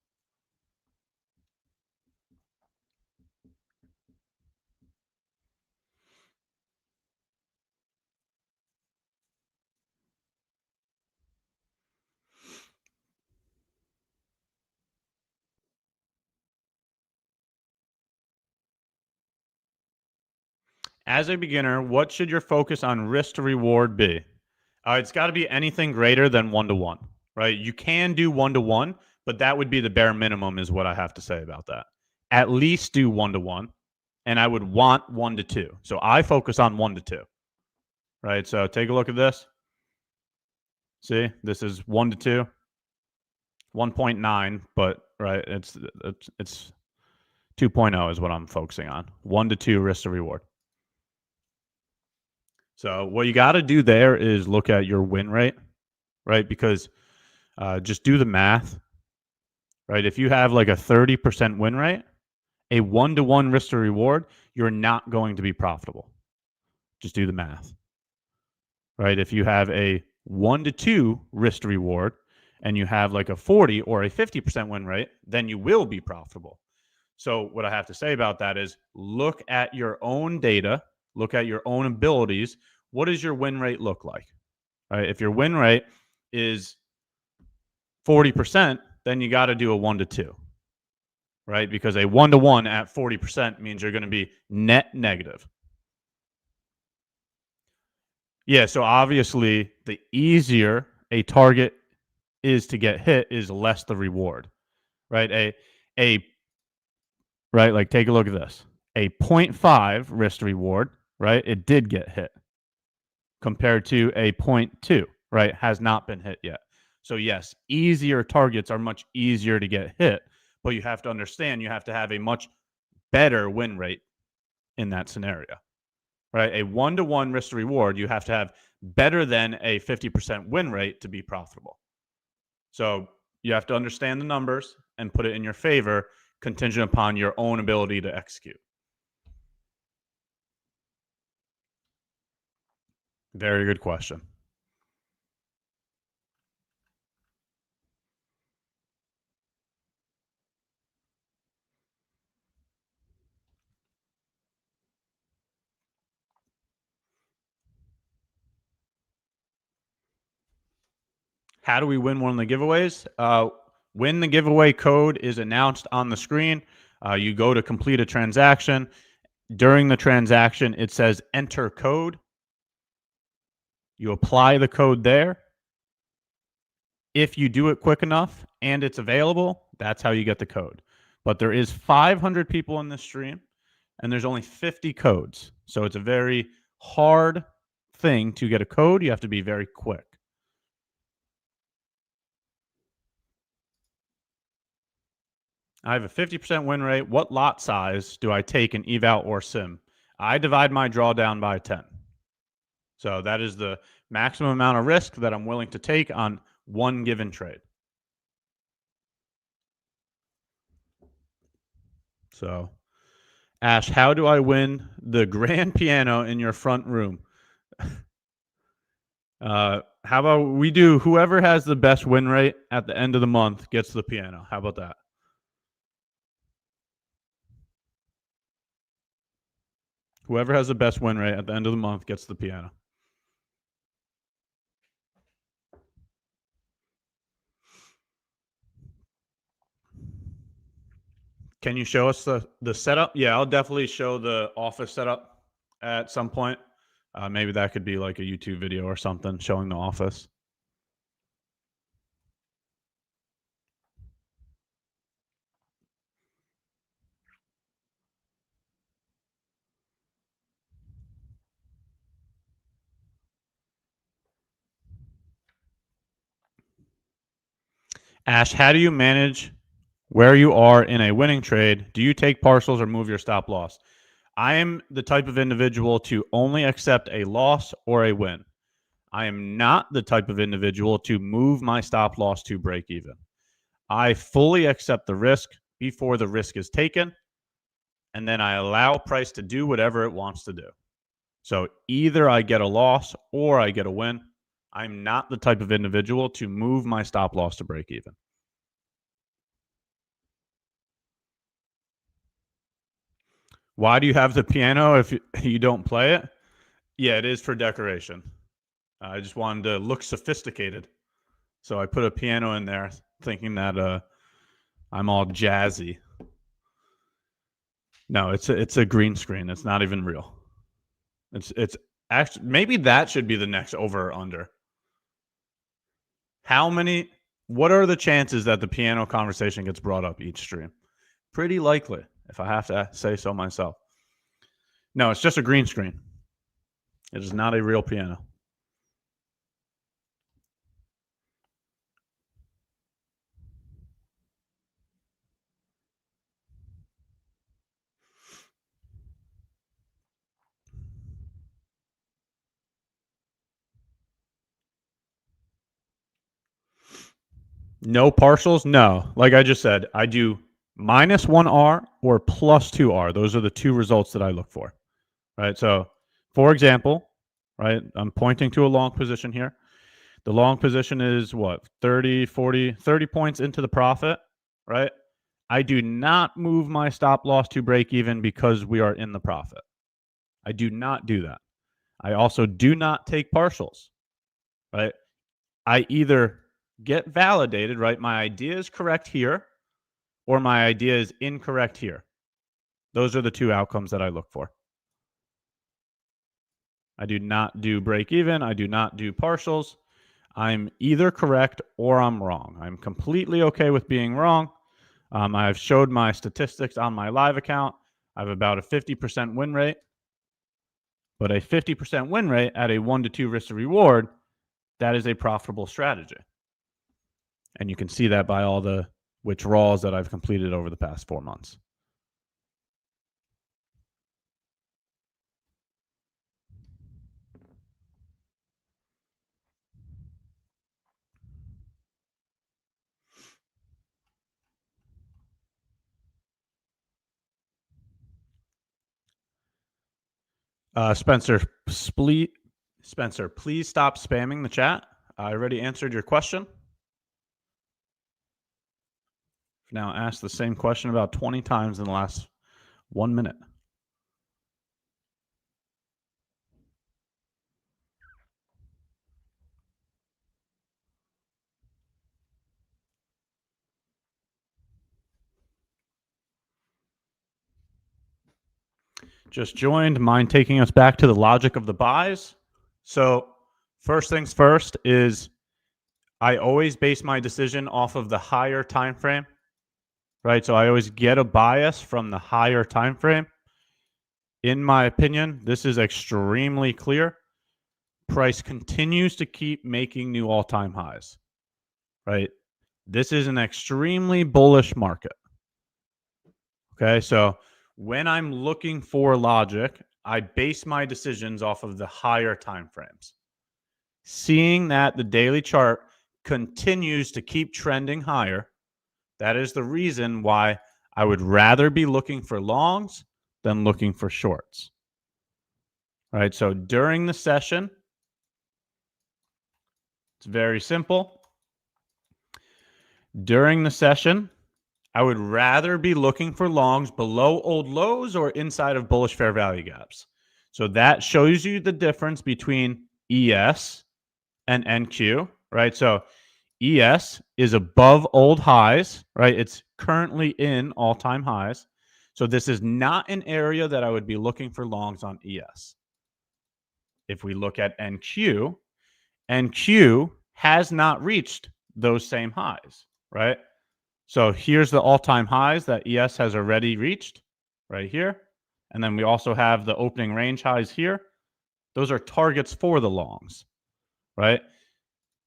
As a beginner, what should your focus on risk to reward be? It's got to be anything greater than 1-to-1, right? You can do 1-to-1, but that would be the bare minimum is what I have to say about that. At least do 1-to-1, and I would want 1-to-2. So I focus on 1-to-2, right? So take a look at this. See, this is 1-to-2, 1.9, but right, it's 2.0 is what I'm focusing on. 1-to-2 risk to reward. So what you got to do there is look at your win rate, right? Because just do the math, right? If you have like a 30% win rate, a 1-to-1 risk to reward, you're not going to be profitable. Just do the math, right? If you have a 1-to-2 risk to reward and you have like a 40 or a 50% win rate, then you will be profitable. So what I have to say about that is look at your own data. Look at your own abilities. What does your win rate look like? All right, if your win rate is 40%, then you got to do a 1-to-2, right? Because a 1-to-1 at 40% means you're going to be net negative. Yeah, so obviously the easier a target is to get hit is less the reward, right? Right, like take a look at this. A 0.5 risk to reward, right? It did get hit compared to a 0.2, right? Has not been hit yet. So yes, easier targets are much easier to get hit, but you have to understand you have to have a much better win rate in that scenario, right? A 1-to-1 risk to reward, you have to have better than a 50% win rate to be profitable. So you have to understand the numbers and put it in your favor, contingent upon your own ability to execute. Very good question. How do we win one of the giveaways? When the giveaway code is announced on the screen, you go to complete a transaction. During the transaction, it says enter code. You apply the code there. If you do it quick enough and it's available, that's how you get the code. But there is 500 people in this stream, and there's only 50 codes. So it's a very hard thing to get a code. You have to be very quick. I have a 50% win rate. What lot size do I take in eval or sim? I divide my drawdown by 10. So that is the maximum amount of risk that I'm willing to take on one given trade. So, Ash, how do I win the grand piano in your front room? How about we do whoever has the best win rate at the end of the month gets the piano. How about that? Whoever has the best win rate at the end of the month gets the piano. Can you show us the setup? Yeah, I'll definitely show the office setup at some point. Maybe that could be like a YouTube video or something showing the office. Ash, how do you manage where you are in a winning trade? Do you take partials or move your stop loss? I am the type of individual to only accept a loss or a win. I am not the type of individual to move my stop loss to break even. I fully accept the risk before the risk is taken, and then I allow price to do whatever it wants to do. So either I get a loss or I get a win. I'm not the type of individual to move my stop loss to break even. Why do you have the piano if you don't play it? Yeah, it is for decoration. I just wanted to look sophisticated. So I put a piano in there thinking that I'm all jazzy. No, it's a green screen. It's not even real. It's actually, maybe that should be the next over or under. What are the chances that the piano conversation gets brought up each stream? Pretty likely, if I have to say so myself. No, it's just a green screen. It is not a real piano. No partials? No. Like I just said, I do -1R or +2R. Those are the two results that I look for, right? So, for example, right, I'm pointing to a long position here. The long position is what, 30, 40, 30 points into the profit, right? I do not move my stop loss to break even because we are in the profit. I do not do that. I also do not take partials, right? I either get validated, right? My idea is correct here, or my idea is incorrect here. Those are the two outcomes that I look for. I do not do break even. I do not do partials. I'm either correct or I'm wrong. I'm completely okay with being wrong. I've showed my statistics on my live account. I have about a 50% win rate, but a 50% win rate at a 1 to 2 risk to reward, that is a profitable strategy. And you can see that by all the withdrawals that I've completed over the past 4 months. Spencer, please stop spamming the chat. I already answered your question. Now ask the same question about 20 times in the last 1 minute. Just joined. Mind taking us back to the logic of the buys? So first things first is I always base my decision off of the higher time frame, right? So I always get a bias from the higher time frame. In my opinion, this is extremely clear. Price continues to keep making new all-time highs, right? This is an extremely bullish market. Okay, so when I'm looking for logic, I base my decisions off of the higher time frames. Seeing that the daily chart continues to keep trending higher, that is the reason why I would rather be looking for longs than looking for shorts. All right, so during the session, it's very simple. During the session, I would rather be looking for longs below old lows or inside of bullish fair value gaps. So that shows you the difference between ES and NQ, right? So ES is above old highs, right? It's currently in all-time highs. So this is not an area that I would be looking for longs on ES. If we look at NQ, NQ has not reached those same highs, right? So here's the all-time highs that ES has already reached right here. And then we also have the opening range highs here. Those are targets for the longs, right?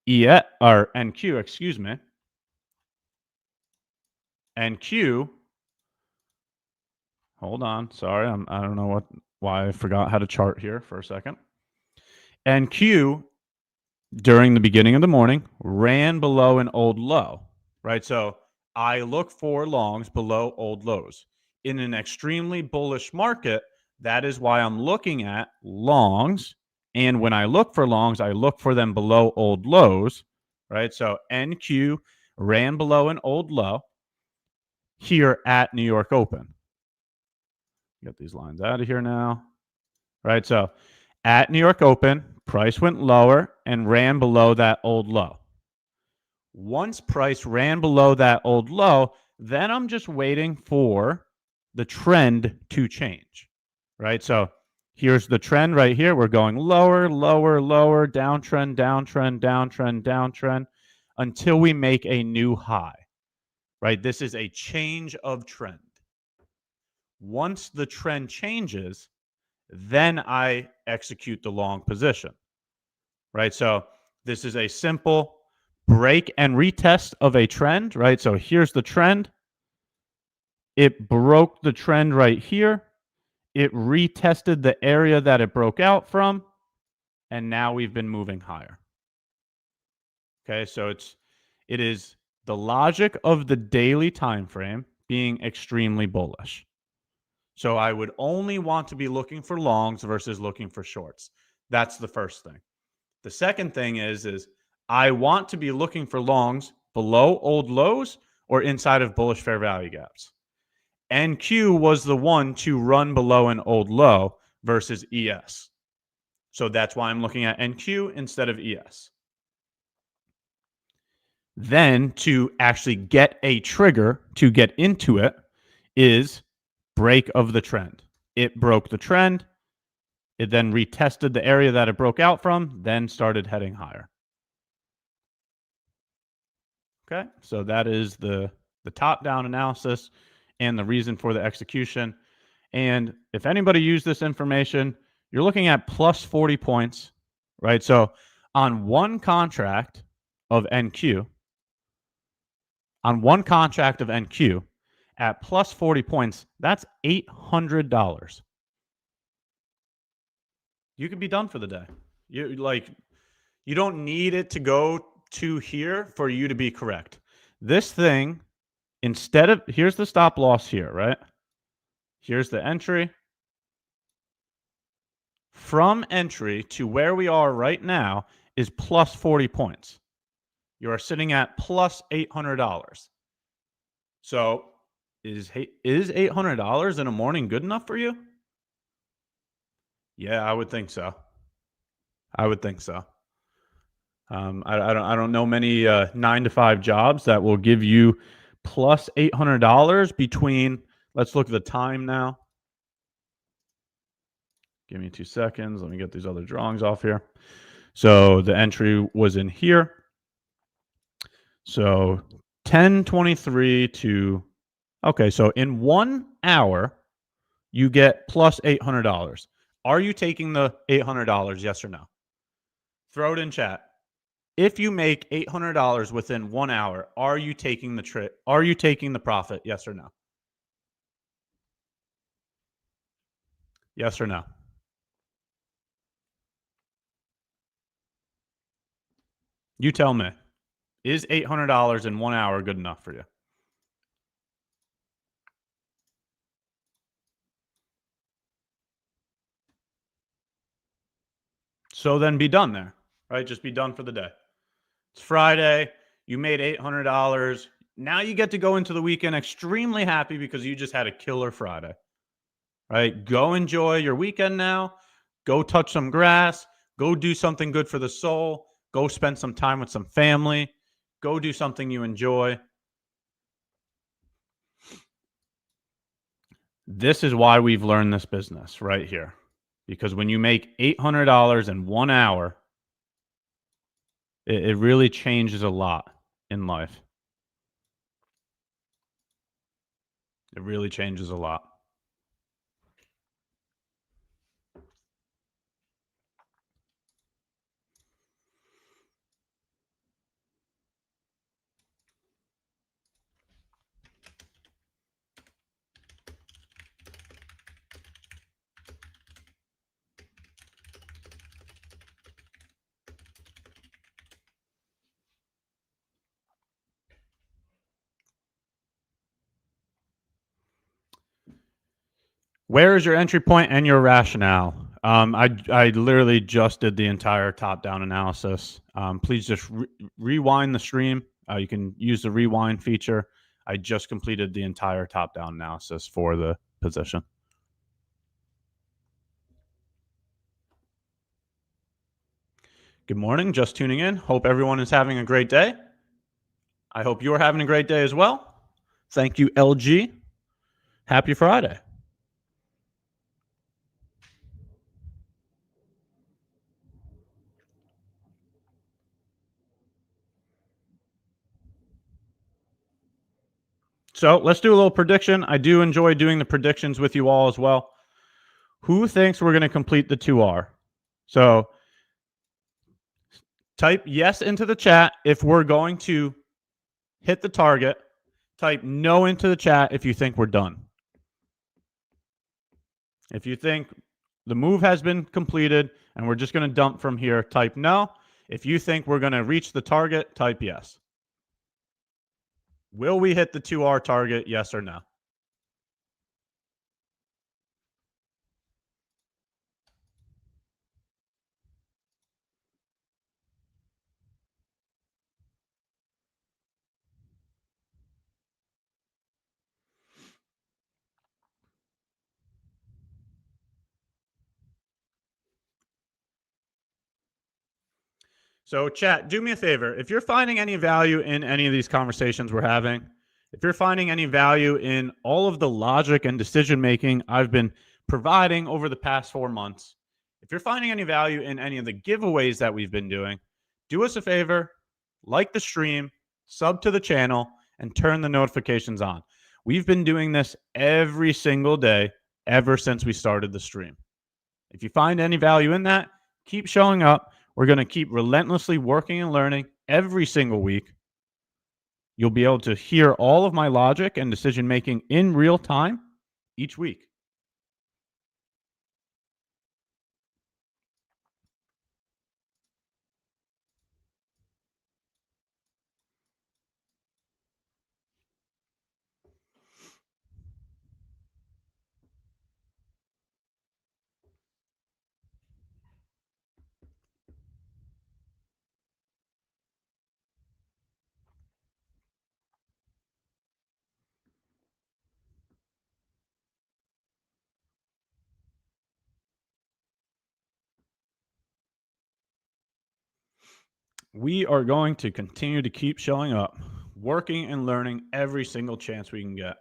ES or NQ, excuse me. NQ, hold on, sorry, I don't know why I forgot how to chart here for a second. NQ during the beginning of the morning ran below an old low, right? So I look for longs below old lows. In an extremely bullish market, that is why I'm looking at longs. And when I look for longs, I look for them below old lows, right? So NQ ran below an old low here at New York Open. Get these lines out of here now, right? So at New York Open, price went lower and ran below that old low. Once price ran below that old low, then I'm just waiting for the trend to change, right? So here's the trend right here. We're going lower, lower, lower, downtrend, downtrend, downtrend, downtrend, until we make a new high, right? This is a change of trend. Once the trend changes, then I execute the long position, right? So this is a simple break and retest of a trend, right? So here's the trend. It broke the trend right here. It retested the area that it broke out from, and now we've been moving higher. Okay, so it is the logic of the daily time frame being extremely bullish. So I would only want to be looking for longs versus looking for shorts. That's the first thing. The second thing is I want to be looking for longs below old lows or inside of bullish fair value gaps. NQ was the one to run below an old low versus ES. So that's why I'm looking at NQ instead of ES. Then to actually get a trigger to get into it is break of the trend. It broke the trend. It then retested the area that it broke out from, then started heading higher. Okay, so that is the top-down analysis and the reason for the execution. And if anybody used this information, you're looking at plus 40 points, right? So on one contract of NQ, at plus 40 points, that's $800. You could be done for the day. You don't need it to go to here for you to be correct. This thing, instead of, here's the stop loss here, right? Here's the entry. From entry to where we are right now is plus 40 points. You are sitting at plus $800. So is $800 in a morning good enough for you? Yeah, I would think so. I don't know many 9-to-5 jobs that will give you plus $800 between. Let's look at the time now. Give me 2 seconds. Let me get these other drawings off here. So the entry was in here. So 10:23 to, okay, so in 1 hour, you get plus $800. Are you taking the $800, yes or no? Throw it in chat. If you make $800 within 1 hour, are you taking the trade? Are you taking the profit? Yes or no? Yes or no? You tell me. Is $800 in 1 hour good enough for you? So then be done there, right? Just be done for the day. It's Friday. You made $800. Now you get to go into the weekend extremely happy because you just had a killer Friday, right? Go enjoy your weekend now. Go touch some grass. Go do something good for the soul. Go spend some time with some family. Go do something you enjoy. This is why we've learned this business right here. Because when you make $800 in 1 hour, it really changes a lot in life. It really changes a lot. Where is your entry point and your rationale? I literally just did the entire top-down analysis. Please just rewind the stream. You can use the rewind feature. I just completed the entire top-down analysis for the position. Good morning. Just tuning in. Hope everyone is having a great day. I hope you're having a great day as well. Thank you, LG. Happy Friday. So let's do a little prediction. I do enjoy doing the predictions with you all as well. Who thinks we're going to complete the 2R? So type yes into the chat if we're going to hit the target. Type no into the chat if you think we're done. If you think the move has been completed and we're just going to dump from here, type no. If you think we're going to reach the target, type yes. Will we hit the 2R target, yes or no? So chat, do me a favor. If you're finding any value in any of these conversations we're having, if you're finding any value in all of the logic and decision-making I've been providing over the past 4 months, if you're finding any value in any of the giveaways that we've been doing, do us a favor, like the stream, sub to the channel, and turn the notifications on. We've been doing this every single day ever since we started the stream. If you find any value in that, keep showing up. We're going to keep relentlessly working and learning every single week. You'll be able to hear all of my logic and decision making in real time each week. We are going to continue to keep showing up, working and learning every single chance we can get.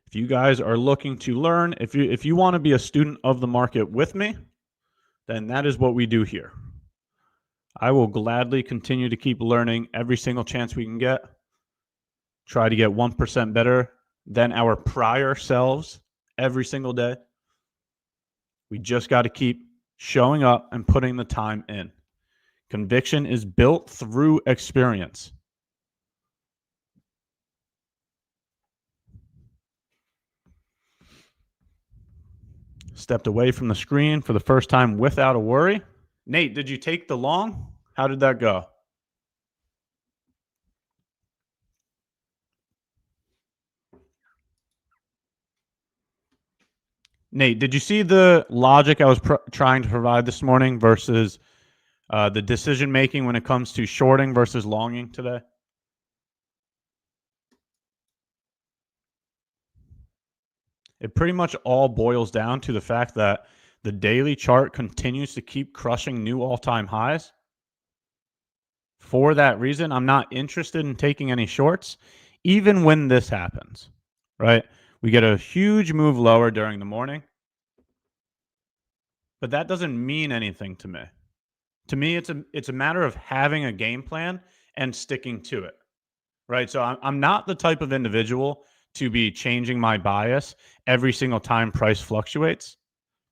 If you guys are looking to learn, if you want to be a student of the market with me, then that is what we do here. I will gladly continue to keep learning every single chance we can get. Try to get 1% better than our prior selves every single day. We just got to keep showing up and putting the time in. Conviction is built through experience. stepped away from the screen for the first time without a worry. Nate, did you take the long? How did that go? Nate, did you see the logic I was trying to provide this morning versus the decision making when it comes to shorting versus longing today? It pretty much all boils down to the fact that the daily chart continues to keep crushing new all-time highs. For that reason, I'm not interested in taking any shorts, even when this happens, right? We get a huge move lower during the morning, but that doesn't mean anything to me. To me, it's a matter of having a game plan and sticking to it, right? So I'm not the type of individual to be changing my bias every single time price fluctuates,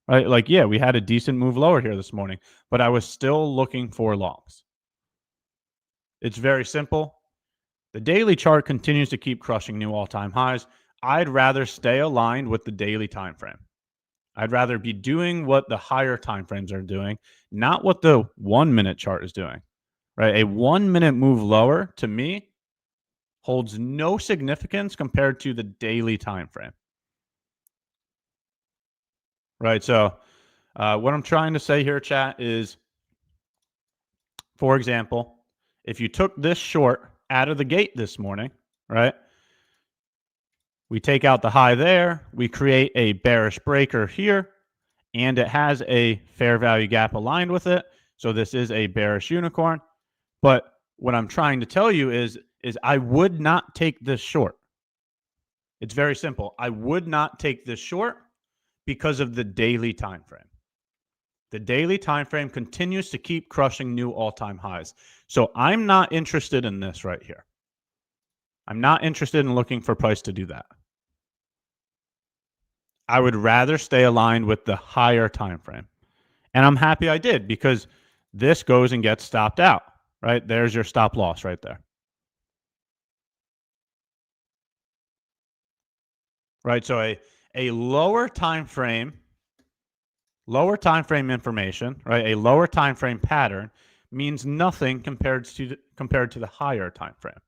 right? Like, yeah, we had a decent move lower here this morning, but I was still looking for longs. It's very simple. The daily chart continues to keep crushing new all-time highs. I'd rather stay aligned with the daily time frame. I'd rather be doing what the higher time frames are doing, not what the 1 minute chart is doing, right? A 1 minute move lower to me holds no significance compared to the daily time frame, right? So what I'm trying to say here, chat, is, for example, if you took this short out of the gate this morning, right? We take out the high there, we create a bearish breaker here, and it has a fair value gap aligned with it. So this is a bearish unicorn. But what I'm trying to tell you is I would not take this short. It's very simple. I would not take this short because of the daily time frame. The daily time frame continues to keep crushing new all-time highs. So I'm not interested in this right here. I'm not interested in looking for price to do that. I would rather stay aligned with the higher time frame. And I'm happy I did, because this goes and gets stopped out, right? There's your stop loss right there. Right, so a lower time frame information, right? A lower time frame pattern means nothing compared to the higher time frame.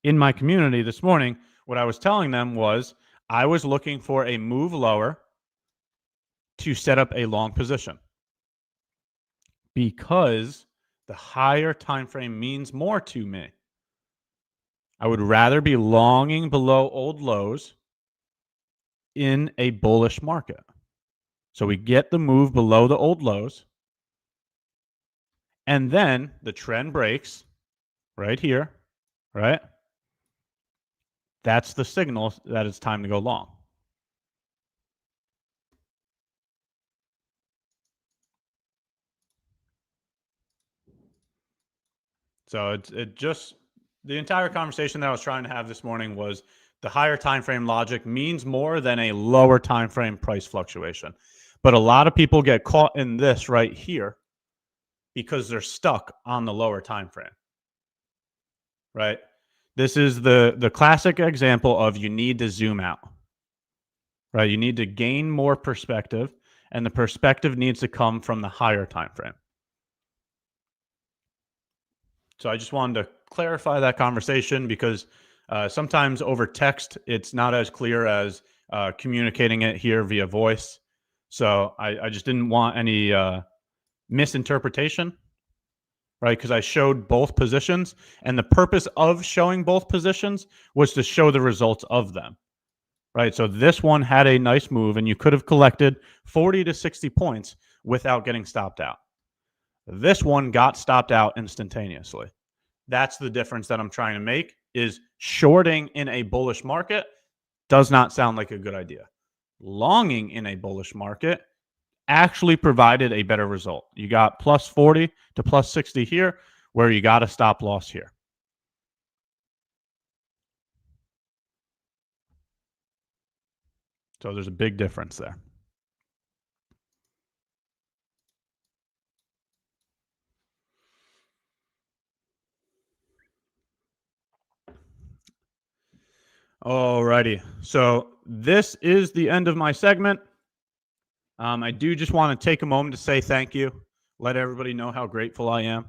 In my community this morning, what I was telling them was I was looking for a move lower to set up a long position, because the higher time frame means more to me. I would rather be longing below old lows in a bullish market. So we get the move below the old lows, and then the trend breaks right here, right? That's the signal that it's time to go long. So it just, the entire conversation that I was trying to have this morning was the higher time frame logic means more than a lower time frame price fluctuation. But a lot of people get caught in this right here because they're stuck on the lower time frame, right? This is the classic example of you need to zoom out, right? You need to gain more perspective, and the perspective needs to come from the higher time frame. So I just wanted to clarify that conversation, because sometimes over text, it's not as clear as communicating it here via voice. So I just didn't want any misinterpretation, right? Because I showed both positions, and the purpose of showing both positions was to show the results of them, right? So this one had a nice move, and you could have collected 40 to 60 points without getting stopped out. This one got stopped out instantaneously. That's the difference that I'm trying to make, is shorting in a bullish market does not sound like a good idea. Longing in a bullish market actually provided a better result. You got plus 40 to plus 60 here, where you got a stop loss here. So there's a big difference there. Alrighty, so this is the end of my segment. I do just want to take a moment to say thank you. Let everybody know how grateful I am.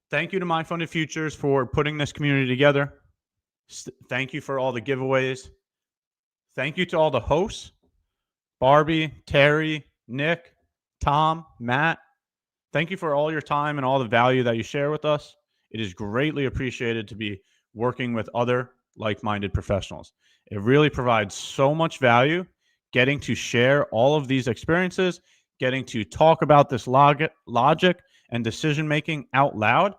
Thank you to MyFundedFutures for putting this community together. Thank you for all the giveaways. Thank you to all the hosts, Barbie, Terry, Nick, Tom, Matt. Thank you for all your time and all the value that you share with us. It is greatly appreciated to be working with other like-minded professionals. It really provides so much value getting to share all of these experiences, getting to talk about this logic and decision-making out loud,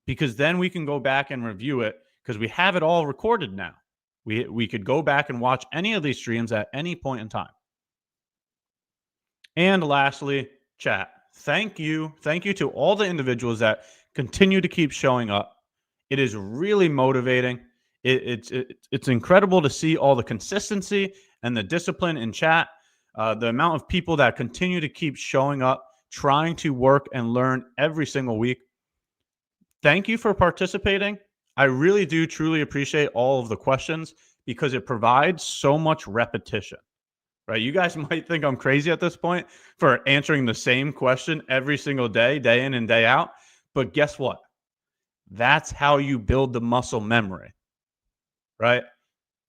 because then we can go back and review it because we have it all recorded now. We could go back and watch any of these streams at any point in time. And lastly, chat. Thank you. Thank you to all the individuals that continue to keep showing up. It is really motivating. It's incredible to see all the consistency and the discipline in chat. The amount of people that continue to keep showing up, trying to work and learn every single week. Thank you for participating. I really do truly appreciate all of the questions because it provides so much repetition, right? You guys might think I'm crazy at this point for answering the same question every single day, day in and day out. But guess what? That's how you build the muscle memory, right?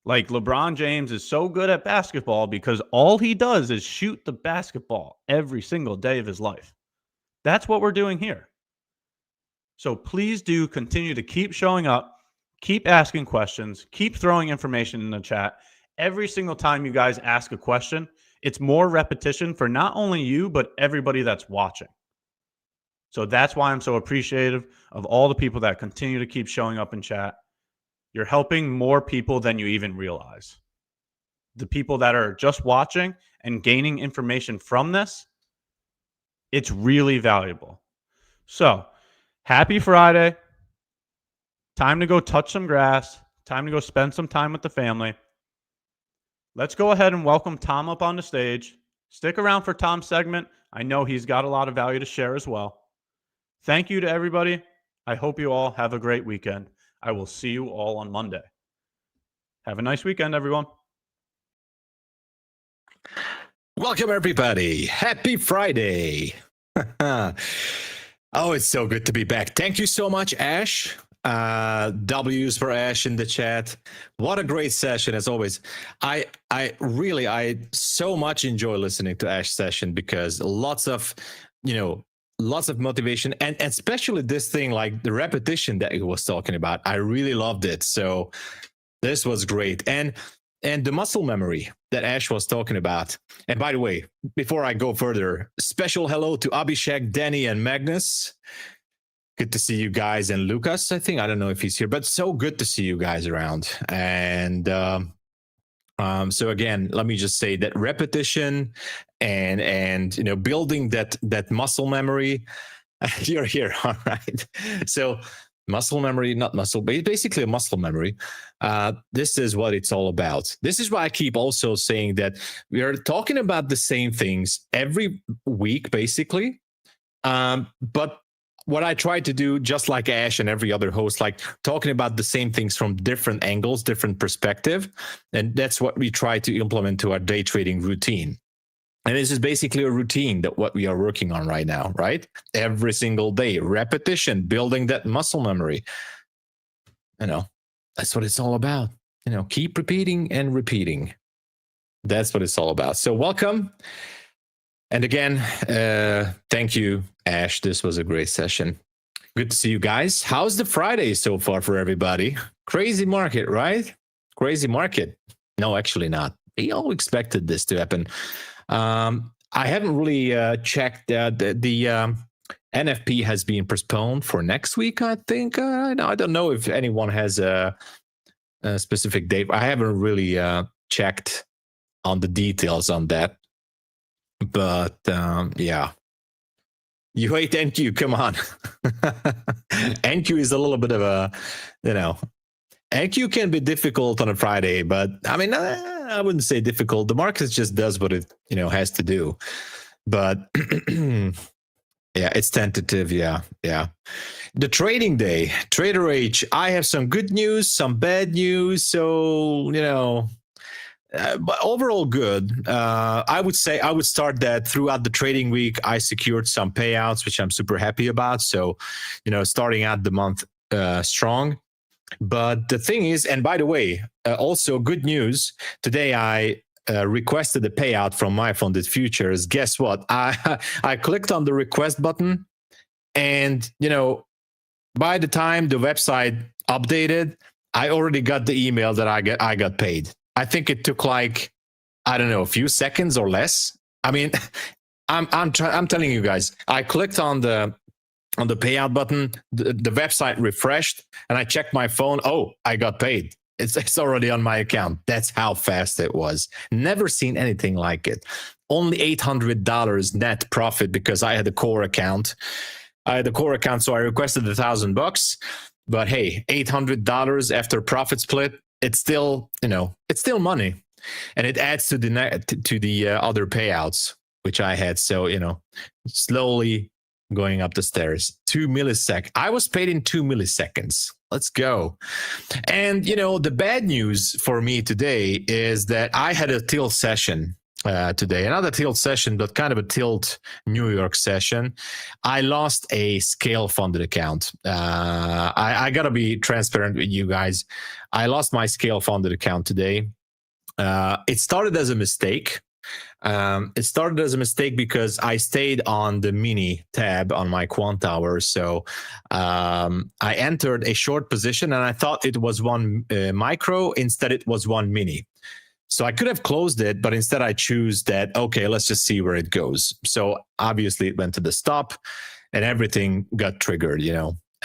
Like LeBron James is so good at basketball because all he does is shoot the basketball every single day of his life. That's what we're doing here. So please do continue to keep showing up, keep asking questions, keep throwing information in the chat. Every single time you guys ask a question, it's more repetition for not only you, but everybody that's watching. So that's why I'm so appreciative of all the people that continue to keep showing up in chat. You're helping more people than you even realize. The people that are just watching and gaining information from this, it's really valuable. So, happy Friday. Time to go touch some grass. Time to go spend some time with the family. Let's go ahead and welcome Tom up on the stage. Stick around for Tom's segment. I know he's got a lot of value to share as well. Thank you to everybody. I hope you all have a great weekend. I will see you all on Monday. Have a nice weekend, everyone. Welcome, everybody. Happy Friday. Oh, it's so good to be back. Thank you so much, Ash. W's for Ash in the chat. What a great session, as always. I so much enjoy listening to Ash's session because lots of motivation, and especially this thing like the repetition that he was talking about. I really loved it. So this was great. And the muscle memory that Ash was talking about. And by the way, before I go further, special hello to Abhishek, Danny, and Magnus. Good to see you guys. And Lucas, I don't know if he's here, but so good to see you guys around. And so again, let me just say that repetition and building that muscle memory. You're here, all right. So muscle memory, not muscle, but basically a muscle memory. This is what it's all about. This is why I keep also saying that we are talking about the same things every week, basically. But what I try to do, just like Ash and every other host, like talking about the same things from different angles, different perspective. And that's what we try to implement to our day trading routine. And this is basically a routine that what we are working on right now, right? Every single day, repetition, building that muscle memory. That's what it's all about. Keep repeating and repeating. That's what it's all about. So welcome. And again, thank you, Ash. This was a great session. Good to see you guys. How's the Friday so far for everybody? Crazy market, right? Crazy market. No, actually not. We all expected this to happen. I haven't really checked the NFP has been postponed for next week, I think. I don't know if anyone has a specific date. I haven't really checked on the details on that. But yeah, you hate NQ. Come on. NQ is a little bit of a, NQ can be difficult on a Friday, but I wouldn't say difficult. The market just does what it, has to do. But yeah, it's tentative. Yeah. The trading day, Trader H. I have some good news, some bad news. So, but overall good. I would say I would start that throughout the trading week. I secured some payouts, which I'm super happy about. So, starting out the month strong. But the thing is, and by the way, also good news. Today I requested a payout from MyFundedFutures. Guess what? I clicked on the request button, and by the time the website updated, I already got the email that I got paid. I think it took like, I don't know, a few seconds or less. I mean, I'm telling you guys, I clicked on the payout button, the website refreshed, and I checked my phone. Oh, I got paid. It's already on my account. That's how fast it was. Never seen anything like it. Only $800 net profit because I had a core account. So I requested $1,000. But hey, $800 after profit split, it's still money, and it adds to the other payouts which I had. So slowly going up the stairs. 2 milliseconds. I was paid in 2 milliseconds. Let's go. And the bad news for me today is that I had a tilt session today. Another tilt session, but kind of a tilt New York session. I lost a scale funded account. I gotta be transparent with you guys. I lost my scale funded account today. It started as a mistake. Because I stayed on the mini tab on my quant hour. So I entered a short position and I thought it was one micro. Instead, it was one mini. So I could have closed it, but instead I choose that, okay, let's just see where it goes. So obviously it went to the stop and everything got triggered,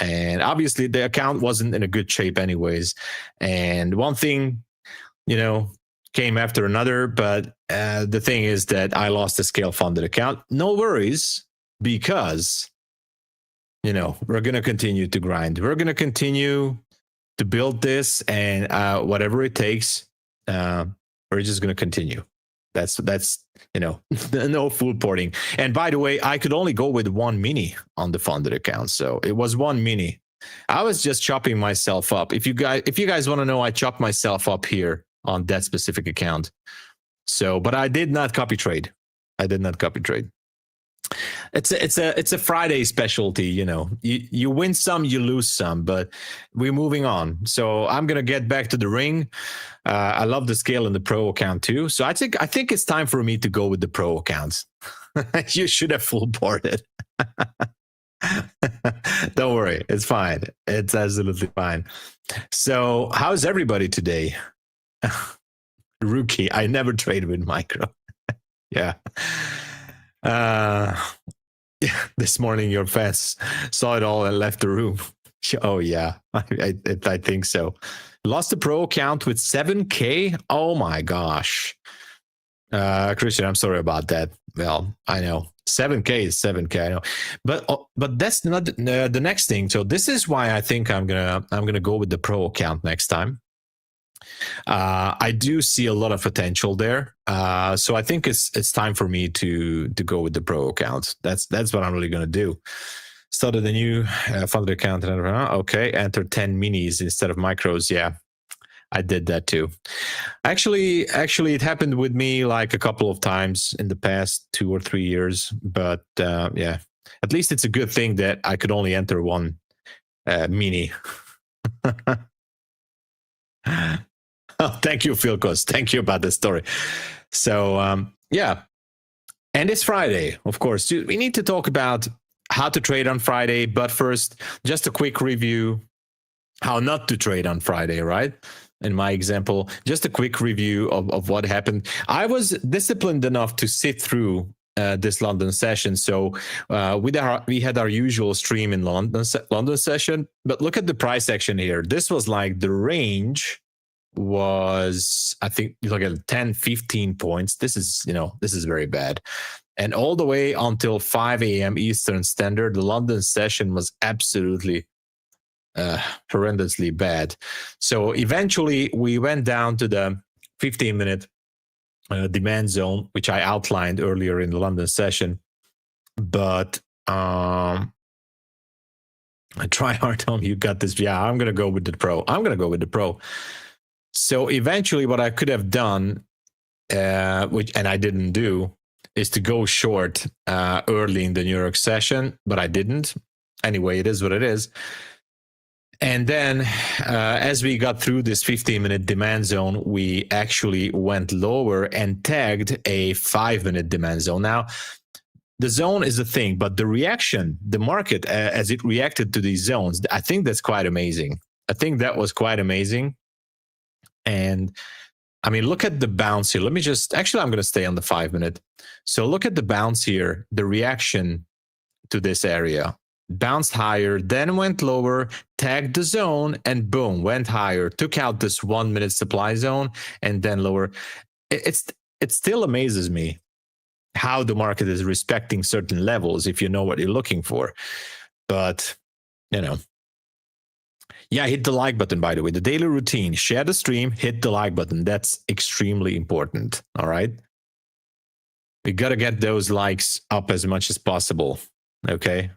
and obviously the account wasn't in a good shape anyways. And one thing, came after another, but the thing is that I lost the scale funded account. No worries, because, we're going to continue to grind. We're going to continue to build this, and whatever it takes, we're just going to continue. That's no full porting. And by the way, I could only go with one mini on the funded account. So it was one mini. I was just chopping myself up. If you guys want to know, I chopped myself up here on that specific account. So, but I did not copy trade. It's a Friday specialty, you win some, you lose some, but we're moving on. So I'm going to get back to the ring. I love the scale in the pro account too. So I think it's time for me to go with the pro accounts. You should have full ported. Don't worry. It's fine. It's absolutely fine. So how's everybody today? Rookie. I never trade with micro. Yeah. This morning your fans saw it all and left the room. Oh yeah, I think so. Lost the pro account with 7K. Oh my gosh, Christian, I'm sorry about that. Well, I know 7K is 7K. I know, but that's not the next thing. So this is why I think I'm gonna go with the pro account next time. I do see a lot of potential there, so I think it's time for me to go with the pro account. That's what I'm really going to do. Started a new funded account. Okay, enter 10 minis instead of micros. Yeah, I did that too. Actually, it happened with me like a couple of times in the past 2 or 3 years. But yeah, at least it's a good thing that I could only enter one mini. Oh, thank you, Philcos. Thank you about the story. So, yeah. And it's Friday, of course. We need to talk about how to trade on Friday. But first, just a quick review how not to trade on Friday, right? In my example, just a quick review of what happened. I was disciplined enough to sit through this London session. So we had our usual stream in London session. But look at the price action here. This was like the range was, I think, you look at 10, 15 points. This is very bad. And all the way until 5 a.m. Eastern Standard, the London session was absolutely horrendously bad. So eventually we went down to the 15-minute demand zone, which I outlined earlier in the London session. But I try hard, Tom. You got this. Yeah, I'm going to go with the pro. So eventually what I could have done which and I didn't do, is to go short early in the New York session, but I didn't. Anyway, it is what it is. And then as we got through this 15-minute demand zone, we actually went lower and tagged a 5-minute demand zone. Now, the zone is a thing, but the reaction, the market, as it reacted to these zones, I think that's quite amazing. I think that was quite amazing. And I mean, look at the bounce here. Let me just, actually, I'm going to stay on the 5-minute. So look at the bounce here, the reaction to this area. Bounced higher, then went lower, tagged the zone, and boom, went higher, took out this 1-minute supply zone, and then lower. It still amazes me how the market is respecting certain levels if you know what you're looking for. But, you know. Yeah, hit the like button, by the way. The daily routine, share the stream, hit the like button. That's extremely important, all right? We got to get those likes up as much as possible, okay?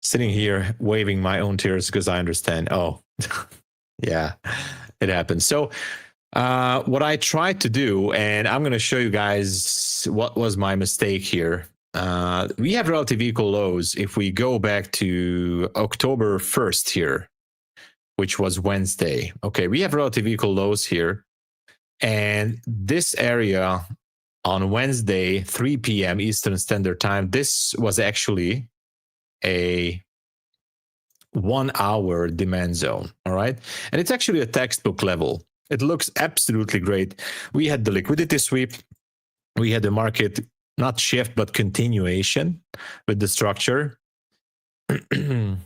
Sitting here waving my own tears because I understand. Oh, yeah, it happens. So what I tried to do, and I'm going to show you guys what was my mistake here. We have relative equal lows if we go back to October 1st here, which was Wednesday. Okay, we have relative equal lows here. And this area on Wednesday, 3 p.m. Eastern Standard Time, this was actually a 1-hour demand zone, all right? And it's actually a textbook level. It looks absolutely great. We had the liquidity sweep. We had the market not shift, but continuation with the structure. You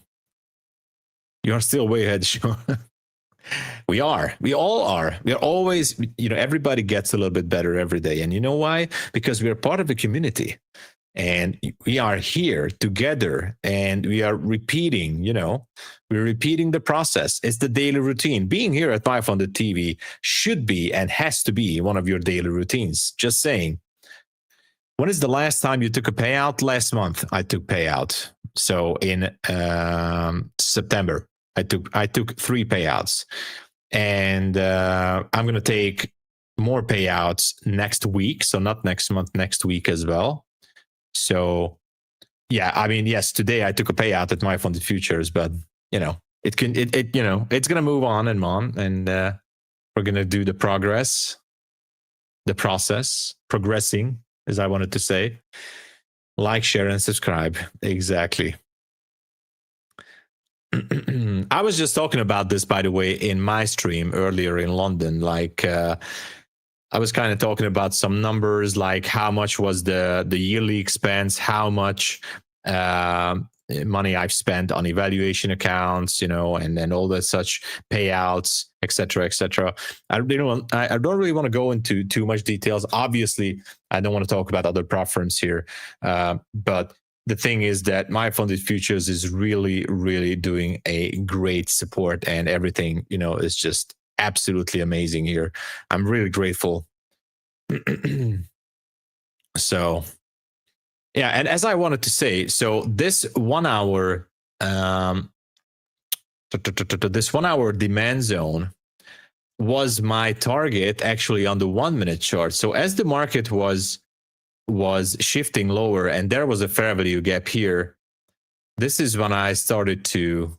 are still way ahead, Sean. We are. We all are. We are always, everybody gets a little bit better every day. And you know why? Because we are part of a community. And we are here together and we are repeating, we're repeating the process. It's the daily routine. Being here at MyFunded TV should be and has to be one of your daily routines. Just saying. When is the last time you took a payout? Last month, I took payout. So in September, I took 3 payouts. And I'm going to take more payouts next week. So not next month, next week as well. So, yeah, I mean, yes, today I took a payout at MyFundedFutures, but it's going to move on, and we're going to do the process, progressing, as I wanted to say. Like, share, and subscribe. Exactly. I was just talking about this, by the way, in my stream earlier in London. Like, I was kind of talking about some numbers, like how much was the yearly expense, how much money I've spent on evaluation accounts, and then all the such payouts, etc., etc. I don't really want to go into too much details. Obviously, I don't want to talk about other prop firms here, but the thing is that MyFundedFutures is really, really doing a great support, and everything, is just absolutely amazing here. I'm really grateful. So, yeah, and as I wanted to say, so this 1 hour, this 1 hour demand zone was my target actually on the 1-minute chart. So as the market was shifting lower and there was a fair value gap here, this is when I started to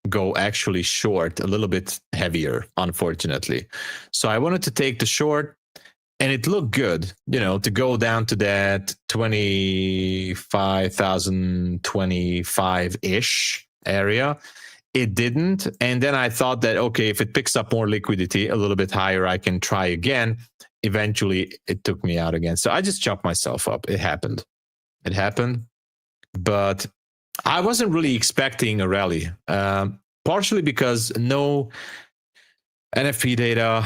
go actually short a little bit heavier, unfortunately. So I wanted to take the short, and it looked good, to go down to that 25,025-ish area. It didn't. And then I thought that, okay, if it picks up more liquidity a little bit higher, I can try again. Eventually, it took me out again. So I just chopped myself up. It happened. But I wasn't really expecting a rally, partially because no NFP data,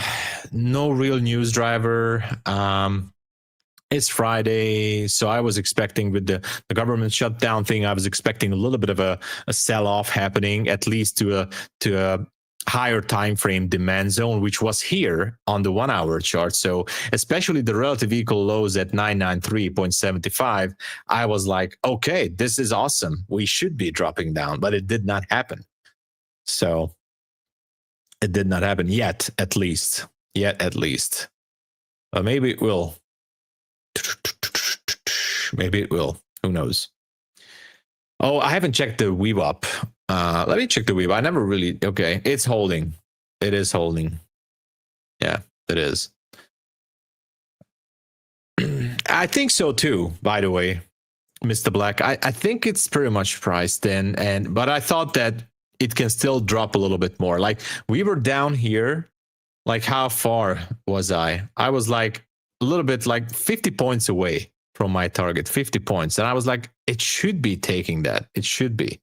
no real news driver. It's Friday, so I was expecting with the government shutdown thing, I was expecting a little bit of a sell-off happening, at least to a higher time frame demand zone, which was here on the 1 hour chart. So especially the relative equal lows at 993.75, I was like, okay, this is awesome. We should be dropping down, but it did not happen. So It did not happen yet, at least. Or maybe it will. Maybe it will. Who knows? Oh, I haven't checked the VWAP. Let me check the VWAP. I never really... Okay, it's holding. It is holding. Yeah, it is. I think so too, by the way, Mr. Black. I think it's pretty much priced in, but I thought that it can still drop a little bit more. Like, we were down here. Like, how far was I? I was like a little bit like 50 points away from my target, 50 points. And I was like, it should be taking that. It should be.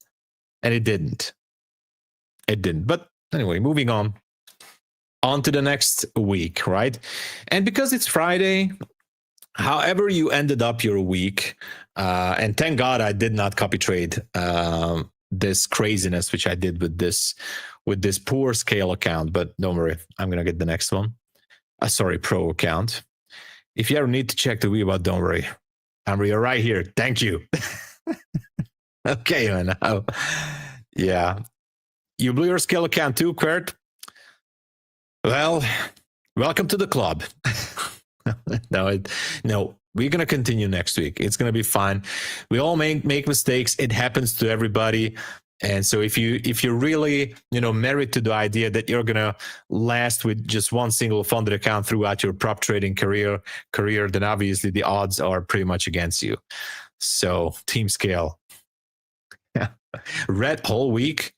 And it didn't. But anyway, moving on to the next week, right? And because it's Friday, however you ended up your week, and thank God I did not copy trade this craziness, which I did with this poor scale account, but don't worry, I'm going to get the next one. Pro account. If you ever need to check the VWAP, don't worry. You're right here. Thank you. Okay, man. Yeah. You blew your scale account too, Kurt? Well, welcome to the club. No, we're going to continue next week. It's going to be fine. We all make mistakes. It happens to everybody. And so if you're really, married to the idea that you're going to last with just one single funded account throughout your prop trading career, then obviously the odds are pretty much against you. So team scale. Red whole week.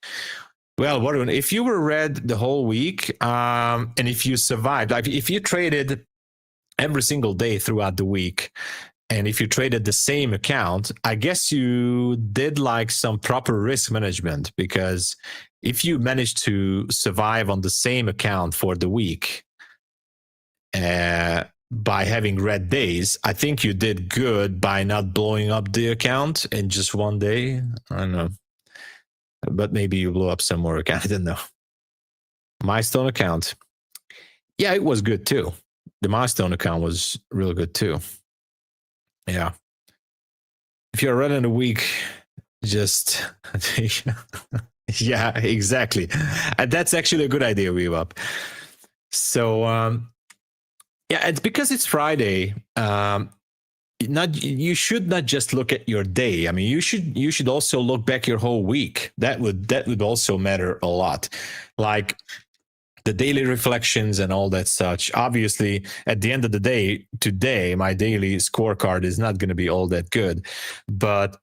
Well, if you were red the whole week, and if you survived, like if you traded every single day throughout the week, and if you traded the same account, I guess you did like some proper risk management, because if you managed to survive on the same account for the week by having red days, I think you did good by not blowing up the account in just one day. I don't know. But maybe you blew up some more account. I don't know. Milestone account. Yeah, it was good too. The milestone account was really good too. Yeah. If you're running a week, just yeah, exactly. And that's actually a good idea, VWAP. So yeah, it's because it's Friday. You should not just look at your day. I mean, you should also look back your whole week. That would also matter a lot. Like the daily reflections and all that such. Obviously, at the end of the day, today, my daily scorecard is not going to be all that good, but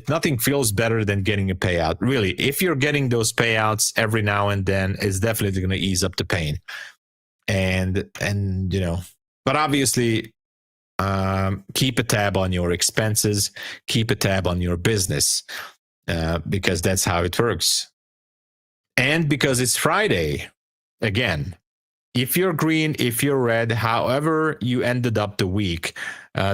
nothing feels better than getting a payout. Really, if you're getting those payouts every now and then, it's definitely going to ease up the pain. And but obviously, keep a tab on your expenses, keep a tab on your business, because that's how it works. And because it's Friday, again, if you're green, if you're red, however you ended up the week,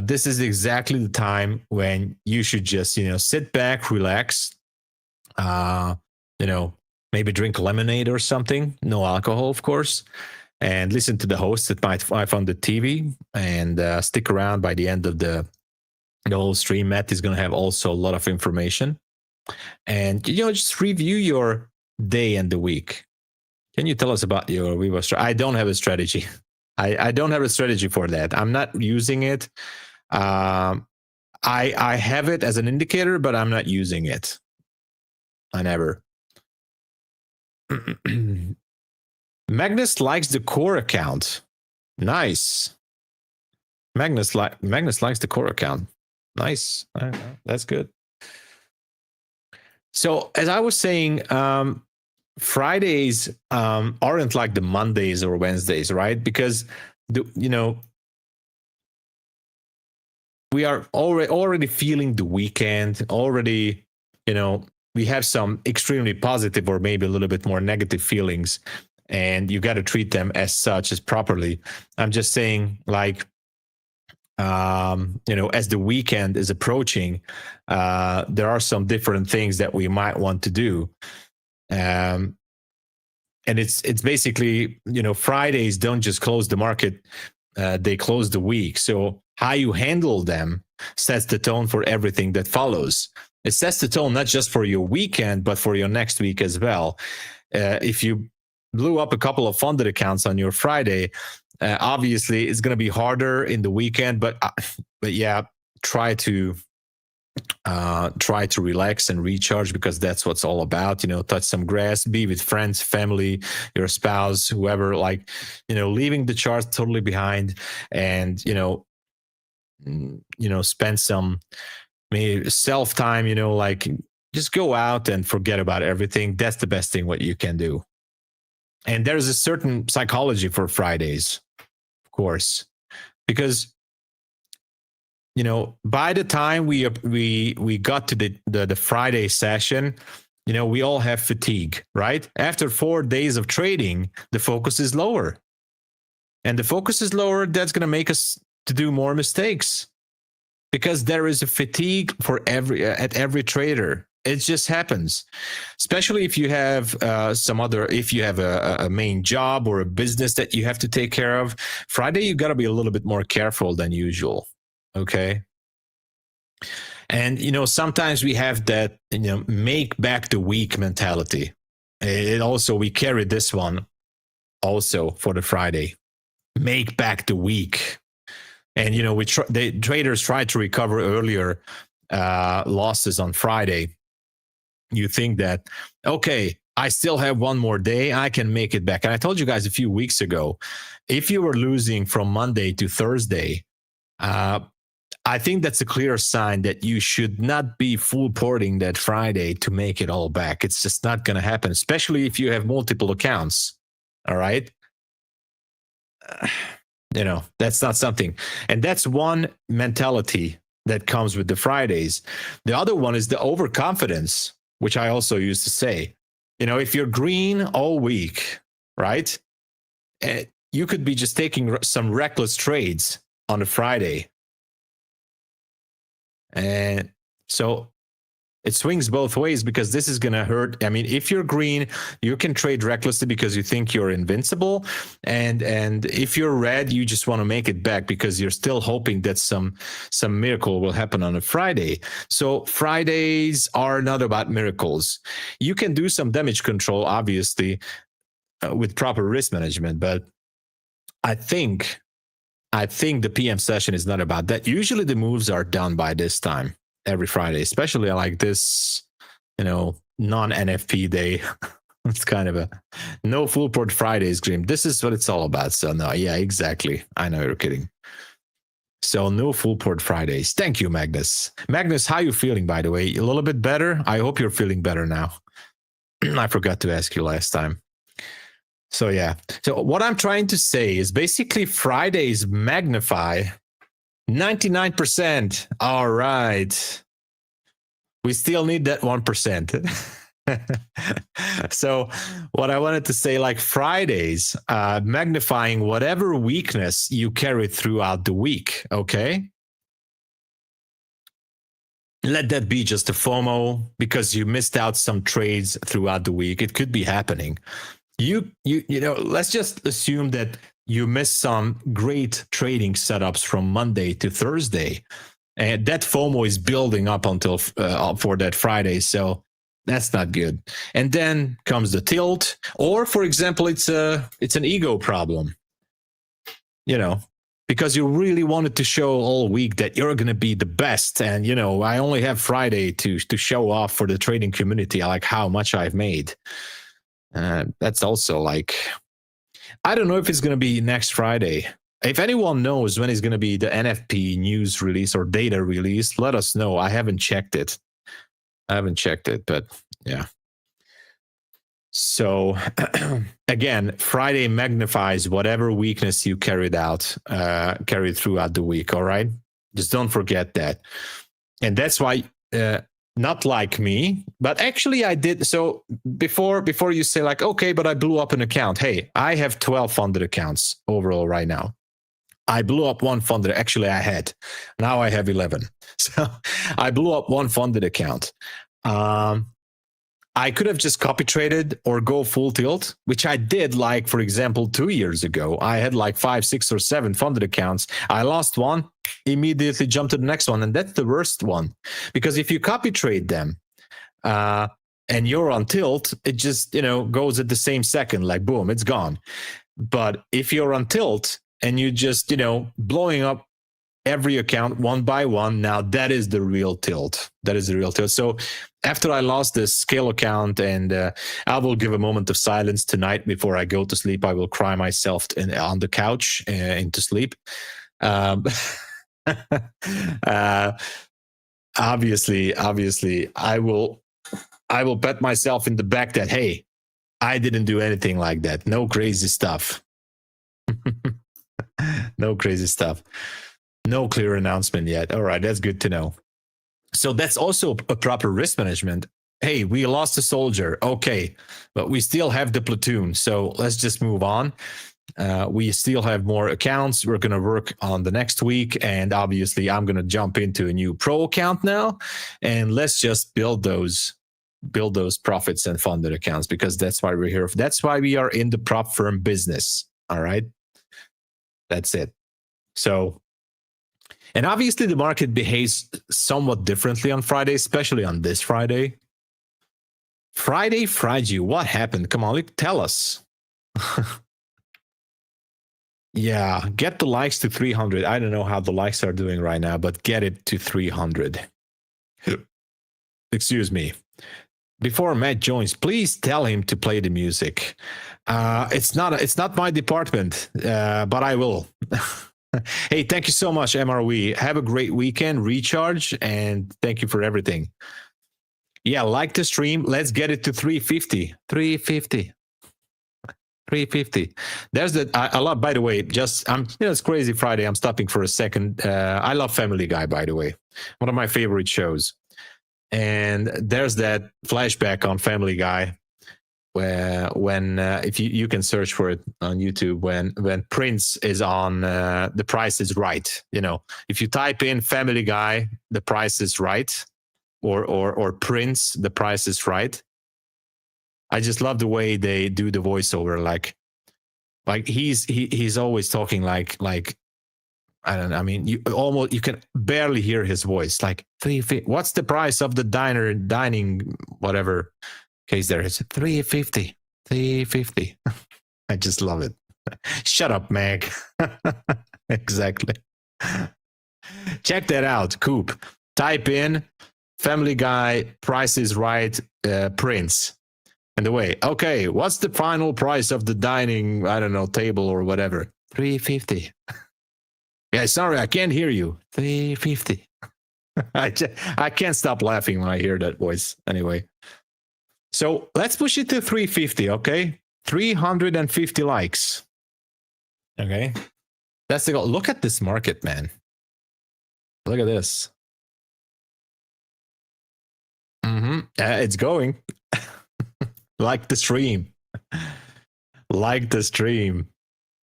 this is exactly the time when you should just, sit back, relax, maybe drink lemonade or something, no alcohol, of course, and listen to the host at MyFundedTV, and stick around by the end of the whole stream. Matt is going to have also a lot of information, and just review your day and the week. Can you tell us about your VWAP strategy? I don't have a strategy. I don't have a strategy for that. I'm not using it. I have it as an indicator, but I'm not using it. I never. Magnus likes the core account. Nice. Magnus likes the core account. Nice. That's good. So as I was saying, Fridays aren't like the Mondays or Wednesdays, right? Because we are already feeling the weekend. Already, we have some extremely positive or maybe a little bit more negative feelings, and you got to treat them as such, as properly. I'm just saying, like, as the weekend is approaching, there are some different things that we might want to do. And it's basically, Fridays don't just close the market, they close the week. So how you handle them sets the tone for everything that follows. It sets the tone not just for your weekend, but for your next week as well. If you blew up a couple of funded accounts on your Friday, obviously it's going to be harder in the weekend, but yeah, try to relax and recharge, because that's what's all about. Touch some grass, be with friends, family, your spouse, whoever, like, leaving the charts totally behind, and spend some maybe self time, like just go out and forget about everything. That's the best thing what you can do. And there's a certain psychology for Fridays, of course, because by the time we got to the Friday session, we all have fatigue, right? After 4 days of trading, the focus is lower. And the focus is lower, that's going to make us to do more mistakes, because there is a fatigue at every trader. It just happens, especially if you have if you have a main job or a business that you have to take care of. Friday, you got to be a little bit more careful than usual. Okay. And, sometimes we have that, make back the week mentality. We carry this one also for the Friday, make back the week. And, the traders try to recover earlier losses on Friday. You think that, okay, I still have one more day, I can make it back. And I told you guys a few weeks ago, if you were losing from Monday to Thursday, I think that's a clear sign that you should not be full porting that Friday to make it all back. It's just not going to happen, especially if you have multiple accounts. All right. That's not something. And that's one mentality that comes with the Fridays. The other one is the overconfidence, which I also used to say. If you're green all week, right, you could be just taking some reckless trades on a Friday. And so it swings both ways, because this is going to hurt. I mean, if you're green, you can trade recklessly because you think you're invincible. And if you're red, you just want to make it back because you're still hoping that some miracle will happen on a Friday. So Fridays are not about miracles. You can do some damage control, obviously, with proper risk management. But I think the PM session is not about that. Usually the moves are done by this time every Friday, especially like this, non-NFP day. It's kind of a no full port Fridays, Grim. This is what it's all about. So no, yeah, exactly. I know you're kidding. So no full port Fridays. Thank you, Magnus. Magnus, how you feeling, by the way? A little bit better? I hope you're feeling better now. I forgot to ask you last time. So yeah. So what I'm trying to say is basically Fridays magnify 99%. All right. We still need that 1%. So what I wanted to say, like Fridays, magnifying whatever weakness you carry throughout the week. Okay. Let that be just a FOMO because you missed out some trades throughout the week. It could be happening. You know, let's just assume that you missed some great trading setups from Monday to Thursday, and that FOMO is building up until for that Friday. So that's not good. And then comes the tilt, or for example, it's an ego problem. You know, because you really wanted to show all week that you're going to be the best, and you know, I only have Friday to show off for the trading community, like how much I've made. That's also like, I don't know if it's going to be next Friday. If anyone knows when it's going to be the NFP news release or data release, let us know. I haven't checked it, but yeah. So again, Friday magnifies whatever weakness you carried throughout the week. All right. Just don't forget that. And that's why, not like me, but actually I did. So before you say like, okay, but I blew up an account. Hey, I have 12 funded accounts overall right now. I blew up one funded. Actually, I had. Now I have 11. So I blew up one funded account. I could have just copy traded or go full tilt, which I did, like, for example, 2 years ago. I had like 5, 6, or 7 funded accounts. I lost one, immediately jumped to the next one. And that's the worst one, because if you copy trade them, and you're on tilt, it just, goes at the same second, like boom, it's gone. But if you're on tilt and you just, blowing up every account one by one, now that is the real tilt. That is the real tilt. So after I lost this scale account, and I will give a moment of silence tonight before I go to sleep. I will cry myself on the couch into sleep. Obviously, I will pat myself in the back that, hey, I didn't do anything like that. No crazy stuff. No crazy stuff. No clear announcement yet. All right, that's good to know. So that's also a proper risk management. Hey, we lost a soldier. Okay, but we still have the platoon. So let's just move on. We still have more accounts. We're going to work on the next week. And obviously, I'm going to jump into a new pro account now. And let's just build those profits and funded accounts, because that's why we're here. That's why we are in the prop firm business. All right. That's it. So, and obviously the market behaves somewhat differently on Friday, especially on this Friday. Friday, what happened? Come on, tell us. Yeah, get the likes to 300. I don't know how the likes are doing right now, but get it to 300. Excuse me. Before Matt joins, please tell him to play the music. It's not my department, but I will. Hey, thank you so much, MRW. Have a great weekend, recharge, and thank you for everything. Yeah, like the stream. Let's get it to 350. 350. There's that. I love, by the way, it's crazy Friday. I'm stopping for a second. I love Family Guy, by the way. One of my favorite shows. And there's that flashback on Family Guy when if you can search for it on YouTube, when Prince is on The Price is Right. If you type in Family Guy, The Price is Right, or Prince, The Price is Right. I just love the way they do the voiceover. Like he's always talking like I don't know. I mean, you can barely hear his voice. Like, what's the price of the dining, whatever case there is? 350. 350. I just love it. Shut up, Meg. Exactly. Check that out, Coop. Type in Family Guy, Price is Right, Prince. And the way, okay, what's the final price of the dining, I don't know, table or whatever? 350. Yeah, sorry, I can't hear you. 350. I can't stop laughing when I hear that voice. Anyway, so let's push it to 350, okay? 350 likes. Okay, that's the goal. Look at this market, man. Look at this. It's going. Like the stream.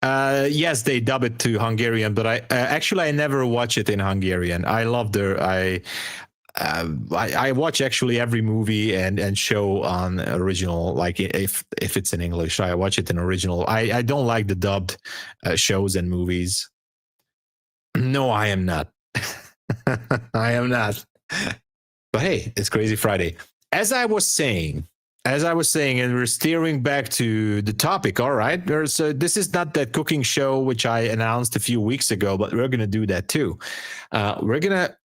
Yes, they dub it to Hungarian, but I never watch it in Hungarian. I love I watch actually every movie and show on original. Like if it's in English, I watch it in original. I don't like the dubbed shows and movies. No, I am not. I am not. But hey, it's Crazy Friday. As I was saying, and we're steering back to the topic. All right, this is not that cooking show which I announced a few weeks ago, but we're gonna do that too. We're gonna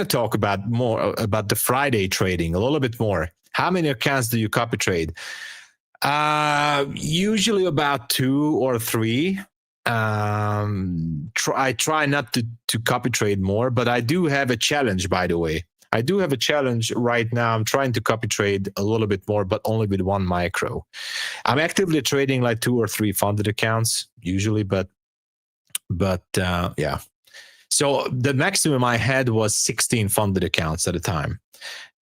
talk about more about the Friday trading a little bit more. How many accounts do you copy trade? Usually about 2 or 3. I try not to copy trade more, but I do have a challenge, by the way. I do have a challenge right now. I'm trying to copy trade a little bit more, but only with 1 micro. I'm actively trading like 2 or 3 funded accounts usually, but yeah. So the maximum I had was 16 funded accounts at a time.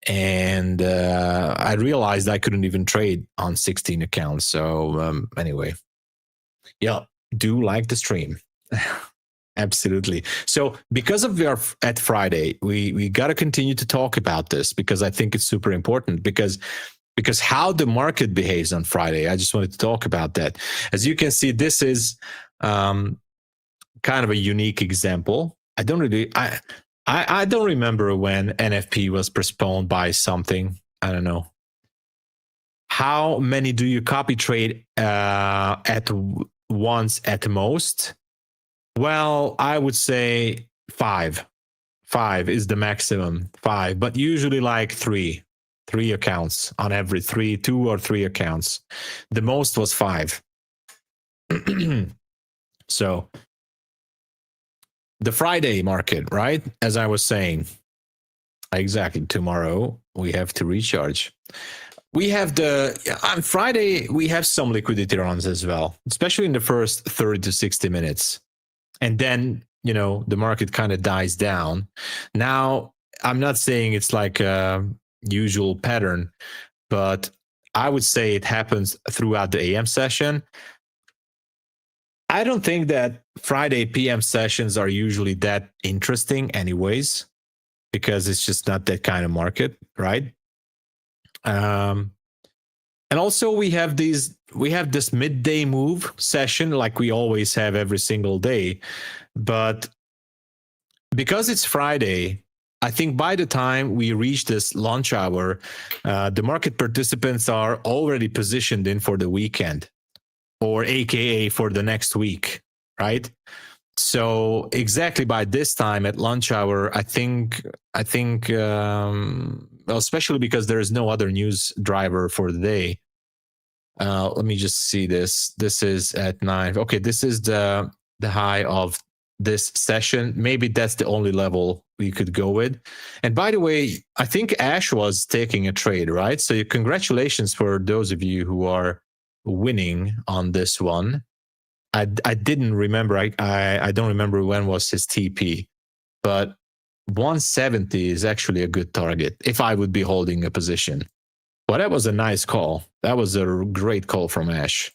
And I realized I couldn't even trade on 16 accounts. So anyway, yeah, do like the stream. Absolutely. So because we are at Friday, we got to continue to talk about this because I think it's super important because how the market behaves on Friday. I just wanted to talk about that. As you can see, this is kind of a unique example. I don't remember when NFP was postponed by something. I don't know. how many do you copy trade at once at most? Well, I would say 5. 5 is the maximum. 5, but usually like 3 accounts on every 2 or 3 accounts. The most was 5. So the Friday market, right? As I was saying, exactly, tomorrow we have to recharge. We have on Friday, we have some liquidity runs as well, especially in the first 30 to 60 minutes. And then, the market kind of dies down. Now, I'm not saying it's like a usual pattern, but I would say it happens throughout the AM session. I don't think that Friday PM sessions are usually that interesting anyways, because it's just not that kind of market, right? And also we have this midday move session like we always have every single day. But because it's Friday, I think by the time we reach this lunch hour, the market participants are already positioned in for the weekend, or AKA for the next week, right? So exactly by this time at lunch hour, I think, especially because there is no other news driver for the day. Let me just see this. This is at 9. Okay, this is the high of this session. Maybe that's the only level we could go with. And by the way, I think Ash was taking a trade, right? So congratulations for those of you who are winning on this one. I didn't remember. I don't remember when was his TP, but 170 is actually a good target if I would be holding a position. Well, that was a nice call. That was a great call from Ash.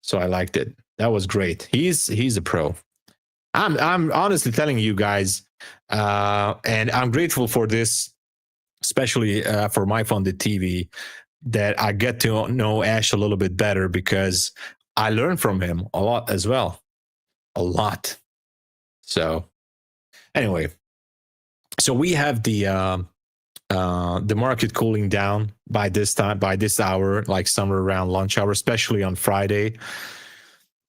So I liked it. That was great. He's a pro. I'm honestly telling you guys, and I'm grateful for this, especially for MyFunded TV, that I get to know Ash a little bit better, because I learned from him a lot as well. A lot. So anyway, so we have the market cooling down by this hour, like somewhere around lunch hour, especially on Friday.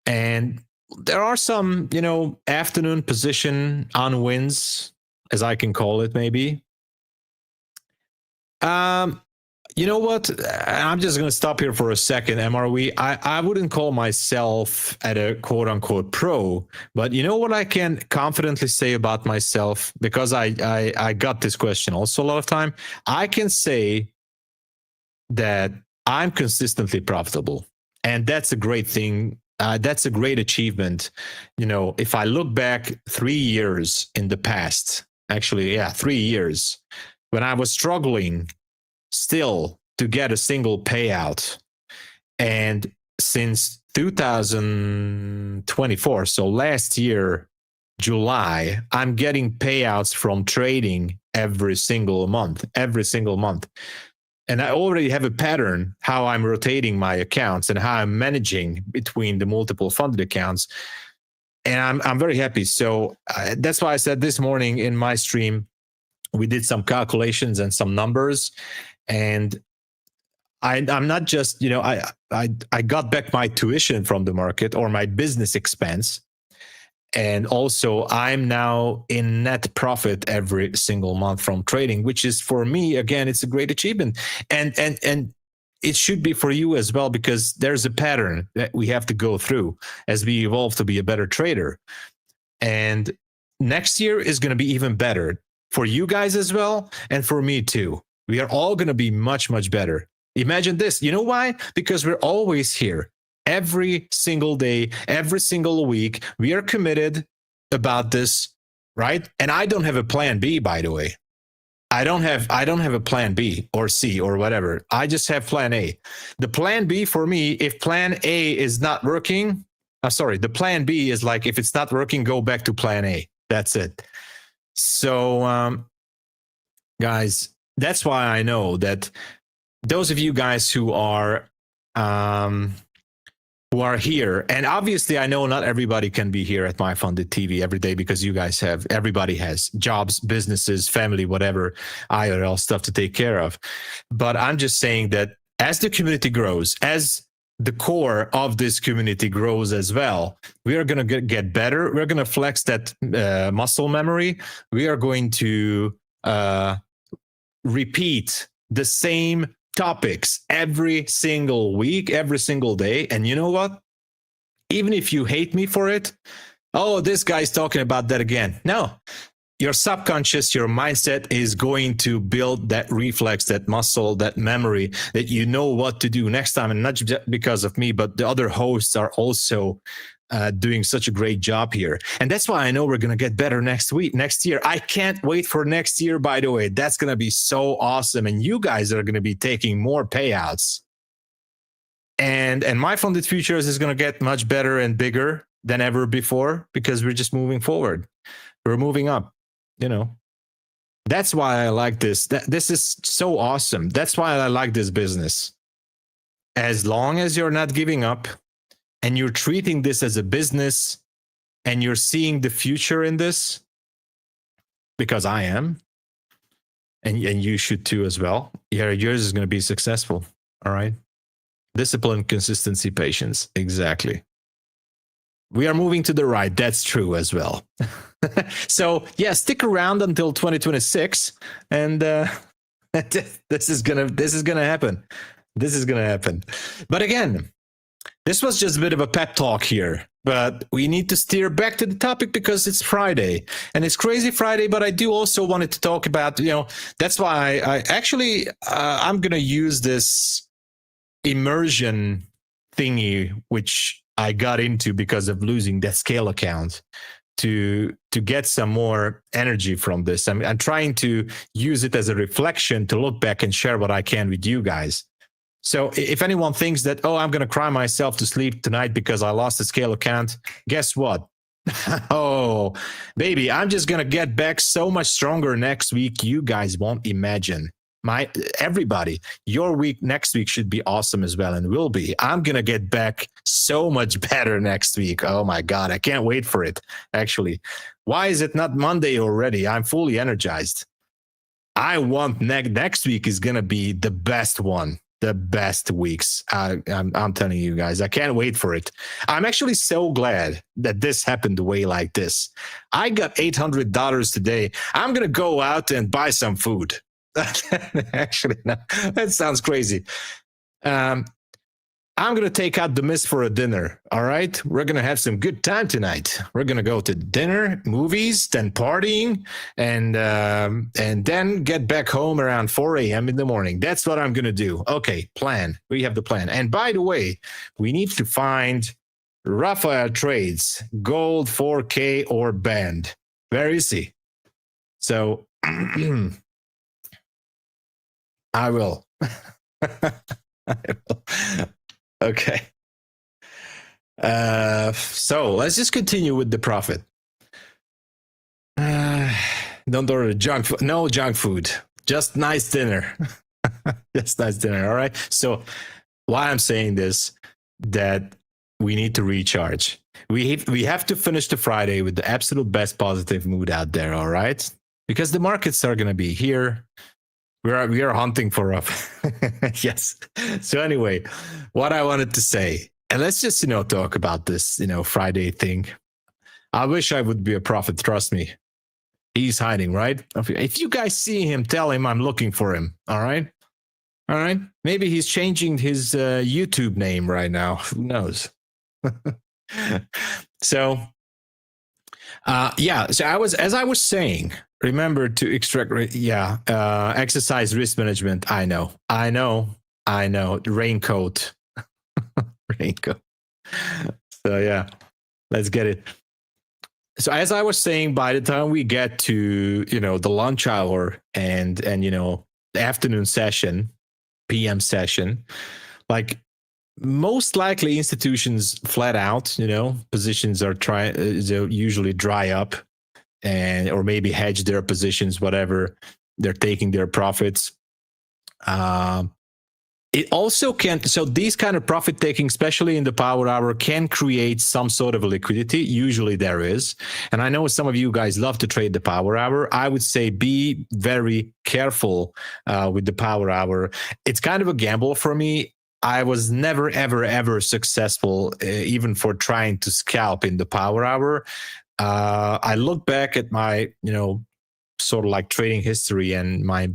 And there are some, afternoon position unwinds, as I can call it, maybe. You know what? I'm just going to stop here for a second, MRW. I wouldn't call myself at a quote-unquote pro, but you know what I can confidently say about myself, because I got this question also a lot of time. I can say that I'm consistently profitable, and that's a great thing. That's a great achievement. If I look back 3 years in the past, 3 years, when I was struggling still to get a single payout. And since 2024, so last year, July, I'm getting payouts from trading every single month. And I already have a pattern how I'm rotating my accounts and how I'm managing between the multiple funded accounts. And I'm very happy. So that's why I said this morning in my stream, we did some calculations and some numbers. And I'm not just, I got back my tuition from the market, or my business expense. And also I'm now in net profit every single month from trading, which is, for me, again, it's a great achievement. And it should be for you as well, because there's a pattern that we have to go through as we evolve to be a better trader. And next year is going to be even better for you guys as well. And for me too. We are all going to be much, much better. Imagine this. You know why? Because we're always here. Every single day, every single week, we are committed about this, right? And I don't have a plan B, by the way. I don't have a plan B or C or whatever. I just have plan A. The plan B for me, if plan A is not working, the plan B is like, if it's not working, go back to plan A. That's it. So, guys, that's why I know that those of you guys who are here, and obviously I know not everybody can be here at MyFunded TV every day, because you guys everybody has jobs, businesses, family, whatever, IRL stuff to take care of. But I'm just saying that as the community grows, as the core of this community grows as well, we are going to get better. We're going to flex that muscle memory. We are going to repeat the same topics every single week, every single day. And you know what? Even if you hate me for it, oh, this guy's talking about that again. No. Your subconscious, your mindset is going to build that reflex, that muscle, that memory that you know what to do next time. And not just because of me, but the other hosts are also doing such a great job here. And that's why I know we're going to get better next year. I can't wait for next year, by the way. That's going to be so awesome. And you guys are going to be taking more payouts. And MyFundedFutures is going to get much better and bigger than ever before because we're just moving forward. We're moving up. You know, that's why I like this. This is so awesome. That's why I like this business. As long as you're not giving up and you're treating this as a business and you're seeing the future in this, because I am, and you should too as well. Yeah, yours is going to be successful. All right. Discipline, consistency, patience. Exactly. We are moving to the right. That's true as well. So yeah, stick around until 2026, and this is gonna happen. This is gonna happen. But again, this was just a bit of a pep talk here. But we need to steer back to the topic because it's Friday, and it's Crazy Friday. But I do also wanted to talk about, that's why I actually I'm gonna use this immersion thingy, which I got into because of losing that scale account, to get some more energy from this. I'm trying to use it as a reflection to look back and share what I can with you guys. So if anyone thinks that, oh, I'm going to cry myself to sleep tonight because I lost the scale account, guess what? Oh, baby, I'm just going to get back so much stronger next week. You guys won't imagine. Everybody, your week next week should be awesome as well, and will be. I'm gonna get back so much better next week. Oh my god, I can't wait for it. Actually, why is it not Monday already? I'm fully energized. I want next week is gonna be the best one, the best weeks. I'm telling you guys, I can't wait for it. I'm actually so glad that this happened the way like this. I got $800 today. I'm gonna go out and buy some food. Actually, no, that sounds crazy. I'm going to take out the miss for a dinner. All right. We're going to have some good time tonight. We're going to go to dinner, movies, then partying, and then get back home around 4 a.m. in the morning. That's what I'm going to do. Okay. Plan. We have the plan. And by the way, we need to find Raphael Trades, gold 4K or band. Where is he? So I will. Okay. So let's just continue with the profit. Don't order junk food. No junk food. Just nice dinner. Just nice dinner. All right. So why I'm saying this, that we need to recharge. We have to finish the Friday with the absolute best positive mood out there. All right. Because the markets are going to be here. We are hunting for up. Yes. So anyway, what I wanted to say, and let's just, talk about this, Friday thing. I wish I would be a prophet. Trust me. He's hiding, right? If you guys see him, tell him I'm looking for him. All right. All right. Maybe he's changing his YouTube name right now. Who knows? So, So as I was saying, remember to extract. Exercise risk management. I know. Raincoat. Raincoat. So yeah, let's get it. So as I was saying, by the time we get to the lunch hour and the afternoon session, PM session, like most likely institutions flat out, positions are usually dry up or maybe hedge their positions, whatever. They're taking their profits. It also can, so these kind of profit taking, especially in the power hour, can create some sort of a liquidity. Usually there is. And I know some of you guys love to trade the power hour. I would say be very careful with the power hour. It's kind of a gamble for me. I was never, ever, ever successful, even for trying to scalp in the power hour. I look back at my, sort of like trading history and my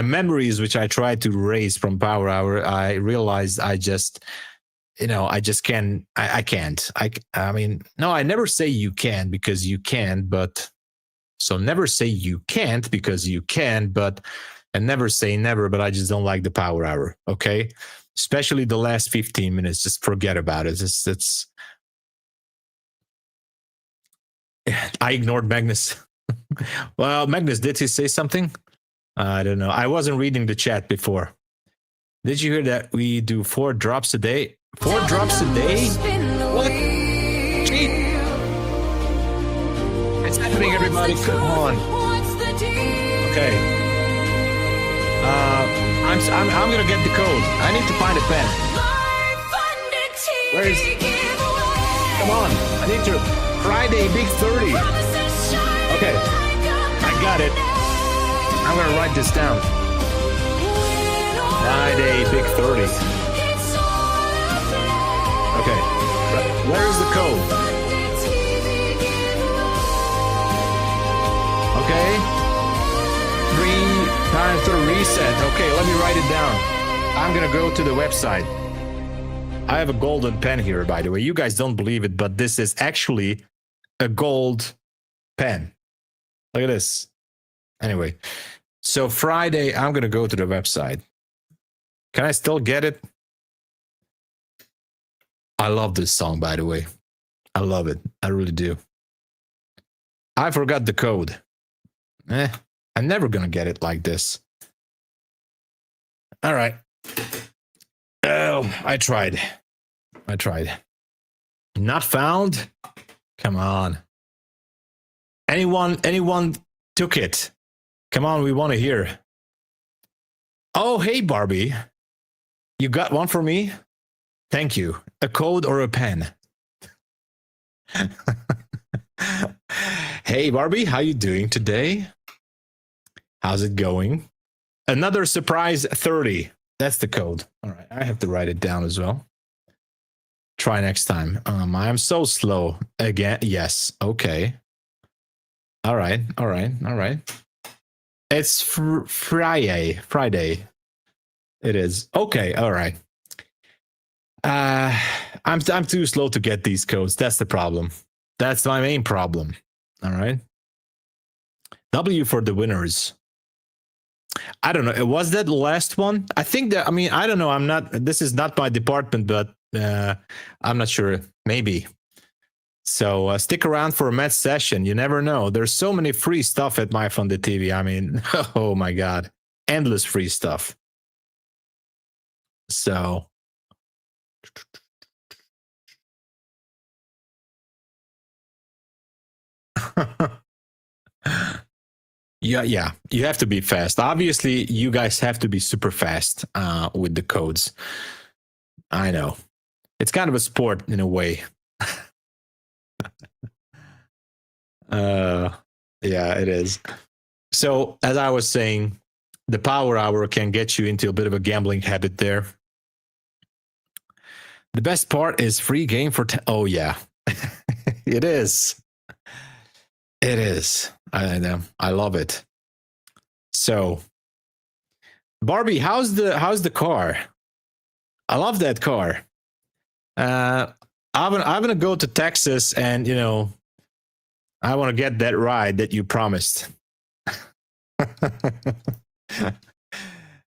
memories, which I tried to erase from power hour. I realized I just can't. I can't. I mean, no, I never say you can because you can, but so never say you can't because you can, but and never say never, but I just don't like the power hour. Okay. Especially the last 15 minutes, just forget about it. It's I ignored Magnus. Well, Magnus, did he say something? I don't know. I wasn't reading the chat before. Did you hear that we do 4 drops a day? 4 drops a day? What? Gee. It's happening, everybody. Come on. Okay. I'm gonna get the code. I need to find a pen. Where is? Come on. I need to. Friday, big 30. Okay. I got it. I'm going to write this down. Friday, big 30. Okay. Where is the code? Okay. 3 times to reset. Okay, let me write it down. I'm going to go to the website. I have a golden pen here, by the way. You guys don't believe it, but this is actually a gold pen. Look at this. Anyway. So Friday, I'm going to go to the website. Can I still get it? I love this song, by the way. I love it. I really do. I forgot the code. I'm never going to get it like this. All right. Oh, I tried. Not found? Come on. Anyone took it? Come on, we want to hear. Oh, hey, Barbie. You got one for me? Thank you. A code or a pen? Hey, Barbie, how you doing today? How's it going? Another surprise 30. That's the code. All right, I have to write it down as well. Try next time. I am so slow. Again, yes. Okay. All right. It's Friday. It is. Okay, all right. I'm too slow to get these codes. That's the problem. That's my main problem. All right. W for the winners. I don't know. Was that the last one? I think that, I don't know. This is not my department, but I'm not sure. Maybe. So stick around for a match session. You never know. There's so many free stuff at MyFundedTV. Oh my God. Endless free stuff. So. Yeah. You have to be fast. Obviously, you guys have to be super fast with the codes. I know. It's kind of a sport in a way. Yeah, it is. So as I was saying, the power hour can get you into a bit of a gambling habit there. The best part is free game for oh yeah. It is. I know. I love it. So Barbie, how's the car? I love that car. I'm gonna go to Texas and I want to get that ride that you promised.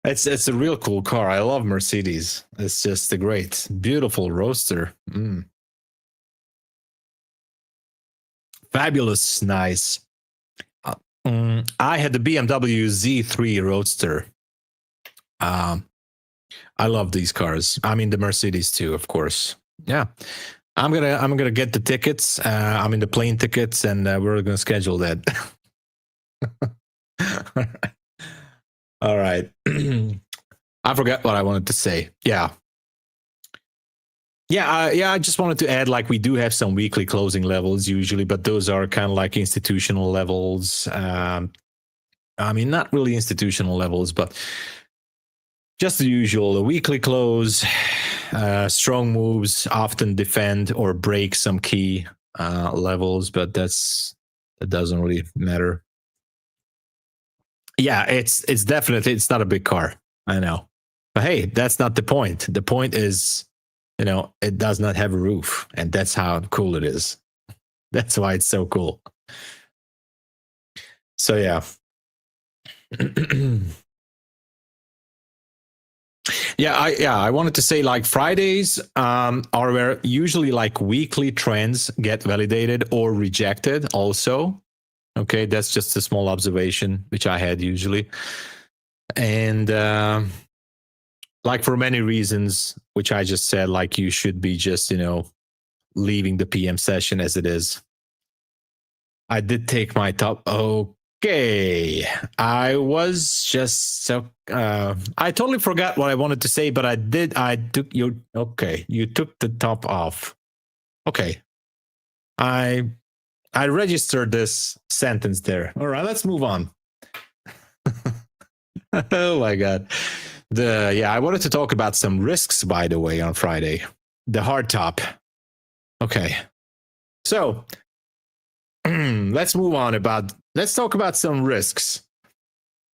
It's a real cool car. I love Mercedes. It's just a great, beautiful roadster. Fabulous, nice. I had the BMW Z3 Roadster. I love these cars. The Mercedes too, of course. Yeah. I'm gonna get the tickets. The plane tickets, and we're gonna schedule that. All right. I forgot what I wanted to say. Yeah. I just wanted to add, like, we do have some weekly closing levels usually, but those are kind of like institutional levels. I mean, not really institutional levels, but just the usual. The weekly close, strong moves often defend or break some key levels, but that doesn't really matter. Yeah, it's definitely, it's not a big car. I know. But hey, that's not the point. The point is, it does not have a roof, and that's how cool it is. That's why it's so cool. So yeah. I wanted to say, like, Fridays are where usually like weekly trends get validated or rejected also. Okay, that's just a small observation which I had usually. And like, for many reasons, which I just said, like, you should be just, leaving the PM session as it is. I did take my top. Okay. I was just so I totally forgot what I wanted to say, but I took your okay. You took the top off. Okay. I registered this sentence there. All right, let's move on. Oh my God. I wanted to talk about some risks, by the way, on Friday. The hard top. Okay. So let's move on let's talk about some risks.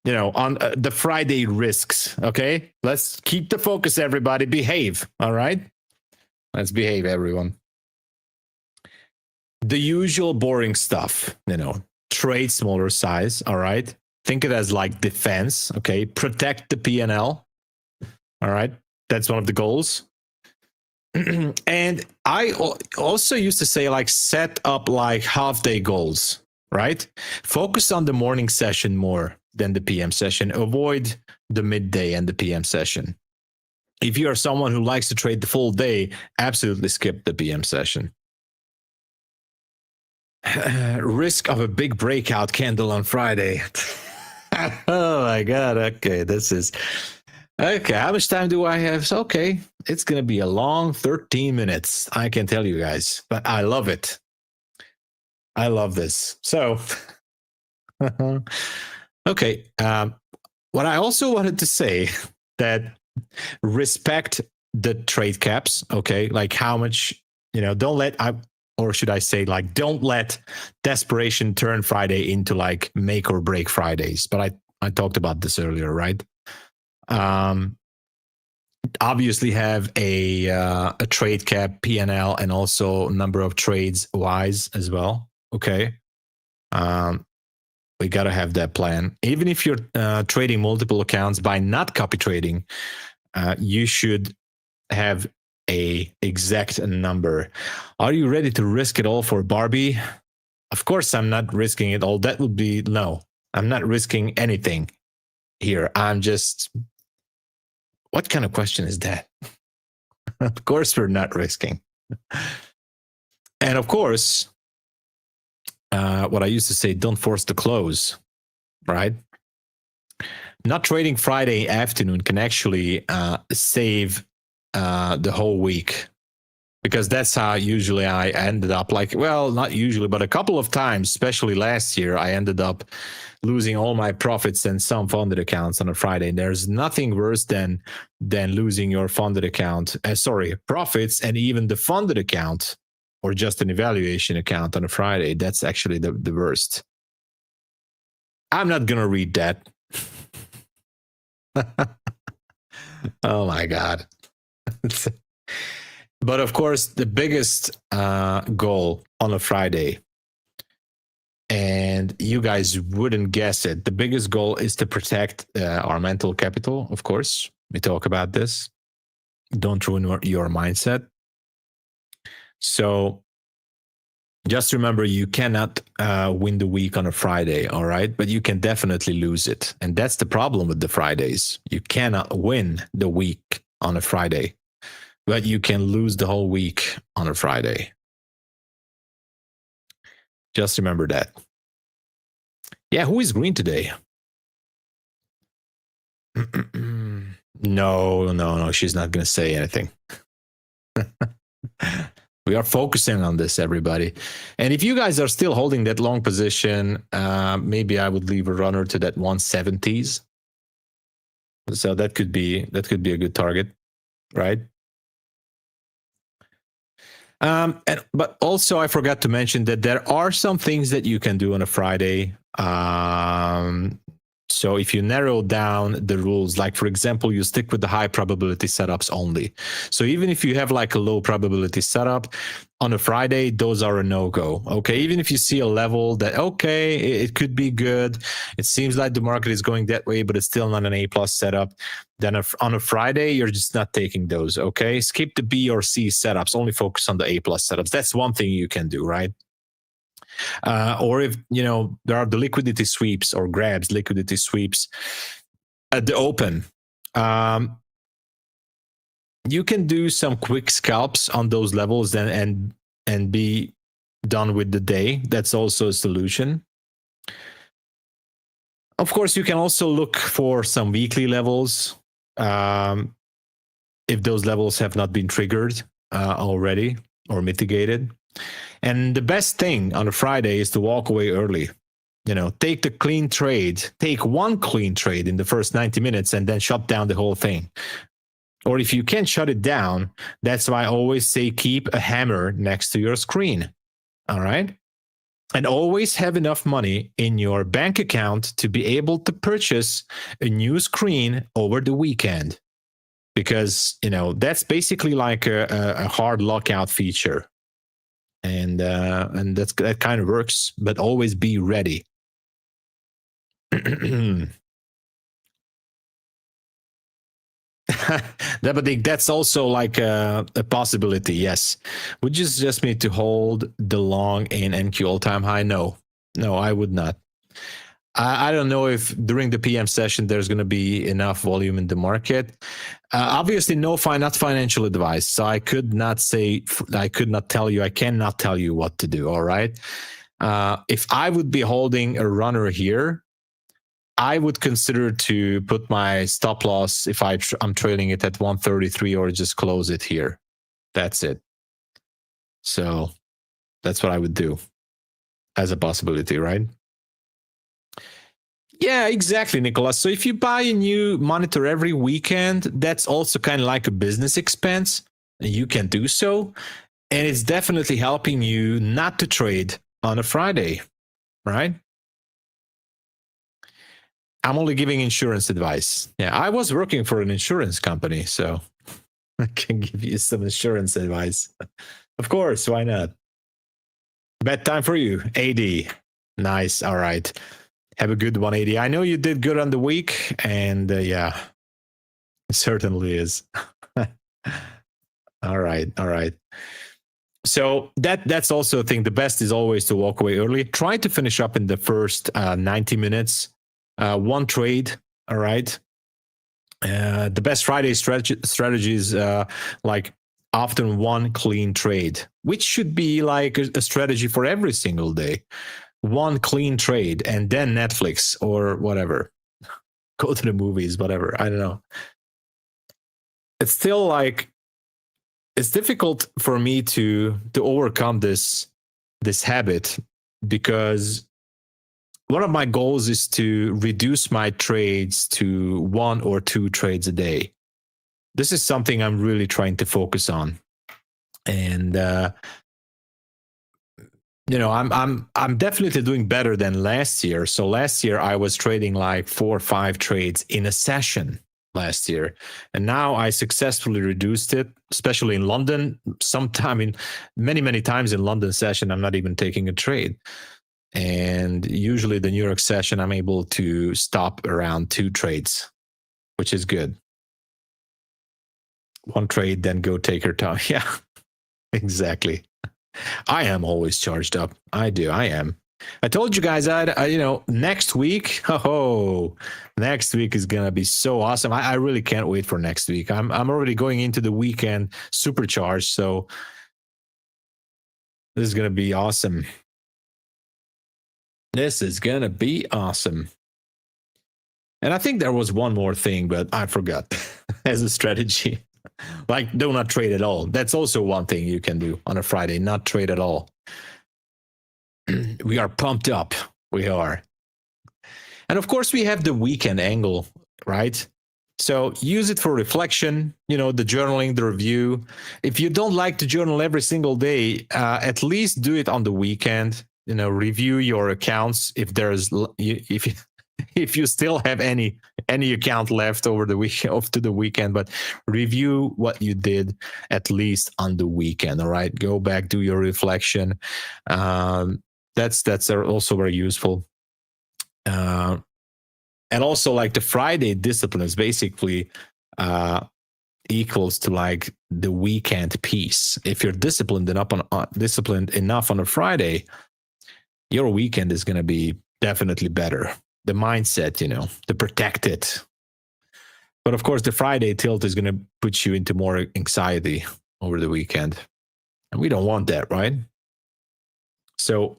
On the Friday risks. Okay. Let's keep the focus, everybody. Behave. All right. Let's behave, everyone. The usual boring stuff, trade smaller size. All right. Think it as like defense. Okay. Protect the P&L. All right. That's one of the goals. And I also used to say, like, set up like half-day goals, right? Focus on the morning session more than the PM session. Avoid the midday and the PM session. If you are someone who likes to trade the full day, absolutely skip the PM session. Risk of a big breakout candle on Friday. Oh my God. Okay, this is... Okay, how much time do I have? Okay, it's going to be a long 13 minutes, I can tell you guys, but I love it. I love this. So, okay, what I also wanted to say, that respect the trade caps, okay? Like, how much, don't let, or should I say, like, don't let desperation turn Friday into like make or break Fridays. But I talked about this earlier, right? Obviously have a trade cap, P&L, and also number of trades wise as well. Okay. We got to have that plan. Even if you're trading multiple accounts, by not copy trading, you should have a exact number. Are you ready to risk it all for Barbie? Of course, I'm not risking it all. That would be no. I'm not risking anything here. I'm just... What kind of question is that? Of course, we're not risking. And of course, what I used to say, don't force the close, right? Not trading Friday afternoon can actually save the whole week, because that's how usually I ended up, like, well, not usually, but a couple of times, especially last year, I ended up losing all my profits and some funded accounts on a Friday. There's nothing worse than losing your funded account, profits, and even the funded account, or just an evaluation account on a Friday. That's actually the worst. I'm not going to read that. Oh my God. But of course, the biggest goal on a Friday, and you guys wouldn't guess it, the biggest goal is to protect our mental capital. Of course, we talk about this. Don't ruin your mindset. So just remember, you cannot win the week on a Friday, all right? But you can definitely lose it. And that's the problem with the Fridays. You cannot win the week on a Friday, but you can lose the whole week on a Friday. Just remember that. Yeah, who is green today? No. She's not going to say anything. We are focusing on this, everybody. And if you guys are still holding that long position, maybe I would leave a runner to that 170s. So that could be a good target, right? But also I forgot to mention that there are some things that you can do on a Friday. So if you narrow down the rules, like for example, you stick with the high probability setups only. So even if you have like a low probability setup on a Friday, those are a no-go. Okay, even if you see a level that, okay, it could be good, it seems like the market is going that way, but it's still not an A+ setup, then on a Friday, you're just not taking those. Okay, skip the B or C setups, only focus on the A+ setups. That's one thing you can do, right? Or if, there are the liquidity sweeps or grabs, liquidity sweeps at the open. You can do some quick scalps on those levels and be done with the day. That's also a solution. Of course, you can also look for some weekly levels if those levels have not been triggered already or mitigated. And the best thing on a Friday is to walk away early. Take the clean trade, take one clean trade in the first 90 minutes and then shut down the whole thing. Or if you can't shut it down, that's why I always say keep a hammer next to your screen. All right? And always have enough money in your bank account to be able to purchase a new screen over the weekend. Because, that's basically like a hard lockout feature. And that kind of works, but always be ready. That's also like a possibility, yes. Would you suggest me to hold the long in NQ all-time high? No, I would not. I don't know if during the PM session there's going to be enough volume in the market. Obviously, not financial advice. So I cannot tell you what to do. All right. If I would be holding a runner here, I would consider to put my stop loss if I'm trailing it at 133 or just close it here. That's it. So that's what I would do as a possibility, right? Yeah, exactly, Nicholas. So if you buy a new monitor every weekend, that's also kind of like a business expense. You can do so. And it's definitely helping you not to trade on a Friday, right? I'm only giving insurance advice. Yeah, I was working for an insurance company, so I can give you some insurance advice. Of course, why not? Bedtime for you, 80. Nice, all right. Have a good 180. I know you did good on the week, and yeah, it certainly is. All right. So that's also a thing. The best is always to walk away early. Try to finish up in the first 90 minutes. One trade, all right? The best Friday strategy is like often one clean trade, which should be like a strategy for every single day. One clean trade and then Netflix or whatever. Go to the movies, whatever. I don't know. It's still like, it's difficult for me to overcome this habit, because one of my goals is to reduce my trades to 1 or 2 trades a day. This is something I'm really trying to focus on. And I'm definitely doing better than last year. So last year I was trading like 4 or 5 trades in a session last year. And now I successfully reduced it, especially in London. Many times in London session, I'm not even taking a trade. And usually the New York session, I'm able to stop around 2 trades, which is good. 1 trade, then go take your time. Yeah, exactly. I am always charged up. I am. I told you guys next week, next week is going to be so awesome. I really can't wait for next week. I'm already going into the weekend supercharged. So this is going to be awesome. This is going to be awesome. And I think there was one more thing, but I forgot as a strategy. Like, do not trade at all. That's also one thing you can do on a Friday, not trade at all. We are pumped up. We are. And of course, we have the weekend angle, right? So use it for reflection, the journaling, the review. If you don't like to journal every single day, at least do it on the weekend. Review your accounts if you still have any account left over the week off to the weekend, but review what you did at least on the weekend. All right, go back, do your reflection. That's also very useful. And also, like, the Friday discipline is basically equals to like the weekend piece. If you're disciplined enough on a Friday, your weekend is going to be definitely better. The mindset, to protect it. But of course, the Friday tilt is going to put you into more anxiety over the weekend. And we don't want that, right? So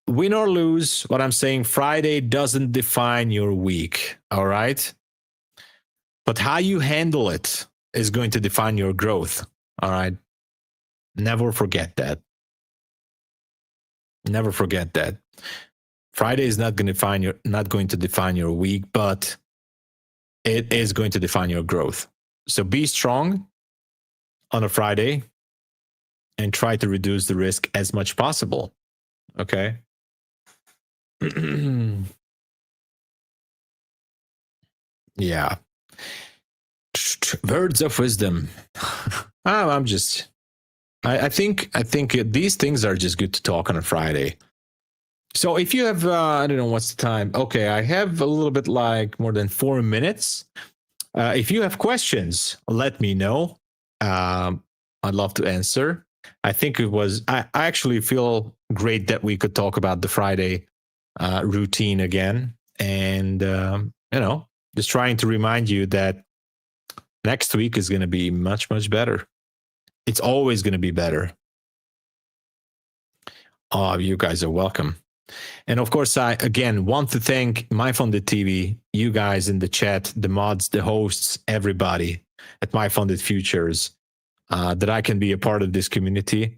win or lose, what I'm saying, Friday doesn't define your week, all right? But how you handle it is going to define your growth, all right? Never forget that. Never forget that. Friday is not going to define your week, but it is going to define your growth. So be strong on a Friday and try to reduce the risk as much possible. Okay? Yeah. Words of wisdom. I think these things are just good to talk on a Friday. So if you have, I don't know what's the time. Okay, I have a little bit like more than 4 minutes. If you have questions, let me know. I'd love to answer. I actually feel great that we could talk about the Friday routine again. And, just trying to remind you that next week is going to be much, much better. It's always going to be better. Oh, you guys are welcome. And of course, I, again, want to thank MyFunded TV, you guys in the chat, the mods, the hosts, everybody at MyFundedFutures, that I can be a part of this community.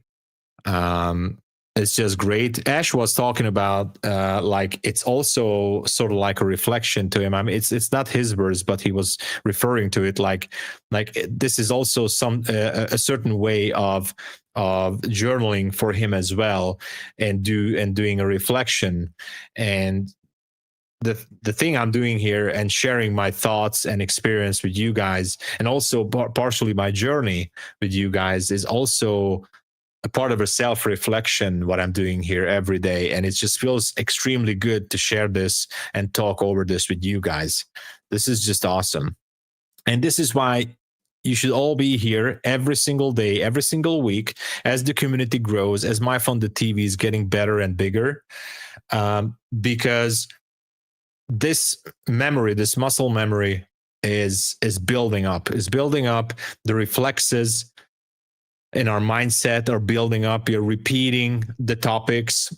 It's just great. Ash was talking about like it's also sort of like a reflection to him. I mean, it's not his words, but he was referring to it like this is also a certain way of journaling for him as well, and doing a reflection. And the thing I'm doing here and sharing my thoughts and experience with you guys, and also partially my journey with you guys, is also a part of a self-reflection, what I'm doing here every day. And it just feels extremely good to share this and talk over this with you guys. This is just awesome. And this is why you should all be here every single day, every single week, as the community grows, as MyFunded TV is getting better and bigger, because this memory, this muscle memory is building up, the reflexes in our mindset are building up. You're repeating the topics.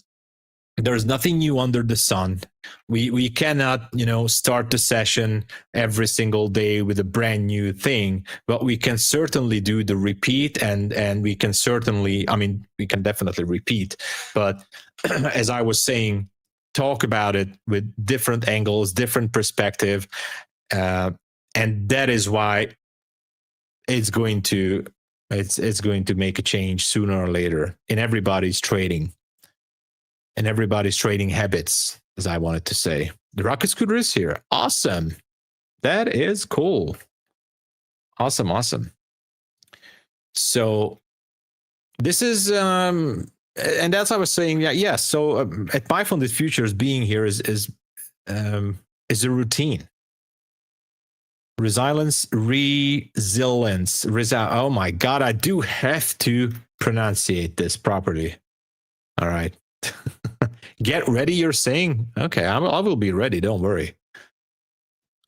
There's nothing new under the sun. We cannot, start the session every single day with a brand new thing, but we can certainly do the repeat, and we can definitely repeat. But as I was saying, talk about it with different angles, different perspective, and that is why it's going to make a change sooner or later in everybody's trading habits, as I wanted to say. The rocket scooter is here. Awesome. That is cool. Awesome. So this is, and that's what I was saying. Yeah. So at MyFundedFutures, being here is a routine. Resilience. Oh my God, I do have to pronunciate this properly. All right. Get ready, you're saying? Okay, I will be ready. Don't worry.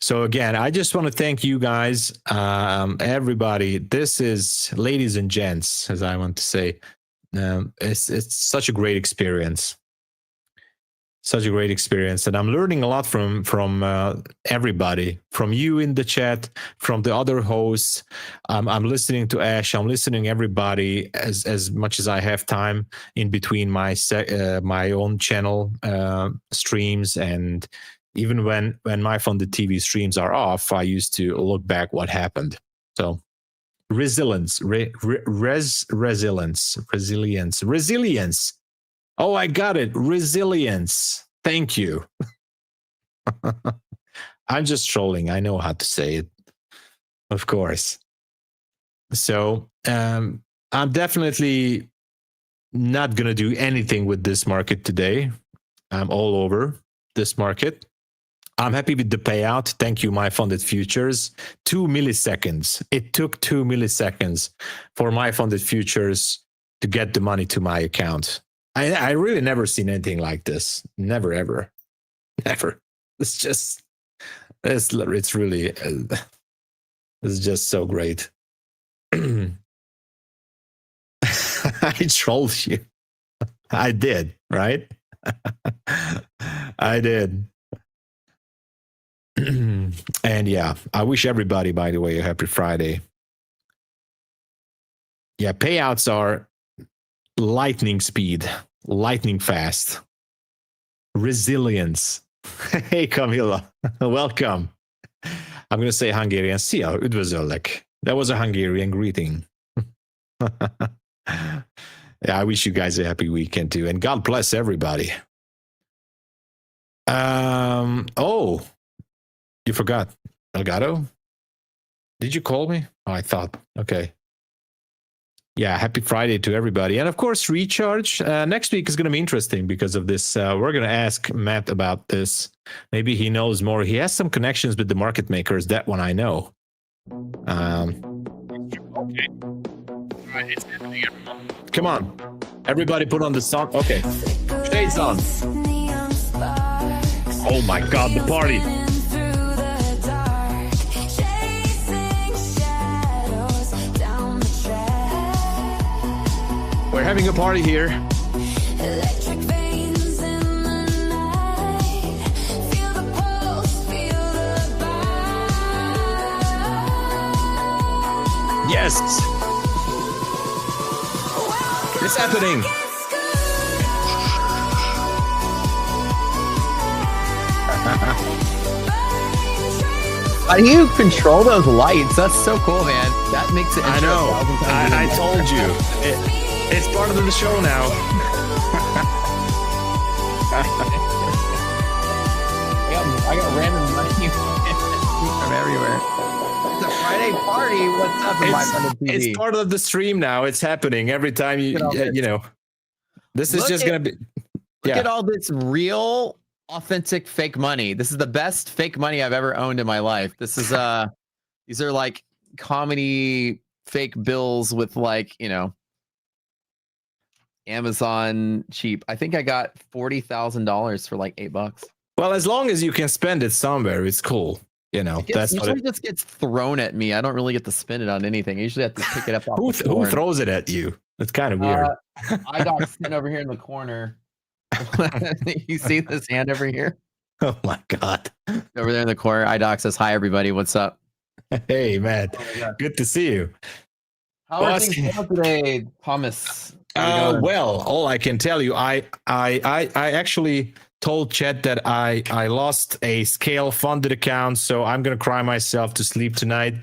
So again, I just want to thank you guys, everybody. This is, ladies and gents, as I want to say, it's such a great experience. Such a great experience, and I'm learning a lot from everybody, from you in the chat, from the other hosts. I'm listening to Ash. I'm listening to everybody as much as I have time in between my own channel streams, and even when my MyFunded TV streams are off, I used to look back what happened. So resilience. Oh, I got it. Resilience. Thank you. I'm just trolling. I know how to say it. Of course. So I'm definitely not going to do anything with this market today. I'm all over this market. I'm happy with the payout. Thank you, MyFundedFutures. 2 milliseconds. It took 2 milliseconds for MyFundedFutures to get the money to my account. I really never seen anything like this. Never, ever. Never. It's just, it's really, it's just so great. I trolled you. I did, right? I did. And yeah, I wish everybody, by the way, a happy Friday. Yeah, payouts are lightning speed, lightning fast, resilience. Hey, Camila, welcome. I'm going to say Hungarian. Szia, üdvözöllek. That was a Hungarian greeting. Yeah, I wish you guys a happy weekend too, and God bless everybody. Oh, you forgot. Elgato? Did you call me? Oh, I thought. Okay. Yeah, happy Friday to everybody. And of course, Recharge. Next week is going to be interesting because of this. We're going to ask Matt about this. Maybe he knows more. He has some connections with the market makers. That one I know. Okay. It's happening, everyone. Come on. Everybody put on the song. Okay. Shades on. Oh my God, the party. We're having a party here. Electric veins in the night. Feel the pulse, feel the bite. Yes. It's happening. How do you control those lights? That's so cool, man. That makes it. I know. I told you. It's part of the show now. I got random money from everywhere. It's a Friday party. What's up in MyFunded TV? It's part of the stream now. It's happening every time you know. This is just going to be. Look at all this real, authentic fake money. This is the best fake money I've ever owned in my life. This is these are like comedy fake bills with like, Amazon cheap. I think I got $40,000 for like $8. Well, as long as you can spend it somewhere, it's cool. That's what it just gets thrown at me. I don't really get to spend it on anything. I usually have to pick it up off the floor. Who throws it at you? It's kind of weird. I got sitting over here in the corner. You see this hand over here? Oh my God. Over there in the corner. iDoc says, hi, everybody. What's up? Hey, man. Good to see you. How are things going today, Thomas? Well, all I can tell you, I actually told Chet that I lost a scale funded account, so I'm gonna cry myself to sleep tonight.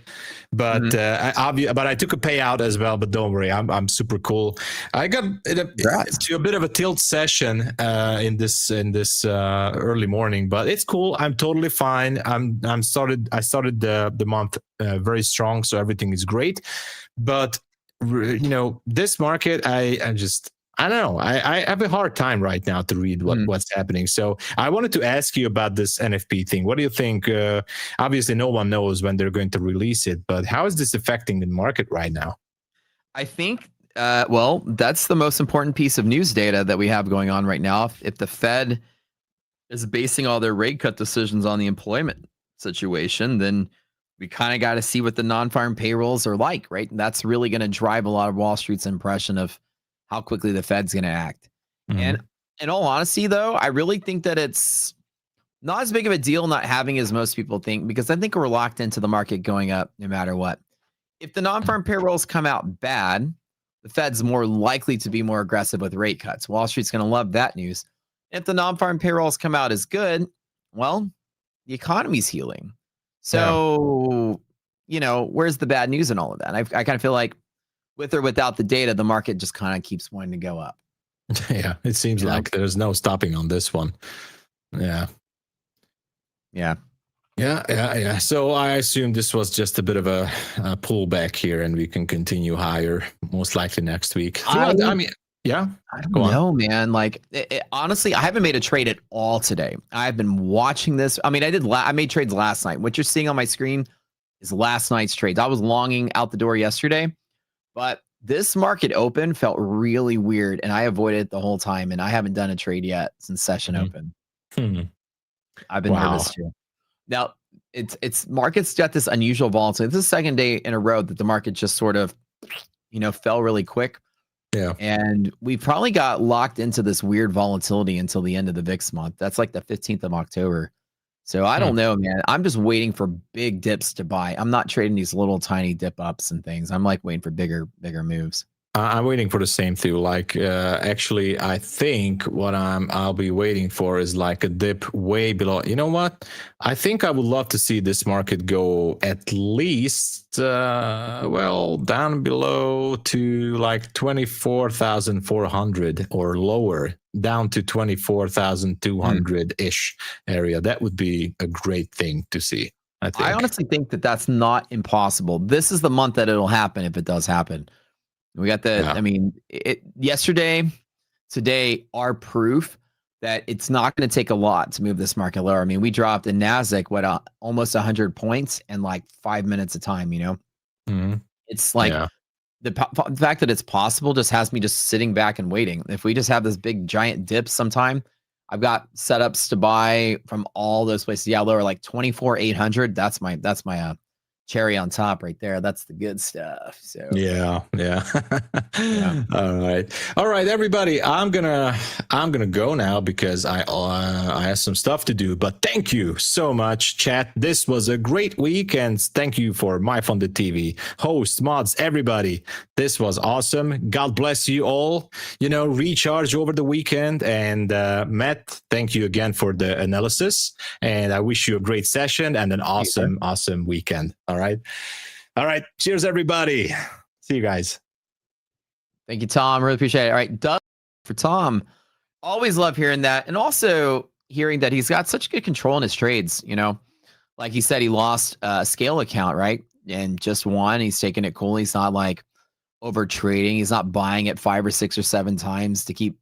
But but I took a payout as well. But don't worry, I'm super cool. I got to a bit of a tilt session in this early morning, but it's cool. I'm totally fine. I started the month very strong, so everything is great. But this market, I don't know. I have a hard time right now to read what's happening. So I wanted to ask you about this NFP thing. What do you think? Obviously, no one knows when they're going to release it, but how is this affecting the market right now? I think, well, that's the most important piece of news data that we have going on right now. If the Fed is basing all their rate cut decisions on the employment situation, then we kind of got to see what the non-farm payrolls are like, right? And that's really going to drive a lot of Wall Street's impression of how quickly the Fed's going to act. And in all honesty, though, I really think that it's not as big of a deal not having as most people think, because I think we're locked into the market going up no matter what. If the non-farm payrolls come out bad, the Fed's more likely to be more aggressive with rate cuts. Wall Street's going to love that news. If the non-farm payrolls come out as good, well, the economy's healing. So, where's the bad news in all of that? I kind of feel like with or without the data, the market just kind of keeps wanting to go up. Yeah, it seems like there's no stopping on this one. Yeah. So I assume this was just a bit of a pullback here, and we can continue higher, most likely next week. I don't know, man. Like, honestly, I haven't made a trade at all today. I've been watching this. I mean, I made trades last night. What you're seeing on my screen is last night's trades. I was longing out the door yesterday, but this market open felt really weird, and I avoided it the whole time, and I haven't done a trade yet since session open. I've been nervous too. Now, it's market's got this unusual volatility. This is the second day in a row that the market just sort of, fell really quick. Yeah. And we probably got locked into this weird volatility until the end of the VIX month. That's like the 15th of October. So I don't know, man. I'm just waiting for big dips to buy. I'm not trading these little tiny dip ups and things. I'm like waiting for bigger moves. I'm waiting for the same too. Like, actually, I think what I'll be waiting for is like a dip way below. You know what? I think I would love to see this market go at least, down below to like 24,400 or lower, down to 24,200 ish area. That would be a great thing to see. I honestly think that that's not impossible. This is the month that it'll happen if it does happen. We got yesterday, today are proof that it's not going to take a lot to move this market lower. I mean, we dropped in NASDAQ, almost 100 points in like 5 minutes of time, It's like the fact that it's possible just has me just sitting back and waiting. If we just have this big giant dip sometime, I've got setups to buy from all those places. Yeah, lower like 24,800. That's my cherry on top right there. That's the good stuff. So yeah. All right, everybody. I'm gonna go now because I have some stuff to do. But thank you so much, chat. This was a great week, and thank you for MyFunded TV host, mods, everybody. This was awesome. God bless you all. Recharge over the weekend. And Matt, thank you again for the analysis. And I wish you a great session and an awesome weekend. All right. Cheers, everybody. See you guys. Thank you, Tom. Really appreciate it. All right. Doug for Tom. Always love hearing that. And also hearing that he's got such good control in his trades. Like he said, he lost a scale account, right? And just won. He's taking it cool. He's not like over trading. He's not buying it 5 or 6 or 7 times to keep,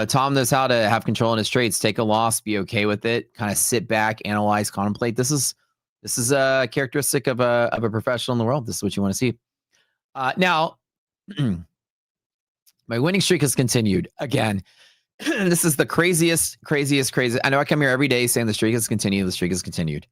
Tom knows how to have control in his trades, take a loss, be okay with it, kind of sit back, analyze, contemplate. This is a characteristic of a professional in the world. This is what you want to see. Now, my winning streak has continued again. This is the craziest. I know I come here every day saying the streak has continued.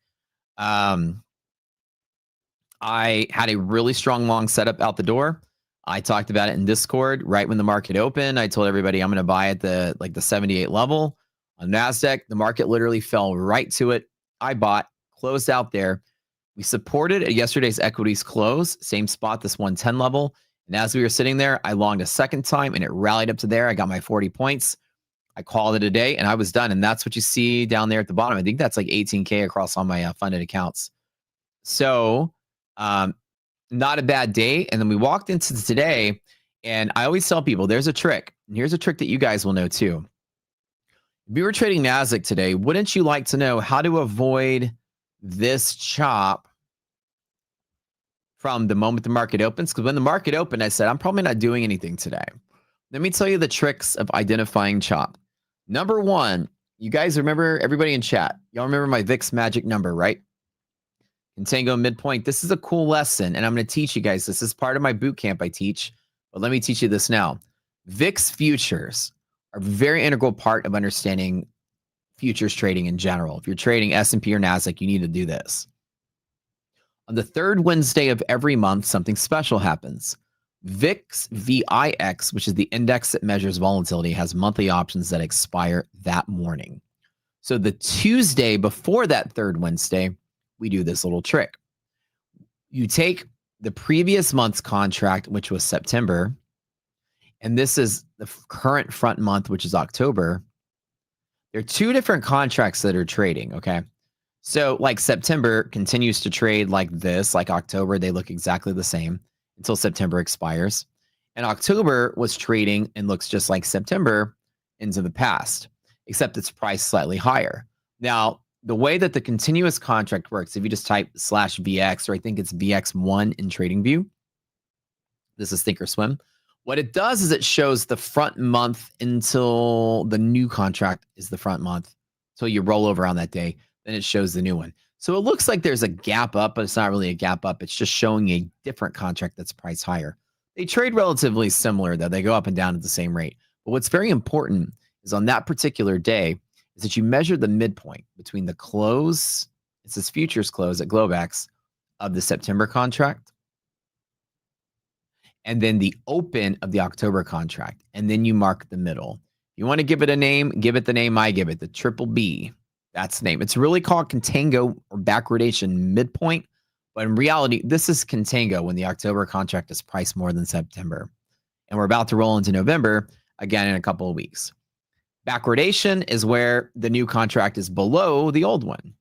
I had a really strong long setup out the door. I talked about it in Discord right when the market opened. I told everybody I'm going to buy at the 78 level on NASDAQ. The market literally fell right to it. I bought, closed out there. We supported at yesterday's equities close, same spot, this 110 level. And as we were sitting there, I longed a second time and it rallied up to there. I got my 40 points. I called it a day and I was done. And that's what you see down there at the bottom. I think that's like 18K across all my funded accounts. So not a bad day. And then we walked into today, and I always tell people there's a trick. And here's a trick that you guys will know too. If we were trading NASDAQ today, wouldn't you like to know how to avoid this chop from the moment the market opens? Because when the market opened, I said, I'm probably not doing anything today. Let me tell you the tricks of identifying chop. Number one, you guys remember, everybody in chat, y'all remember my VIX magic number, right? Contango midpoint. This is a cool lesson, and I'm going to teach you guys. This is part of my boot camp I teach, but let me teach you this now. VIX futures are a very integral part of understanding futures trading in general. If you're trading S&P or NASDAQ, you need to do this. On the third Wednesday of every month, something special happens. VIX, VIX, which is the index that measures volatility, has monthly options that expire that morning. So the Tuesday before that third Wednesday, we do this little trick. You take the previous month's contract, which was September, and this is the current front month, which is October. There are two different contracts that are trading, okay? So like September continues to trade like this, like October, they look exactly the same until September expires. And October was trading and looks just like September into the past, except it's priced slightly higher. Now, the way that the continuous contract works, if you just type /VX, or I think it's VX1 in TradingView, this is Thinkorswim. What it does is it shows the front month until the new contract is the front month. So you roll over on that day, then it shows the new one. So it looks like there's a gap up, but it's not really a gap up. It's just showing a different contract that's priced higher. They trade relatively similar, though. They go up and down at the same rate. But what's very important is on that particular day is that you measure the midpoint between the close, it says futures close at Globex, of the September contract, and then the open of the October contract. And then you mark the middle. If you want to give it a name, give it the name I give it, the triple B. That's the name. It's really called contango or backwardation midpoint. But in reality, this is contango when the October contract is priced more than September. And we're about to roll into November again in a couple of weeks. Backwardation is where the new contract is below the old one.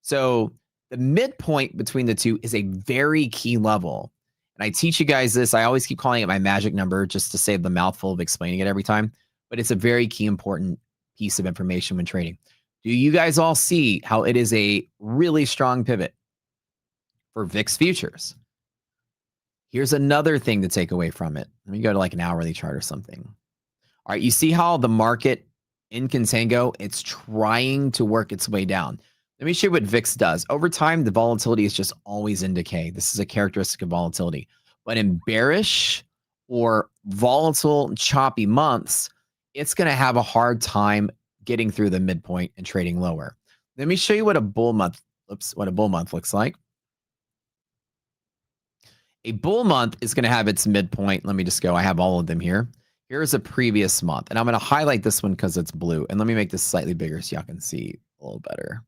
So the midpoint between the two is a very key level. And I teach you guys this. I always keep calling it my magic number just to save the mouthful of explaining it every time. But it's a very key important piece of information when trading. Do you guys all see how it is a really strong pivot for VIX futures? Here's another thing to take away from it. Let me go to like an hourly chart or something. All right, you see how the market in contango, it's trying to work its way down. Let me show you what VIX does. Over time, the volatility is just always in decay. This is a characteristic of volatility. But in bearish or volatile, choppy months, it's going to have a hard time getting through the midpoint and trading lower. Let me show you what a bull month, what a bull month looks like. A bull month is going to have its midpoint. Let me just go. I have all of them here. Here's a previous month, and I'm going to highlight this one because it's blue. And let me make this slightly bigger so y'all can see a little better.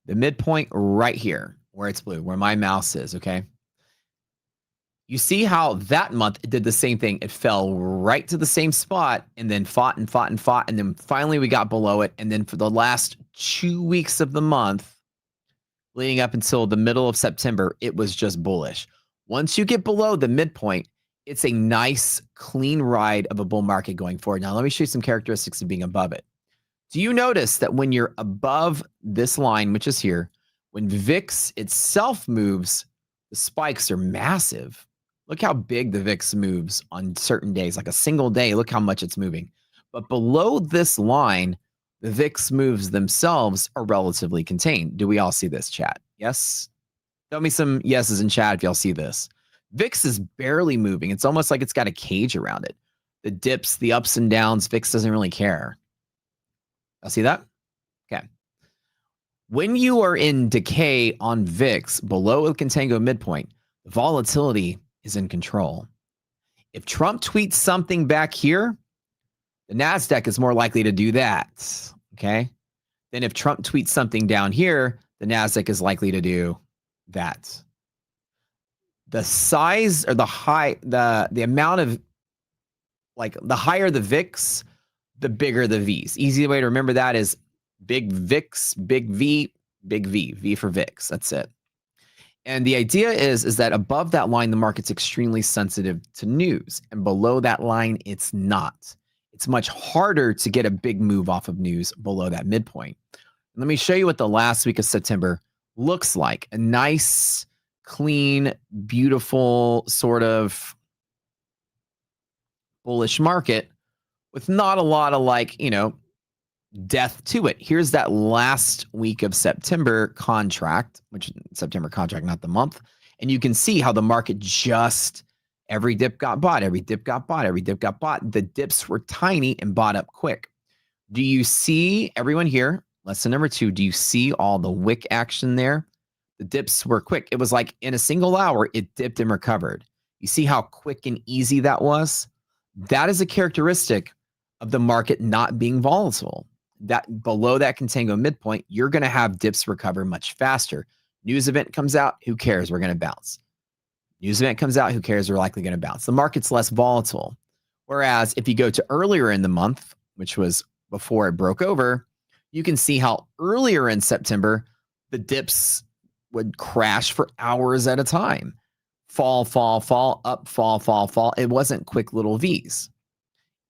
The midpoint right here, where it's blue, where my mouse is, okay? You see how that month it did the same thing. It fell right to the same spot and then fought and fought and fought. And then finally we got below it. And then for the last 2 weeks of the month, leading up until the middle of September, it was just bullish. Once you get below the midpoint, it's a nice, clean ride of a bull market going forward. Now, let me show you some characteristics of being above it. Do you notice that when you're above this line, which is here, when VIX itself moves, the spikes are massive? Look how big the VIX moves on certain days, like a single day. Look how much it's moving. But below this line, the VIX moves themselves are relatively contained. Do we all see this, chat? Yes? Tell me some yeses in chat if y'all see this. VIX is barely moving. It's almost like it's got a cage around it. The dips, the ups and downs, VIX doesn't really care. Y'all see that? Okay. When you are in decay on VIX below a contango midpoint, the volatility is in control. If Trump tweets something back here, the NASDAQ is more likely to do that. Okay. Then if Trump tweets something down here, the NASDAQ is likely to do that. The size or the amount of, like, the higher the VIX, the bigger the V's. Easy way to remember that is big VIX, big V, V for VIX. That's it. And the idea is that above that line, the market's extremely sensitive to news. And below that line, it's not. It's much harder to get a big move off of news below that midpoint. Let me show you what the last week of September looks like. A nice, clean, beautiful sort of bullish market with not a lot of, like, you know, death to it. Here's that last week of September contract, which is September contract, not the month. And you can see how the market just, every dip got bought, every dip got bought, every dip got bought. The dips were tiny and bought up quick. Do you see, everyone here, lesson number 2, do you see all the wick action there? The dips were quick. It was like in a single hour, it dipped and recovered. You see how quick and easy that was? That is a characteristic of the market not being volatile. That below that contango midpoint, you're going to have dips recover much faster. News event comes out, who cares? We're going to bounce. News event comes out, who cares? We're likely going to bounce. The market's less volatile. Whereas if you go to earlier in the month, which was before it broke over, you can see how earlier in September, the dips would crash for hours at a time. Fall, fall, fall, up, fall, fall, fall. It wasn't quick little Vs.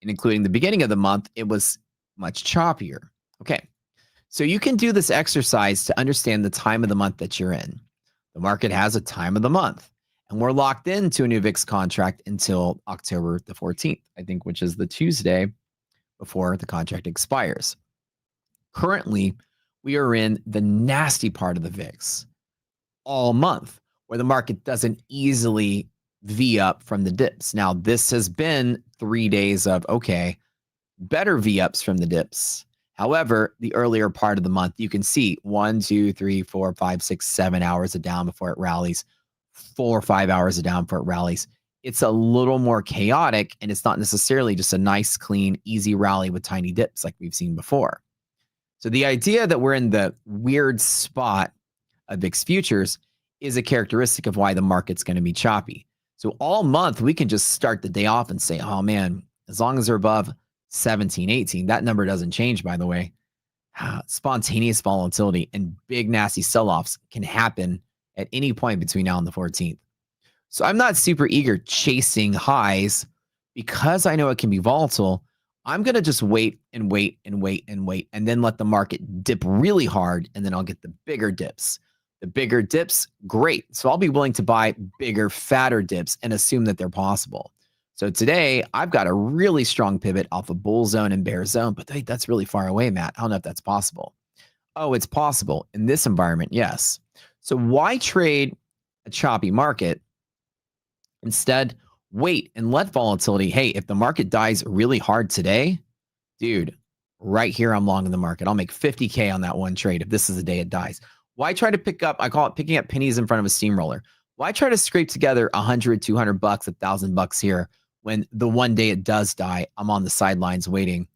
And including the beginning of the month, it was much choppier. Okay, so you can do this exercise to understand the time of the month that you're in. The market has a time of the month, and we're locked into a new VIX contract until October the 14th, I think, which is the Tuesday before the contract expires. Currently, we are in the nasty part of the VIX all month, where the market doesn't easily V up from the dips. Now, this has been 3 days of, okay, better V ups from the dips. However, the earlier part of the month, you can see 1, 2, 3, 4, 5, 6, 7 hours of down before it rallies, 4 or 5 hours of down before it rallies. It's a little more chaotic, and it's not necessarily just a nice, clean, easy rally with tiny dips like we've seen before. So the idea that we're in the weird spot of VIX futures is a characteristic of why the market's going to be choppy. So all month, we can just start the day off and say, oh man, as long as they're above 17, 18, that number doesn't change, by the way. Spontaneous volatility and big, nasty sell-offs can happen at any point between now and the 14th. So I'm not super eager chasing highs because I know it can be volatile. I'm going to just wait and wait and wait and wait, and then let the market dip really hard, and then I'll get the bigger dips. The bigger dips, great. So I'll be willing to buy bigger, fatter dips and assume that they're possible. So today, I've got a really strong pivot off of bull zone and bear zone, but wait, that's really far away, Matt. I don't know if that's possible. Oh, it's possible in this environment, yes. So why trade a choppy market? Instead, wait and let volatility. Hey, if the market dies really hard today, dude, right here, I'm long in the market. I'll make 50K on that one trade if this is the day it dies. Why try to pick up, I call it picking up pennies in front of a steamroller. Why try to scrape together $100, $200, $1,000 here when the one day it does die, I'm on the sidelines waiting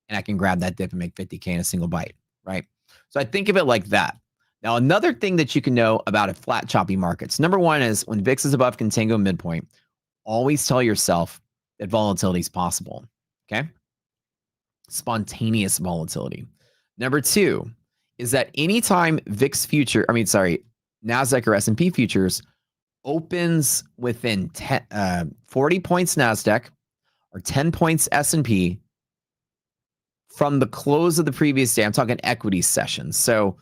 and I can grab that dip and make 50K in a single bite, right? So I think of it like that. Now, another thing that you can know about a flat choppy markets, number one is when VIX is above contango midpoint, always tell yourself that volatility is possible, okay? Spontaneous volatility. Number two is that anytime NASDAQ or S&P futures opens within 40 points NASDAQ or 10 points S&P from the close of the previous day, I'm talking equity sessions. So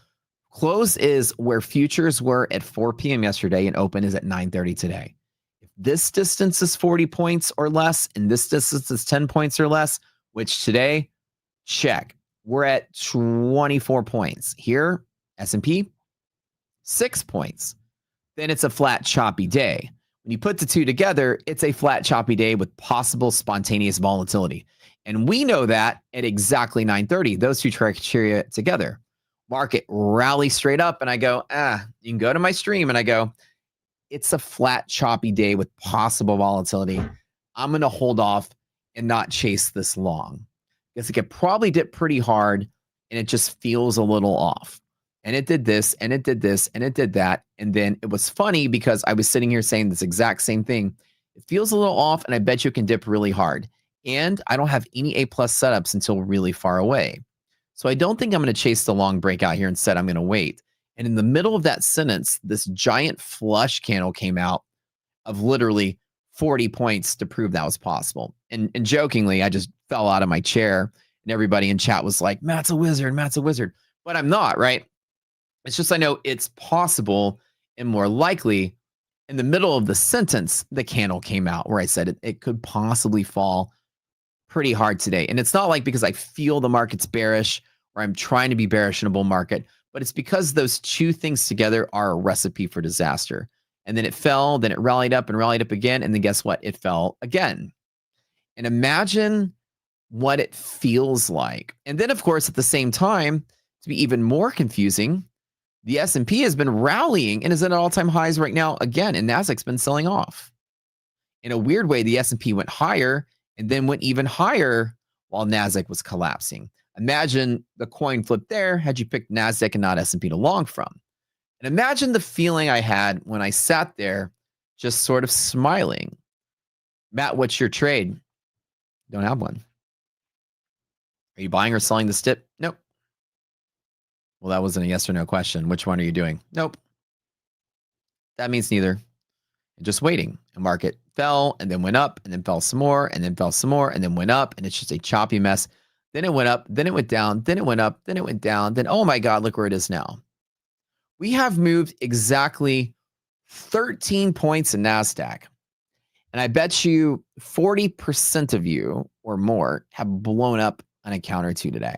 close is where futures were at 4 p.m. yesterday and open is at 9:30 today. If this distance is 40 points or less and this distance is 10 points or less, which today, check. We're at 24 points. Here, S&P, 6 points. Then it's a flat, choppy day. When you put the two together, it's a flat, choppy day with possible spontaneous volatility. And we know that at exactly 9:30, those two criteria together. Market rally straight up, and I go, you can go to my stream, and I go, it's a flat, choppy day with possible volatility. I'm going to hold off and not chase this long. Because it could probably dip pretty hard and it just feels a little off. And it did this, and it did this, and it did that. And then it was funny because I was sitting here saying this exact same thing. It feels a little off, and I bet you it can dip really hard. And I don't have any A+ setups until really far away. So I don't think I'm going to chase the long breakout here. Instead, I'm going to wait. And in the middle of that sentence, this giant flush candle came out of literally 40 points to prove that was possible. And jokingly, I just fell out of my chair and everybody in chat was like, Matt's a wizard, Matt's a wizard. But I'm not, right? It's just I know it's possible and more likely. In the middle of the sentence, the candle came out where I said it could possibly fall pretty hard today. And it's not like because I feel the market's bearish or I'm trying to be bearish in a bull market, but it's because those two things together are a recipe for disaster. And then it fell, then it rallied up and rallied up again. And then guess what? It fell again. And imagine what it feels like. And then, of course, at the same time, to be even more confusing, The S&P has been rallying and is at all-time highs right now again, and Nasdaq's been selling off. In a weird way, the S&P went higher and then went even higher while Nasdaq was collapsing. Imagine the coin flip there had you picked Nasdaq and not S&P to long from. And imagine the feeling I had when I sat there just sort of smiling. Matt, what's your trade? Don't have one. Are you buying or selling the STIP? Nope. Well, that wasn't a yes or no question. Which one are you doing? Nope. That means neither. Just waiting. The market fell and then went up and then fell some more and then fell some more and then went up, and it's just a choppy mess. Then it went up, then it went down, then it went up, then it went down. Then, oh my God, look where it is now. We have moved exactly 13 points in NASDAQ. And I bet you 40% of you or more have blown up an account or two today.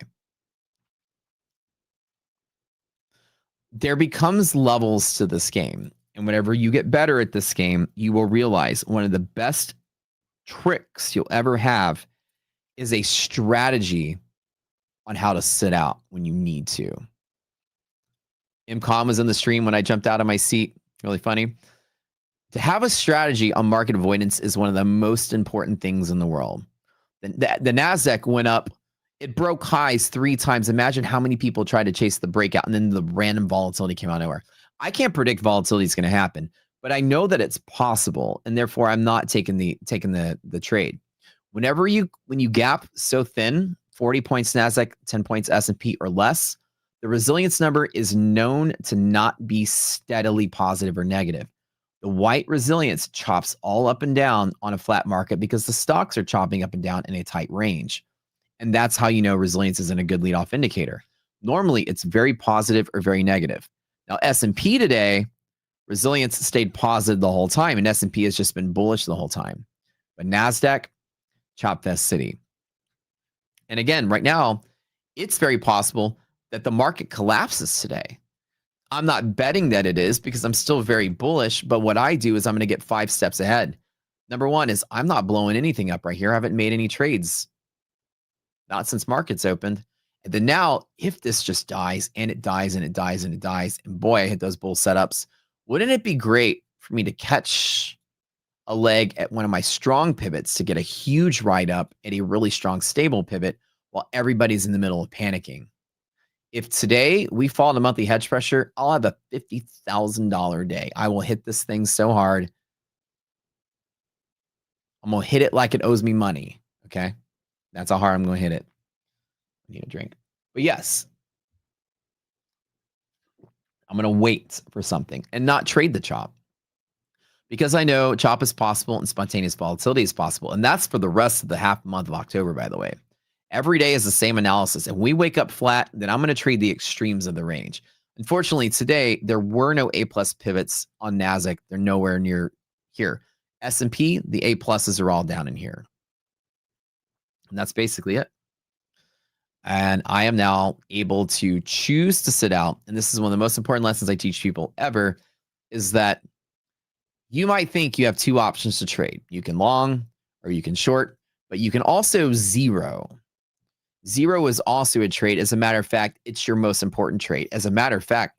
There becomes levels to this game. And whenever you get better at this game, you will realize one of the best tricks you'll ever have is a strategy on how to sit out when you need to. MCOM was in the stream when I jumped out of my seat. Really funny. To have a strategy on market avoidance is one of the most important things in the world. The NASDAQ went up. It broke highs 3 times. Imagine how many people tried to chase the breakout, and then the random volatility came out of nowhere. I can't predict volatility is going to happen, but I know that it's possible, and therefore I'm not taking the trade. When you gap so thin, 40 points NASDAQ, 10 points S&P or less, the resilience number is known to not be steadily positive or negative. The white resilience chops all up and down on a flat market because the stocks are chopping up and down in a tight range. And that's how you know resilience isn't a good leadoff indicator. Normally, it's very positive or very negative. Now, S&P today, resilience stayed positive the whole time, and S&P has just been bullish the whole time. But NASDAQ, chop fest city. And again, right now, it's very possible that the market collapses today. I'm not betting that it is because I'm still very bullish, but what I do is I'm going to get 5 steps ahead. Number one is I'm not blowing anything up right here. I haven't made any trades. Not since markets opened. And then now, if this just dies and it dies and it dies and it dies, and boy, I hit those bull setups, wouldn't it be great for me to catch a leg at one of my strong pivots to get a huge ride up at a really strong, stable pivot while everybody's in the middle of panicking? If today we fall to monthly hedge pressure, I'll have a $50,000 day. I will hit this thing so hard. I'm going to hit it like it owes me money. Okay. That's how hard I'm going to hit it. I need a drink. But yes, I'm going to wait for something and not trade the chop. Because I know chop is possible and spontaneous volatility is possible. And that's for the rest of the half month of October, by the way. Every day is the same analysis. If we wake up flat, then I'm going to trade the extremes of the range. Unfortunately, today, there were no A-plus pivots on NASDAQ. They're nowhere near here. S&P, the A-pluses are all down in here. And that's basically it. And I am now able to choose to sit out. And this is one of the most important lessons I teach people ever, is that you might think you have 2 options to trade. You can long or you can short, but you can also zero. Zero is also a trade. As a matter of fact, it's your most important trade. As a matter of fact,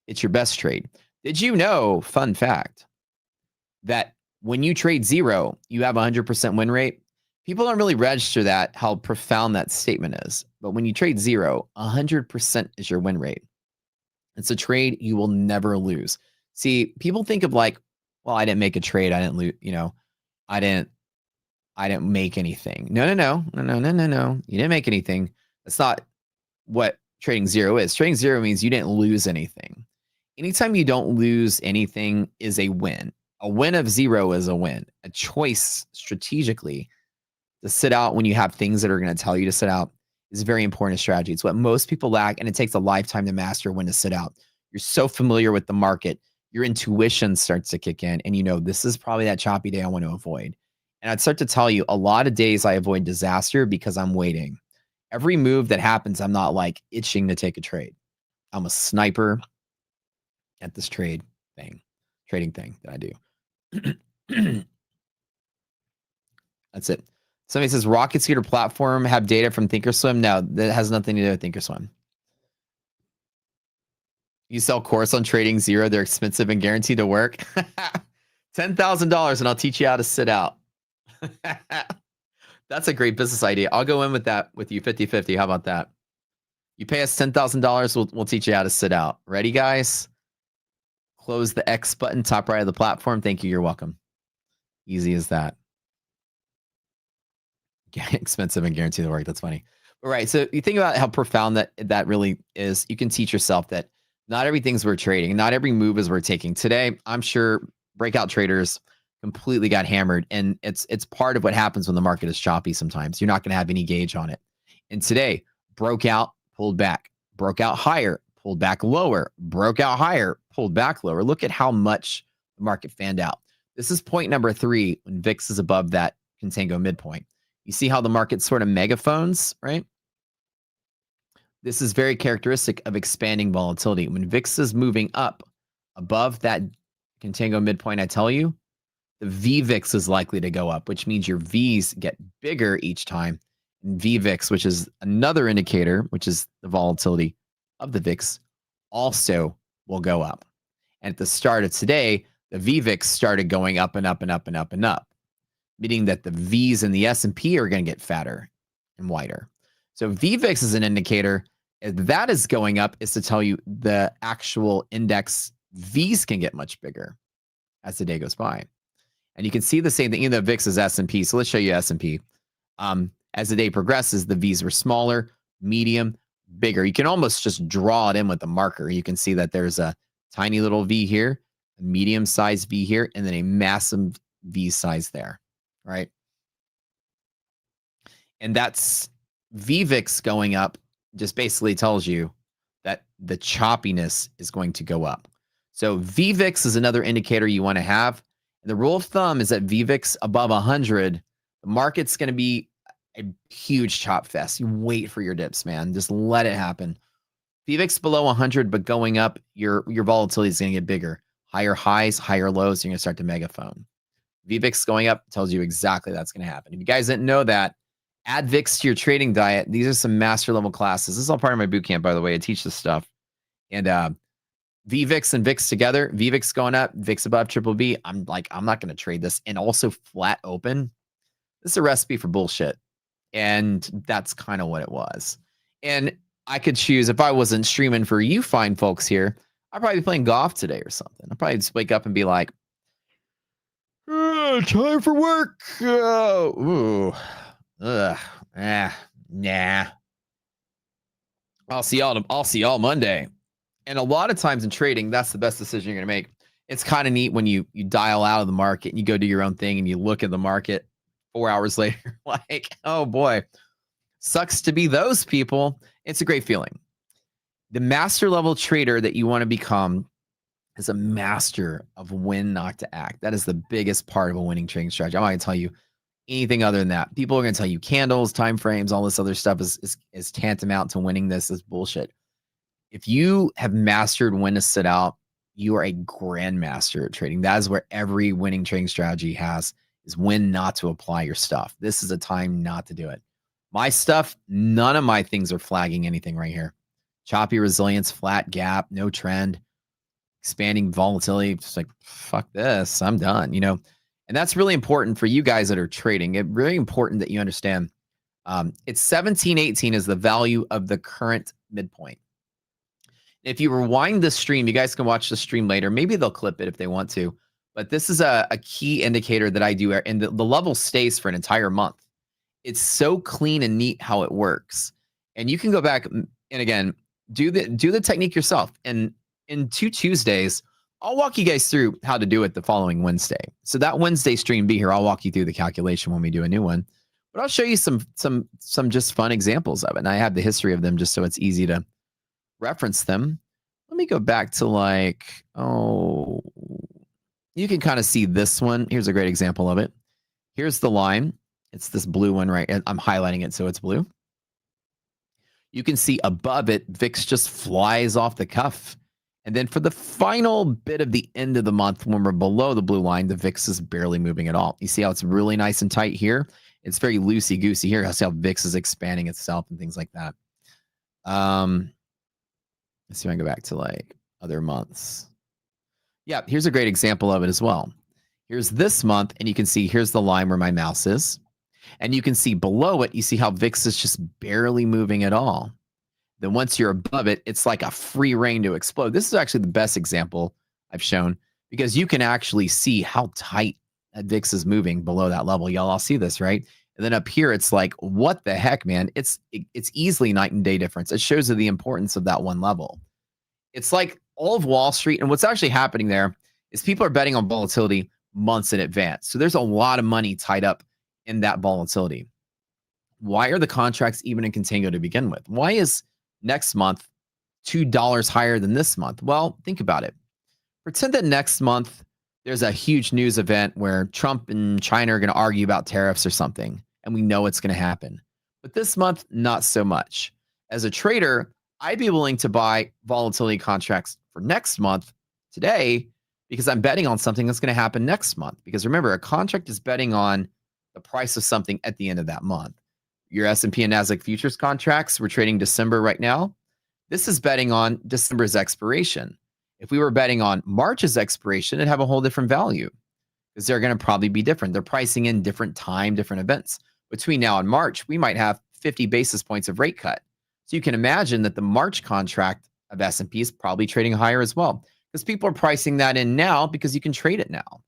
it's your best trade. Did you know, fun fact, that when you trade zero, you have a 100% win rate? People don't really register that, how profound that statement is. But when you trade zero, 100% is your win rate. It's a trade you will never lose. See, people think of like, well, I didn't make a trade. I didn't lose, I didn't make anything. No. You didn't make anything. That's not what trading zero is. Trading zero means you didn't lose anything. Anytime you don't lose anything is a win. A win of zero is a win. A choice strategically to sit out when you have things that are going to tell you to sit out is a very important strategy. It's what most people lack, and it takes a lifetime to master when to sit out. You're so familiar with the market, your intuition starts to kick in, and this is probably that choppy day I want to avoid. And I'd start to tell you, a lot of days I avoid disaster because I'm waiting. Every move that happens, I'm not like itching to take a trade. I'm a sniper at this trading thing that I do. That's it. Somebody says, Rocket Scooter platform have data from Thinkorswim? No, that has nothing to do with Thinkorswim. You sell course on trading zero. They're expensive and guaranteed to work. $10,000 and I'll teach you how to sit out. That's a great business idea. I'll go in with that with you 50-50. How about that? You pay us $10,000, we'll teach you how to sit out. Ready, guys? Close the X button, top right of the platform. Thank you. You're welcome. Easy as that. Expensive and guaranteed to work. That's funny. All right. So you think about how profound that really is. You can teach yourself that not everything's worth trading. Not every move is worth taking. Today, I'm sure breakout traders completely got hammered. And it's part of what happens when the market is choppy sometimes. You're not going to have any gauge on it. And today, broke out, pulled back, broke out higher, pulled back lower, broke out higher, pulled back lower. Look at how much the market fanned out. This is point number 3 when VIX is above that contango midpoint. You see how the market sort of megaphones, right? This is very characteristic of expanding volatility. When VIX is moving up above that contango midpoint, I tell you, the VVIX is likely to go up, which means your V's get bigger each time. And VVIX, which is another indicator, which is the volatility of the VIX, also will go up. And at the start of today, the VVIX started going up and up and up and up and up, meaning that the V's in the S&P are going to get fatter and wider. So VVIX is an indicator. If that is going up, is to tell you the actual index V's can get much bigger as the day goes by. And you can see the same thing. You know, VIX is S&P. So let's show you S&P. As the day progresses, the V's were smaller, medium, bigger. You can almost just draw it in with the marker. You can see that there's a tiny little V here, a medium-sized V here, and then a massive V size there, right? And that's VVIX going up just basically tells you that the choppiness is going to go up. So VVIX is another indicator you want to have. And the rule of thumb is that VVIX above 100, the market's going to be a huge chop fest. You wait for your dips, man. Just let it happen. VVIX below 100, but going up, your volatility is going to get bigger. Higher highs, higher lows, you're going to start to megaphone. VVIX going up tells you exactly that's going to happen. If you guys didn't know that, add VIX to your trading diet. These are some master level classes. This is all part of my boot camp, by the way. I teach this stuff. And VVIX and VIX together, VVIX going up, VIX above triple B. I'm not going to trade this. And also flat open. This is a recipe for bullshit. And that's kind of what it was. And I could choose, if I wasn't streaming for you fine folks here, I'd probably be playing golf today or something. I'd probably just wake up and be like, time for work. Nah. I'll see y'all Monday. And a lot of times in trading, that's the best decision you're going to make. It's kind of neat when you dial out of the market and you go do your own thing and you look at the market 4 hours later, like, oh boy, sucks to be those people. It's a great feeling. The master level trader that you want to become is a master of when not to act. That is the biggest part of a winning trading strategy. I'm not going to tell you anything other than that. People are going to tell you candles, time frames, all this other stuff is tantamount to winning. This is bullshit. If you have mastered when to sit out, you are a grandmaster at trading. That is where every winning trading strategy has, is when not to apply your stuff. This is a time not to do it. My stuff, none of my things are flagging anything right here. Choppy resilience, flat gap, no trend, expanding volatility. Just like, fuck this, I'm done, you know? And that's really important for you guys that are trading. It's really important that you understand it's 1718 is the value of the current midpoint. If you rewind the stream, you guys can watch the stream later. Maybe they'll clip it if they want to. But this is a key indicator that I do. And the level stays for an entire month. It's so clean and neat how it works. And you can go back and again, do the technique yourself. And in 2 Tuesdays, I'll walk you guys through how to do it the following Wednesday. So that Wednesday stream, be here. I'll walk you through the calculation when we do a new one. But I'll show you some just fun examples of it. And I have the history of them just so it's easy to reference them. Let me go back to you can kind of see this one. Here's a great example of it. Here's the line. It's this blue one, right? I'm highlighting it so it's blue. You can see above it, VIX just flies off the cuff. And then for the final bit of the end of the month, when we're below the blue line, the VIX is barely moving at all. You see how it's really nice and tight here? It's very loosey-goosey here. See how VIX is expanding itself and things like that. Let's see if I can go back to other months. Yeah, here's a great example of it as well. Here's this month, and you can see here's the line where my mouse is. And you can see below it, you see how VIX is just barely moving at all. Then once you're above it, it's like a free rein to explode. This is actually the best example I've shown because you can actually see how tight that VIX is moving below that level. Y'all all see this, right? And then up here, it's like, what the heck, man? It's easily night and day difference. It shows you the importance of that one level. It's like all of Wall Street. And what's actually happening there is people are betting on volatility months in advance. So there's a lot of money tied up in that volatility. Why are the contracts even in contango to begin with? Why is next month $2 higher than this month? Well, think about it. Pretend that next month there's a huge news event where Trump and China are going to argue about tariffs or something, and we know it's going to happen. But this month, not so much. As a trader, I'd be willing to buy volatility contracts for next month today because I'm betting on something that's going to happen next month. Because remember, a contract is betting on the price of something at the end of that month. Your S&P and Nasdaq futures contracts, we're trading December right now. This is betting on December's expiration. If we were betting on March's expiration, it'd have a whole different value because they're going to probably be different. They're pricing in different time, different events. Between now and March, we might have 50 basis points of rate cut. So you can imagine that the March contract of S&P is probably trading higher as well because people are pricing that in now because you can trade it now.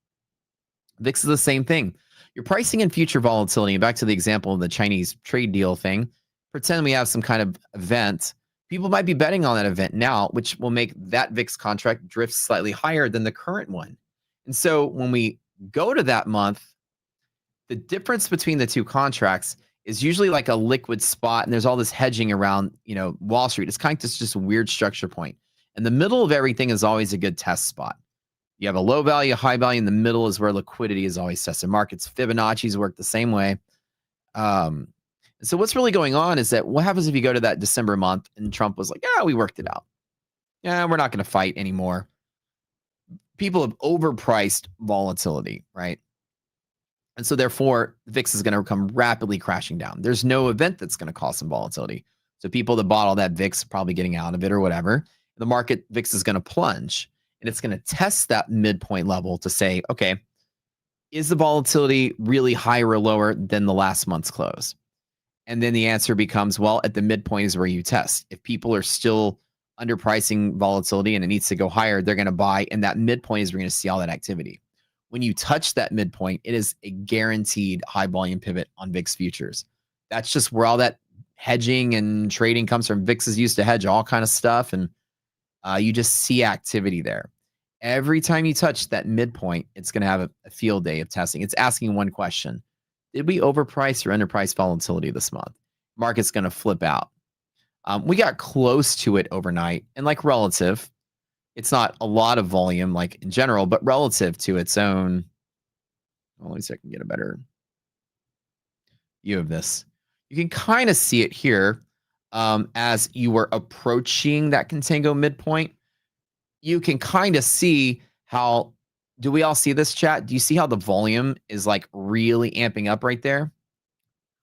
VIX is the same thing. You're pricing in future volatility. And back to the example of the Chinese trade deal thing. Pretend we have some kind of event. People might be betting on that event now, which will make that VIX contract drift slightly higher than the current one. And so when we go to that month, the difference between the two contracts is usually like a liquid spot. And there's all this hedging around, Wall Street. It's kind of just a weird structure point. And the middle of everything is always a good test spot. You have a low value, high value. In the middle is where liquidity is always tested. Markets, Fibonacci's work the same way. So what's really going on is that what happens if you go to that December month and Trump was like, yeah, we worked it out. Yeah, we're not going to fight anymore. People have overpriced volatility, right? And so therefore, VIX is going to come rapidly crashing down. There's no event that's going to cause some volatility. So people that bought all that VIX are probably getting out of it or whatever. The market VIX is going to plunge. And it's going to test that midpoint level to say, okay, is the volatility really higher or lower than the last month's close? And then the answer becomes, well, at the midpoint is where you test. If people are still underpricing volatility and it needs to go higher, they're going to buy. And that midpoint is where you're going to see all that activity. When you touch that midpoint, it is a guaranteed high volume pivot on VIX futures. That's just where all that hedging and trading comes from. VIX is used to hedge all kind of stuff. And you just see activity there. Every time you touch that midpoint, it's going to have a field day of testing. It's asking one question. Did we overprice or underprice volatility this month? Market's going to flip out. We got close to it overnight. And like relative, it's not a lot of volume like in general, but relative to its own. Well, let me see if I can get a better view of this. You can kind of see it here. As you were approaching that contango midpoint, you can kind of see how, do we all see this, chat? Do you see how the volume is like really amping up right there?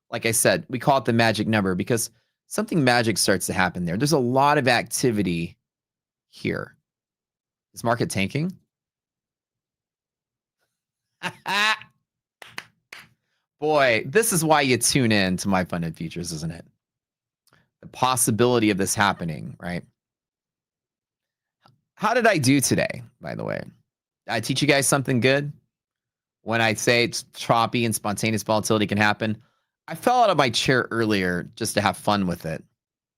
Like I said, we call it the magic number because something magic starts to happen there. There's a lot of activity here. Is market tanking? Boy, this is why you tune in to MyFundedFutures, isn't it? The possibility of this happening, right? How did I do today, by the way? Did I teach you guys something good? When I say it's choppy and spontaneous volatility can happen, I fell out of my chair earlier just to have fun with it.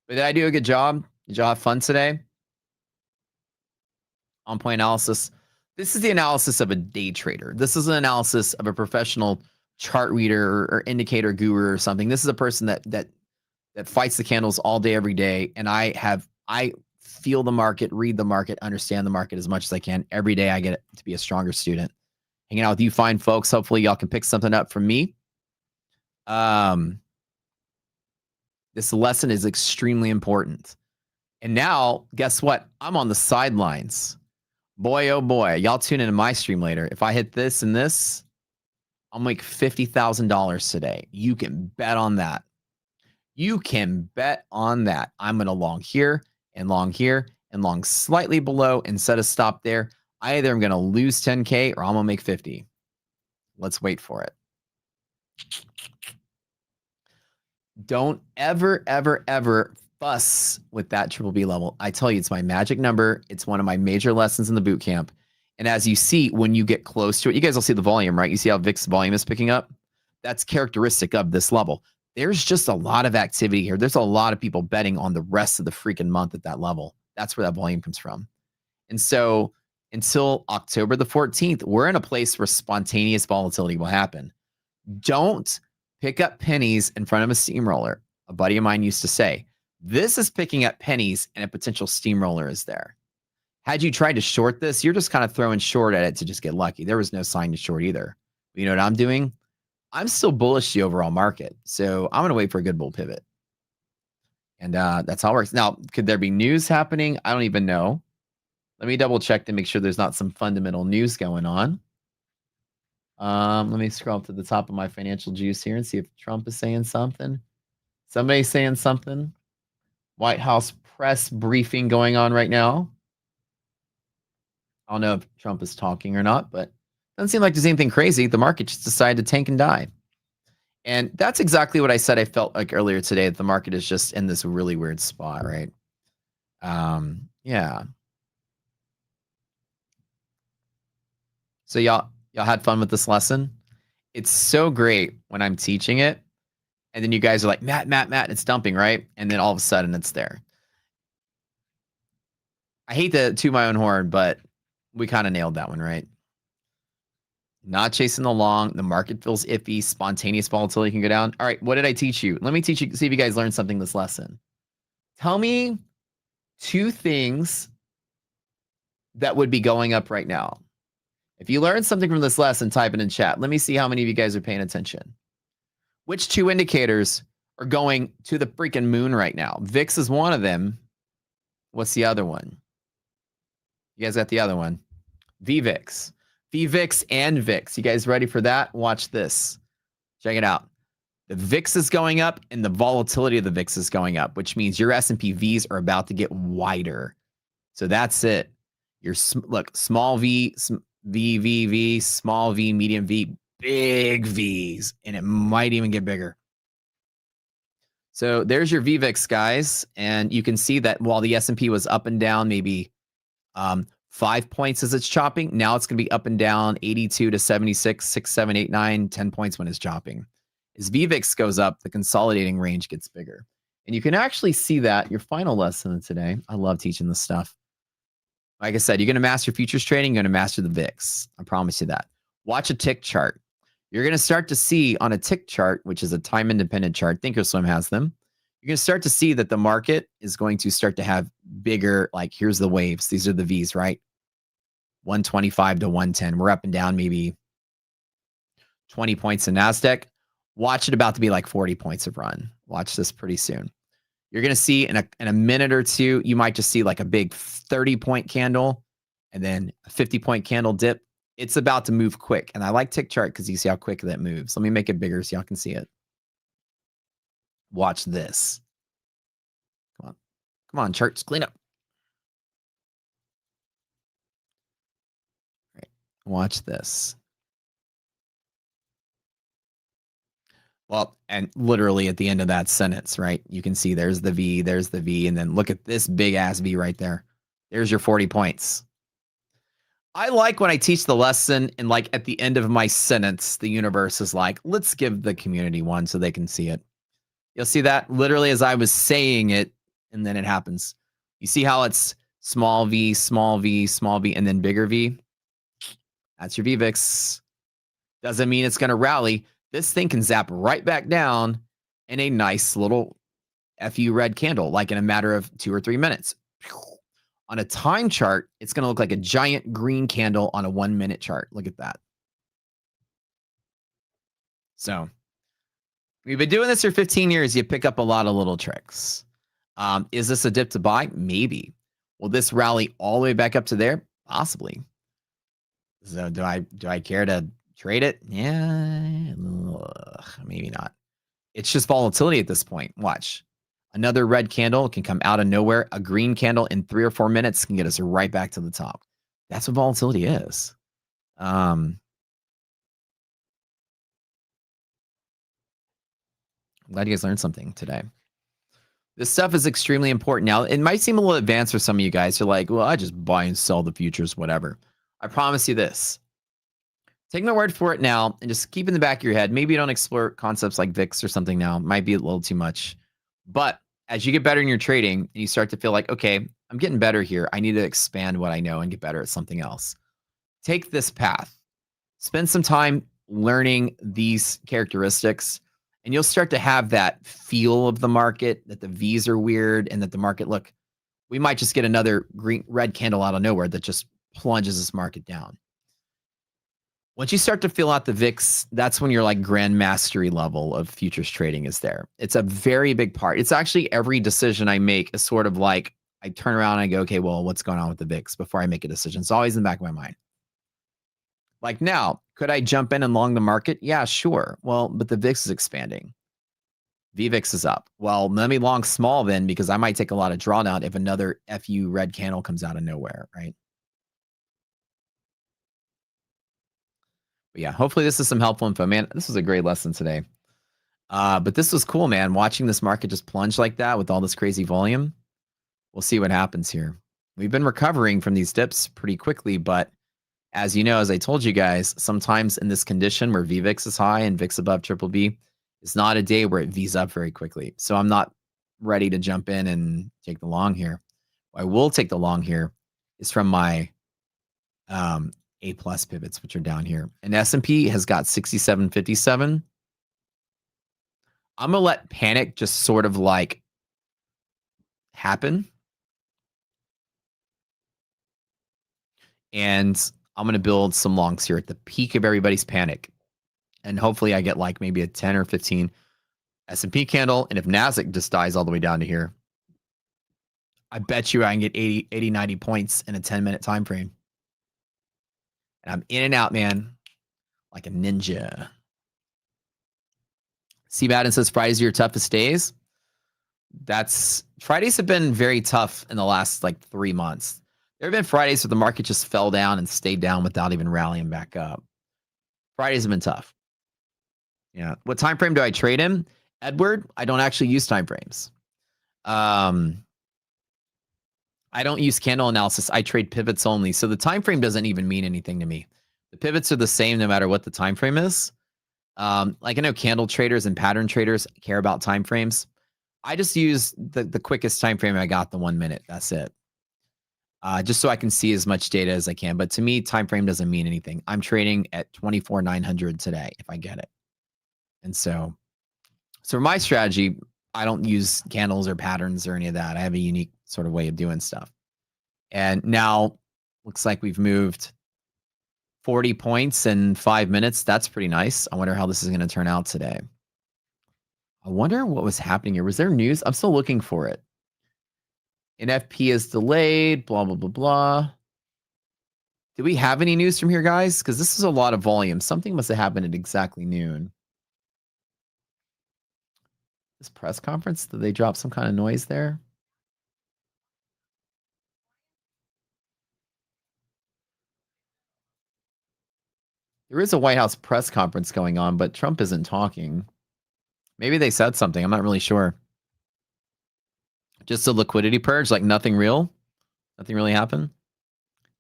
But did I do a good job? Did y'all have fun today? On point analysis. This is the analysis of a day trader. This is an analysis of a professional chart reader or indicator guru or something. This is a person that fights the candles all day, every day. And I feel the market, read the market, understand the market as much as I can. Every day I get to be a stronger student. Hanging out with you fine folks. Hopefully y'all can pick something up from me. This lesson is extremely important. And now, guess what? I'm on the sidelines. Boy, oh boy. Y'all tune into my stream later. If I hit this and this, I'll make $50,000 today. You can bet on that. You can bet on that. I'm going to long here and long here and long slightly below and set a stop there. I either am going to lose 10K or I'm going to make 50. Let's wait for it. Don't ever, ever, ever fuss with that triple B level. I tell you, it's my magic number. It's one of my major lessons in the boot camp. And as you see, when you get close to it, you guys will see the volume, right? You see how VIX volume is picking up? That's characteristic of this level. There's just a lot of activity here. There's a lot of people betting on the rest of the freaking month at that level. That's where that volume comes from. And so until October the 14th, we're in a place where spontaneous volatility will happen. Don't pick up pennies in front of a steamroller. A buddy of mine used to say, this is picking up pennies and a potential steamroller is there. Had you tried to short this, you're just kind of throwing short at it to just get lucky. There was no sign to short either. But you know what I'm doing? I'm still bullish the overall market. So I'm going to wait for a good bull pivot. And that's how it works. Now, could there be news happening? I don't even know. Let me double check to make sure there's not some fundamental news going on. Let me scroll up to the top of my financial juice here and see if Trump is saying something. Somebody's saying something. White House press briefing going on right now. I don't know if Trump is talking or not, but doesn't seem like there's anything crazy. The market just decided to tank and die. And that's exactly what I said I felt like earlier today, that the market is just in this really weird spot, right? Yeah. So y'all had fun with this lesson? It's so great when I'm teaching it, and then you guys are like, Matt, it's dumping, right? And then all of a sudden it's there. I hate to toot my own horn, but we kind of nailed that one, right? Not chasing the long. The market feels iffy. Spontaneous volatility can go down. All right, what did I teach you? Let me teach you, see if you guys learned something this lesson. Tell me 2 things that would be going up right now. If you learned something from this lesson, type it in chat. Let me see how many of you guys are paying attention. Which 2 indicators are going to the freaking moon right now? VIX is one of them. What's the other one? You guys got the other one. VVIX. VVIX and VIX. You guys ready for that? Watch this. Check it out. The VIX is going up and the volatility of the VIX is going up, which means your S&P Vs are about to get wider. So that's it. Your look, small V, V, small V, medium V, big Vs, and it might even get bigger. So there's your VVIX, guys, and you can see that while the S&P was up and down maybe 5 points as it's chopping, now it's going to be up and down 82 to 76, 6, 7, 8, 9, 10 points when it's chopping. As VVIX goes up, the consolidating range gets bigger. And you can actually see that your final lesson of today. I love teaching this stuff. Like I said, you're going to master futures trading. You're going to master the VIX. I promise you that. Watch a tick chart. You're going to start to see on a tick chart, which is a time-independent chart. Thinkorswim has them. You're going to start to see that the market is going to start to have bigger, like here's the waves. These are the Vs, right? 125 to 110. We're up and down maybe 20 points in NASDAQ. Watch it about to be like 40 points of run. Watch this pretty soon. You're going to see in a minute or two, you might just see like a big 30-point candle and then a 50-point candle dip. It's about to move quick. And I like tick chart because you see how quick that moves. Let me make it bigger so y'all can see it. Watch this. Come on. Come on, charts, clean up. All right. Watch this. Well, and literally at the end of that sentence, right? You can see there's the V, and then look at this big ass V right there. There's your 40 points. I like when I teach the lesson and like at the end of my sentence, the universe is like, let's give the community one so they can see it. You'll see that literally as I was saying it, and then it happens. You see how it's small V, small V, small V, and then bigger V? That's your VVIX. Doesn't mean it's going to rally. This thing can zap right back down in a nice little FU red candle, like in a matter of 2 or 3 minutes. On a time chart, it's going to look like a giant green candle on a 1 minute chart. Look at that. So we've been doing this for 15 years. You pick up a lot of little tricks. Is this a dip to buy? Maybe. Will this rally all the way back up to there? Possibly. So do I care to trade it? Yeah, maybe not. It's just volatility at this point. Watch. Another red candle can come out of nowhere. A green candle in 3 or 4 minutes can get us right back to the top. That's what volatility is. I'm glad you guys learned something today. This stuff is extremely important. Now, it might seem a little advanced for some of you guys. You're like, well, I just buy and sell the futures, whatever. I promise you this. Take my word for it now and just keep in the back of your head. Maybe you don't explore concepts like VIX or something now. Might be a little too much. But as you get better in your trading and you start to feel like, okay, I'm getting better here. I need to expand what I know and get better at something else. Take this path. Spend some time learning these characteristics, and you'll start to have that feel of the market, that the V's are weird, and that the market, look, we might just get another red candle out of nowhere that just plunges this market down. Once you start to fill out the VIX, that's when your like grand mastery level of futures trading is there. It's a very big part. It's actually every decision I make is sort of like, I turn around and I go, okay, well, what's going on with the VIX before I make a decision? It's always in the back of my mind. Like now, could I jump in and long the market? Yeah, sure. Well, but the VIX is expanding. VVIX is up. Well, let me long small then, because I might take a lot of drawdown if another FU red candle comes out of nowhere, right? But yeah, hopefully this is some helpful info, man. This was a great lesson today. But this was cool, man. Watching this market just plunge like that with all this crazy volume. We'll see what happens here. We've been recovering from these dips pretty quickly, but as you know, as I told you guys, sometimes in this condition where VVIX is high and VIX above triple B, it's not a day where it V's up very quickly. So I'm not ready to jump in and take the long here. What I will take the long here is from my A+ pivots, which are down here. And S&P has got 67.57. I'm going to let panic just sort of like happen. And I'm going to build some longs here at the peak of everybody's panic. And hopefully I get like maybe a 10 or 15 S&P candle. And if Nasdaq just dies all the way down to here, I bet you I can get 80, 90 points in a 10-minute time frame. And I'm in and out, man, like a ninja. C. Madden says Fridays are your toughest days. Fridays have been very tough in the last like 3 months. There have been Fridays where the market just fell down and stayed down without even rallying back up. Fridays have been tough. Yeah. What time frame do I trade in? Edward, I don't actually use time frames. I don't use candle analysis. I trade pivots only. So the time frame doesn't even mean anything to me. The pivots are the same no matter what the time frame is. Like I know candle traders and pattern traders care about time frames. I just use the quickest time frame I got, the 1 minute. That's it. Just so I can see as much data as I can. But to me, time frame doesn't mean anything. I'm trading at 24,900 today if I get it. And so for my strategy, I don't use candles or patterns or any of that. I have a unique sort of way of doing stuff. And now looks like we've moved 40 points in 5 minutes. That's pretty nice. I wonder how this is going to turn out today. I wonder what was happening here. Was there news? I'm still looking for it. NFP is delayed, blah, blah, blah, blah. Do we have any news from here, guys? Because this is a lot of volume. Something must have happened at exactly noon. This press conference, did they drop some kind of noise there? There is a White House press conference going on, but Trump isn't talking. Maybe they said something. I'm not really sure. Just a liquidity purge, like nothing real? Nothing really happened?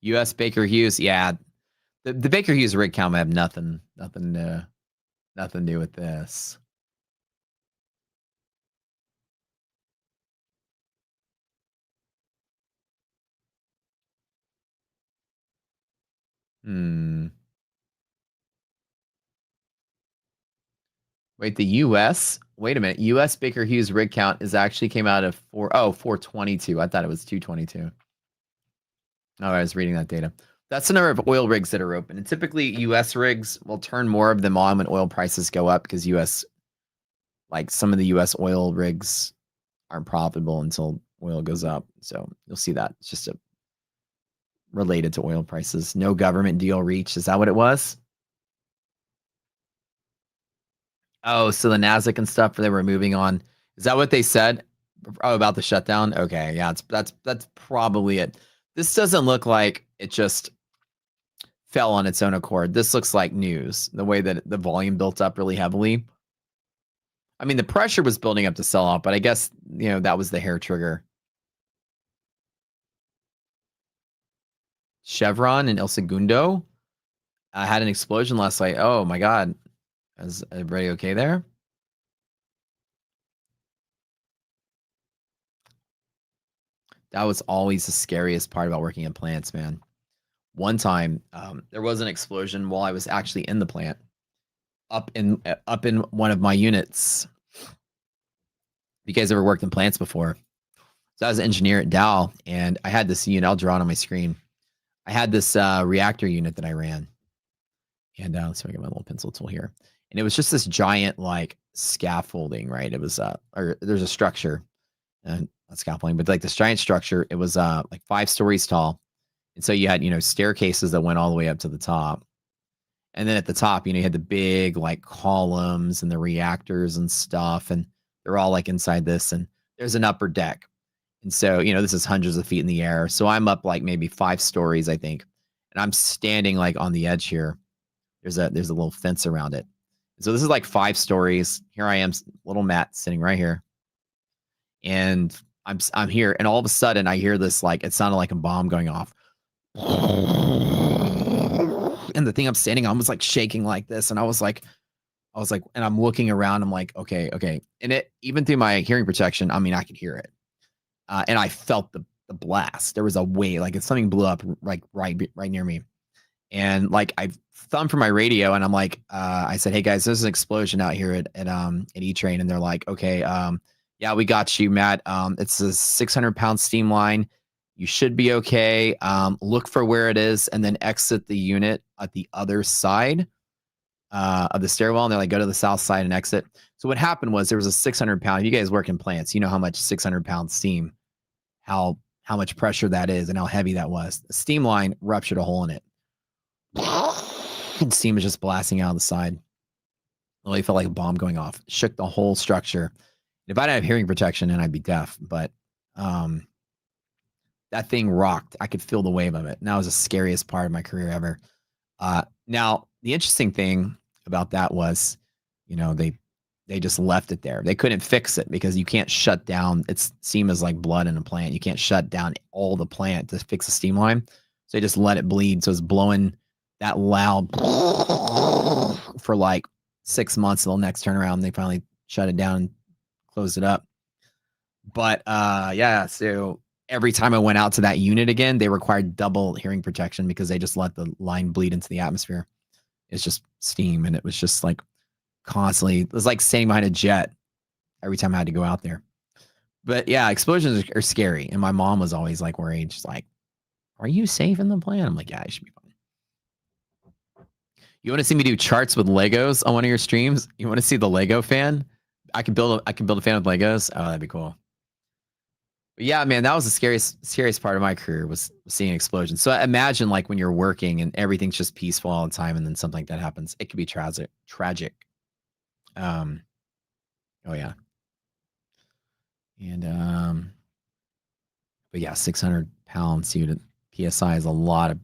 U.S. Baker Hughes, yeah. The Baker Hughes rig count have nothing to do with this. Wait, the U.S.? Wait a minute. U.S. Baker Hughes rig count is actually came out of 422. I thought it was 222. Oh, I was reading that data. That's the number of oil rigs that are open. And typically, U.S. rigs will turn more of them on when oil prices go up because some of the U.S. oil rigs aren't profitable until oil goes up. So you'll see that. It's just related to oil prices. No government deal reached. Is that what it was? Oh, so the Nasdaq and stuff they were moving on. Is that what they said? Oh, about the shutdown. Okay, yeah, that's probably it. This doesn't look like it just fell on its own accord. This looks like news. The way that the volume built up really heavily. I mean, the pressure was building up to sell off, but I guess that was the hair trigger. Chevron and El Segundo had an explosion last night. Oh my God. Is everybody okay there? That was always the scariest part about working in plants, man. One time, there was an explosion while I was actually in the plant, up in one of my units. You guys ever worked in plants before? So I was an engineer at Dow, and I had this unit. I'll draw it on my screen. I had this reactor unit that I ran. And let's see if I get my little pencil tool here. And it was just this giant like scaffolding, right? It was or there's a structure, and not scaffolding, but like this giant structure. It was like 5 stories tall. And so you had, staircases that went all the way up to the top. And then at the top, you had the big like columns and the reactors and stuff. And they're all like inside this. And there's an upper deck. And so, this is hundreds of feet in the air. So I'm up like maybe 5 stories, I think. And I'm standing like on the edge here. There's a little fence around it. So this is like 5 stories. Here I am, little Matt sitting right here. And I'm here. And all of a sudden I hear this, like, it sounded like a bomb going off. And the thing I'm standing on was like shaking like this. And I was like, and I'm looking around. I'm like, okay. And it, even through my hearing protection, I mean, I could hear it. And I felt the blast. There was a wave, like if something blew up like right near me. And like I thumbed for my radio, and I'm like, I said, "Hey guys, there's an explosion out here at E-Train," and they're like, "Okay, yeah, we got you, Matt. It's a 600-pound steam line. You should be okay. Look for where it is, and then exit the unit at the other side of the stairwell." And they're like, "Go to the south side and exit." So what happened was there was a 600-pound. If you guys work in plants, you know how much 600-pound steam, how much pressure that is, and how heavy that was. The steam line ruptured a hole in it. And steam was just blasting out of the side. It really felt like a bomb going off. Shook the whole structure. If I didn't have hearing protection, then I'd be deaf. But that thing rocked. I could feel the wave of it. And that was the scariest part of my career ever. Now, the interesting thing about that was, they just left it there. They couldn't fix it because you can't shut down. It's steam is like blood in a plant. You can't shut down all the plant to fix a steam line. So they just let it bleed. So it's blowing that loud for like 6 months until next turnaround. They finally shut it down and closed it up. But yeah, so every time I went out to that unit again, they required double hearing protection because they just let the line bleed into the atmosphere. It's just steam, and it was just like constantly, it was like standing behind a jet every time I had to go out there. But yeah, explosions are scary. And my mom was always like worried. She's like, "Are you safe in the plant?" I'm like, "Yeah, I should be fine." You want to see me do charts with Legos on one of your streams? You want to see the Lego fan? I can build a fan with Legos. Oh, that'd be cool. But yeah, man, that was the scariest part of my career was seeing explosions. So imagine like when you're working and everything's just peaceful all the time, and then something like that happens. It could be tragic. Oh yeah. And but yeah, 600 pounds unit PSI is a lot of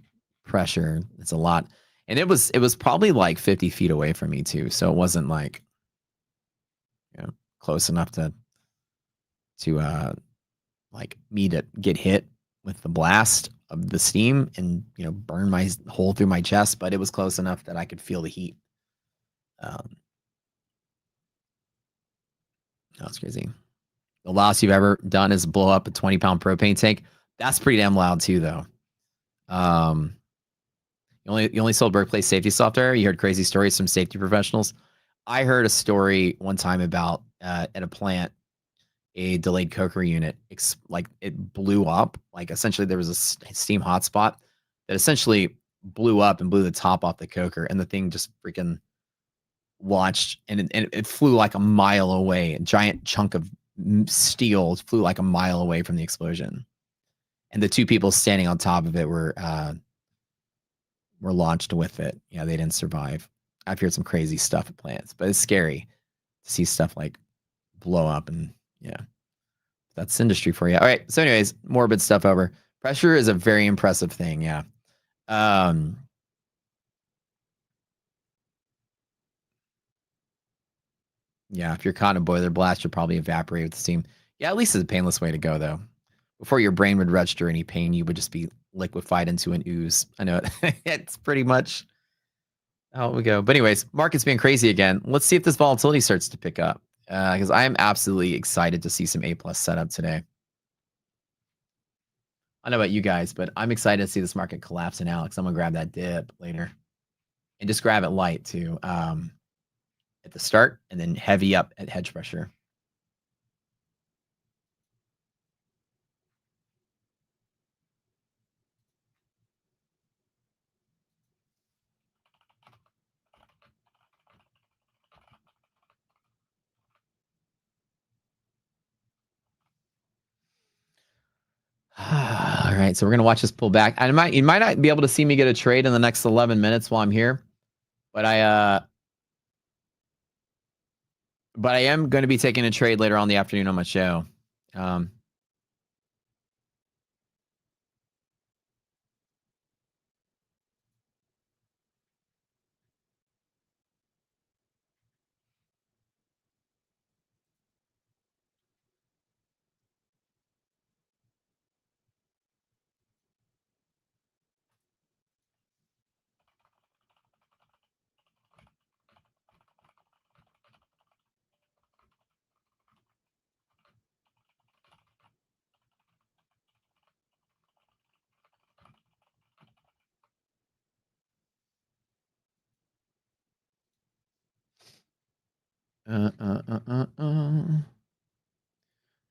pressure. It's a lot. And it was probably like 50 feet away from me too. So it wasn't like, close enough to like me to get hit with the blast of the steam and, burn my hole through my chest, but it was close enough that I could feel the heat. That's crazy. The loudest you've ever done is blow up a 20-pound propane tank. That's pretty damn loud too, though. You only sold workplace safety software. You heard crazy stories from safety professionals. I heard a story one time about at a plant, a delayed coker unit, like it blew up. Like essentially there was a steam hotspot that essentially blew up and blew the top off the coker, and the thing just freaking launched, and it flew like a mile away. A giant chunk of steel flew like a mile away from the explosion, and the 2 people standing on top of it were launched with it. Yeah, they didn't survive. I've heard some crazy stuff at plants, but it's scary to see stuff like blow up, and yeah, That's industry for you. All right. So, anyways, morbid stuff over. Pressure is a very impressive thing. Yeah. Yeah, if you're caught in a boiler blast, you'll probably evaporate with steam. Yeah, at least it's a painless way to go, though. Before your brain would register any pain, you would just be liquefied into an ooze. I know it's pretty much how it would go. But anyways, market's being crazy again. Let's see if this volatility starts to pick up, because I am absolutely excited to see some A+ setup today. I don't know about you guys, but I'm excited to see this market collapse in Alex. I'm going to grab that dip later. And just grab it light, too. At the start, and then heavy up at hedge pressure. All right, so we're gonna watch this pull back. You might not be able to see me get a trade in the next 11 minutes while I'm here, but I am going to be taking a trade later on in the afternoon on my show.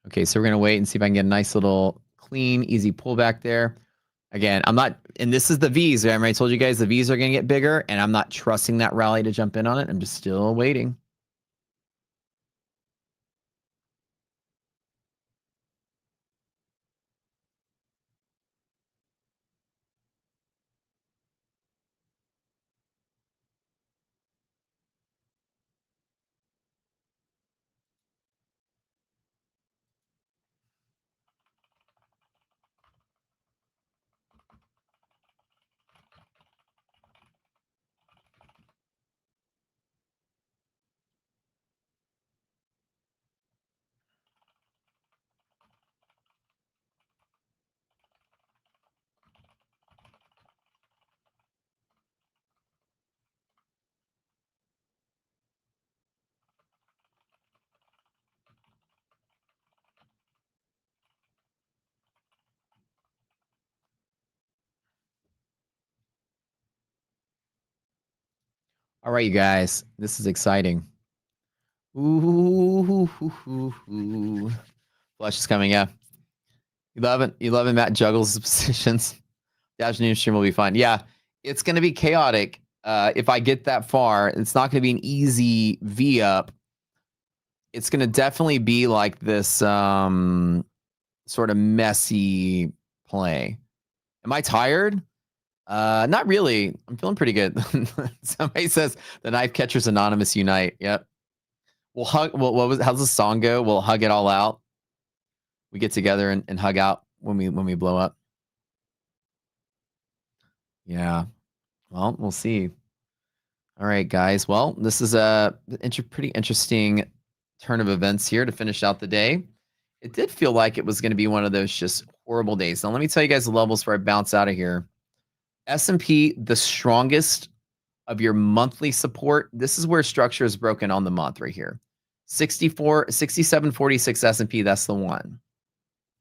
Okay, so we're gonna wait and see if I can get a nice little clean, easy pullback there. Again, I'm not, and this is the V's. Remember, I told you guys the V's are gonna get bigger, and I'm not trusting that rally to jump in on it. I'm just still waiting. All right, you guys, this is exciting. Ooh, flush is coming. Yeah, you love it. Matt juggles positions. The afternoon stream will be fun. Yeah, it's going to be chaotic. If I get that far, it's not going to be an easy V up. It's going to definitely be like this sort of messy play. Am I tired? Not really. I'm feeling pretty good. Somebody says the knife catchers anonymous unite. Yep. We'll hug. How's the song go? We'll hug it all out. We get together and hug out when we blow up. Yeah. Well, we'll see. All right, guys. Well, this is a pretty interesting turn of events here to finish out the day. It did feel like it was going to be one of those just horrible days. Now, let me tell you guys the levels before I bounce out of here. S&P, the strongest of your monthly support. This is where structure is broken on the month right here. 67.46 S&P, that's the one.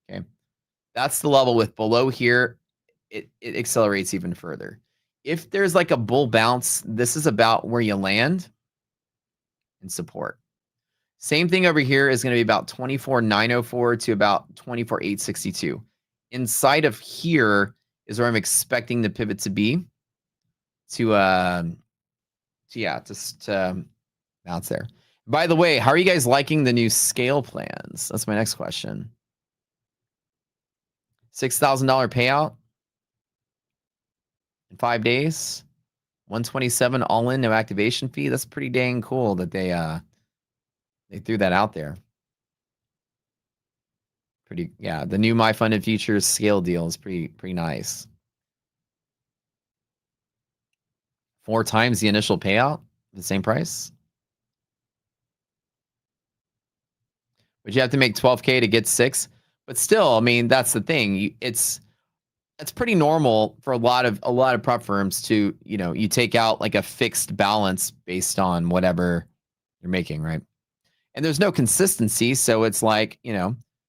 Okay. That's the level with below here. It accelerates even further. If there's like a bull bounce, this is about where you land in support. Same thing over here is going to be about 24,904 to about 24,862. Inside of here is where I'm expecting the pivot to be to bounce there. By the way, how are you guys liking the new scale plans? That's my next question. $6,000 payout in 5 days, 127 all in, no activation fee. That's pretty dang cool that they threw that out there. Pretty, yeah. The new MyFundedFutures scale deal is pretty nice. 4 times the initial payout, the same price. But you have to make 12K to get 6. But still, I mean, that's the thing. It's pretty normal for a lot of prop firms to, you take out like a fixed balance based on whatever you're making, right? And there's no consistency, so it's like,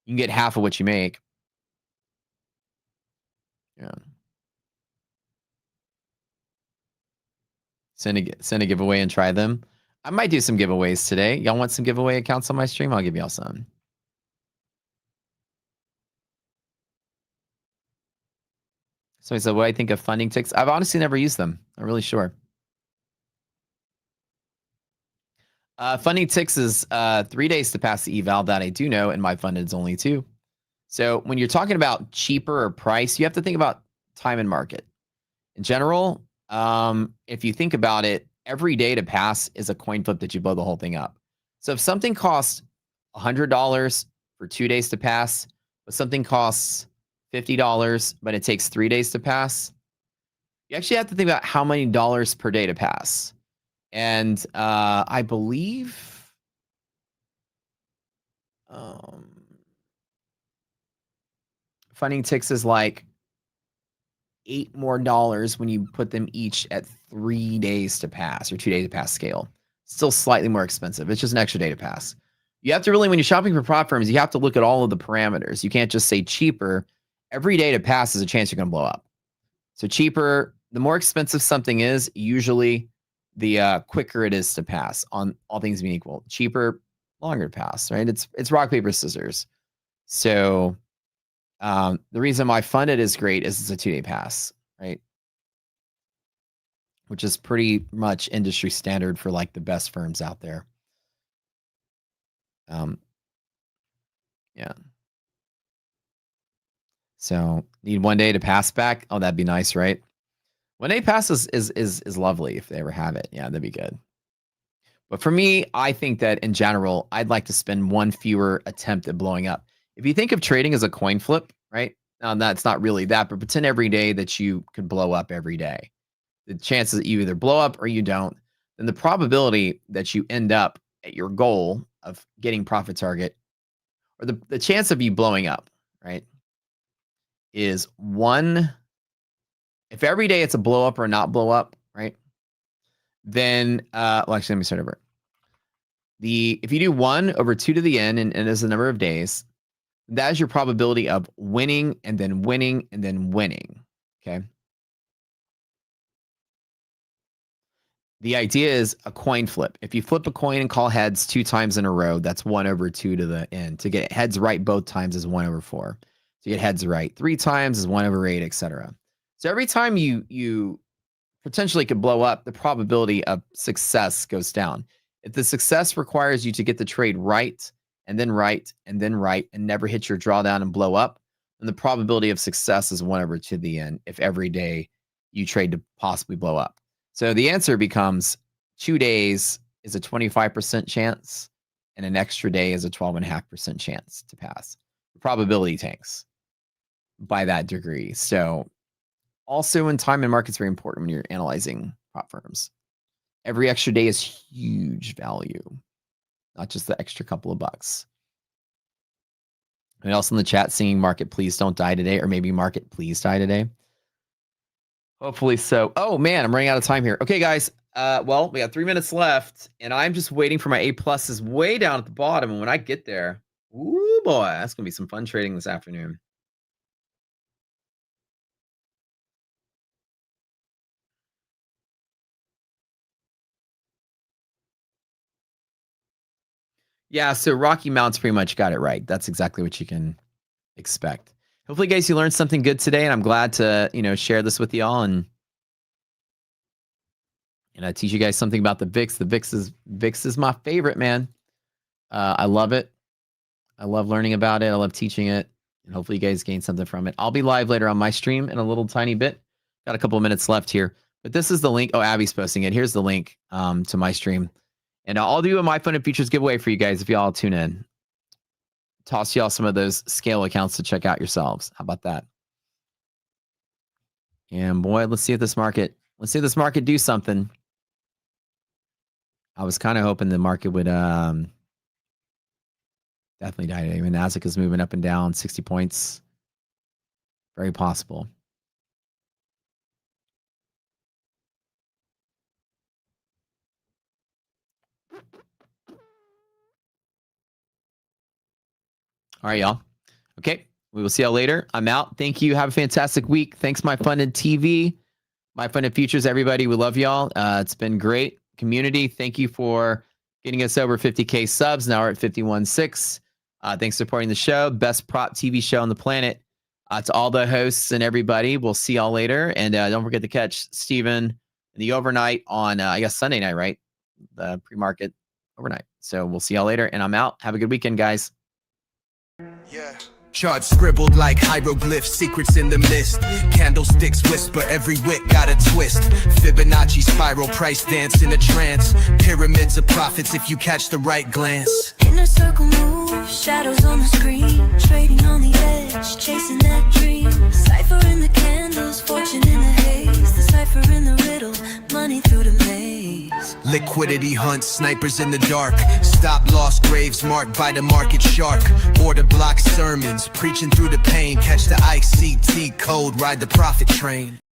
you can get half of what you make. Yeah. Send a giveaway and try them. I might do some giveaways today. Y'all want some giveaway accounts on my stream? I'll give y'all some. So he said, what do I think of funding ticks? I've honestly never used them. I'm really sure. Funding ticks is 3 days to pass the eval. That I do know, and MyFunded is only 2. So when you're talking about cheaper or price, you have to think about time and market. In general, if you think about it, every day to pass is a coin flip that you blow the whole thing up. So if something costs $100 for 2 days to pass, but something costs $50, but it takes 3 days to pass, you actually have to think about how many dollars per day to pass. And I believe funding ticks is like $8 more when you put them each at 3 days to pass or 2 days to pass scale. Still slightly more expensive. It's just an extra day to pass. You have to really, when you're shopping for prop firms, you have to look at all of the parameters. You can't just say cheaper. Every day to pass is a chance you're going to blow up. So cheaper, the more expensive something is, usually the quicker it is to pass, on all things being equal. Cheaper, longer to pass, right? It's rock, paper, scissors. So the reason MyFunded is great is it's a 2-day pass, right? Which is pretty much industry standard for like the best firms out there. Yeah. So need 1 day to pass back. Oh, that'd be nice, right? 1 day pass is lovely if they ever have it. Yeah, that'd be good. But for me, I think that in general, I'd like to spend one fewer attempt at blowing up. If you think of trading as a coin flip, right? Now, that's not really that, but pretend every day that you could blow up every day. The chances that you either blow up or you don't, then the probability that you end up at your goal of getting profit target, or the chance of you blowing up, right, is 1. If every day it's a blow up or not blow up, right, then, well, actually, let me start over. If you do 1 over 2 to the n, and as the number of days, that is your probability of winning and then winning and then winning, okay? The idea is a coin flip. If you flip a coin and call heads 2 times in a row, that's 1 over 2 to the n. To get heads right both times is 1 over 4. To get heads right 3 times is 1 over 8, etc. So every time you potentially could blow up, the probability of success goes down. If the success requires you to get the trade right, and then right, and then right, and never hit your drawdown and blow up, then the probability of success is 1 over 2 to the n if every day you trade to possibly blow up. So the answer becomes 2 days is a 25% chance, and an extra day is a 12.5% chance to pass. The probability tanks by that degree. So also in time and market's very important when you're analyzing prop firms. Every extra day is huge value, not just the extra couple of bucks. And else in the chat singing market please don't die today, or maybe market please die today. Hopefully so. Oh man, I'm running out of time here. Okay, guys. Well, we got 3 minutes left, and I'm just waiting for my A pluses way down at the bottom. And when I get there, ooh boy, that's gonna be some fun trading this afternoon. Yeah, so Rocky Mount's pretty much got it right. That's exactly what you can expect. Hopefully, guys, you learned something good today, and I'm glad to, share this with y'all and I teach you guys something about the VIX. The VIX is my favorite, man. I love it. I love learning about it. I love teaching it, and hopefully, you guys gain something from it. I'll be live later on my stream in a little tiny bit. Got a couple of minutes left here, but this is the link. Oh, Abby's posting it. Here's the link to my stream. And I'll do a MyFundedFutures giveaway for you guys if y'all tune in. toss y'all some of those scale accounts to check out yourselves. How about that? And boy, let's see if this market do something. I was kind of hoping the market would definitely die today. Even Nasdaq is moving up and down 60 points. Very possible. All right, y'all. Okay. We will see y'all later. I'm out. Thank you. Have a fantastic week. Thanks, MyFunded TV, MyFundedFutures, everybody. We love y'all. It's been great. Community, thank you for getting us over 50K subs. Now we're at 51.6. Thanks for supporting the show. Best prop TV show on the planet. To all the hosts and everybody, we'll see y'all later. And don't forget to catch Steven in the overnight on, I guess, Sunday night, right? The pre-market overnight. So we'll see y'all later. And I'm out. Have a good weekend, guys. Yeah. Charts scribbled like hieroglyphs, secrets in the mist. Candlesticks whisper, every wick got a twist. Fibonacci spiral, price dance in a trance. Pyramids of profits if you catch the right glance. Inner circle move, shadows on the screen. Trading on the edge, chasing that dream. Cipher in the candles, fortune in the haze. The cipher in the riddle, money through the maze. Liquidity hunts, snipers in the dark. Stop loss graves marked by the market shark. Order block sermons, preaching through the pain. Catch the ICT code, ride the profit train.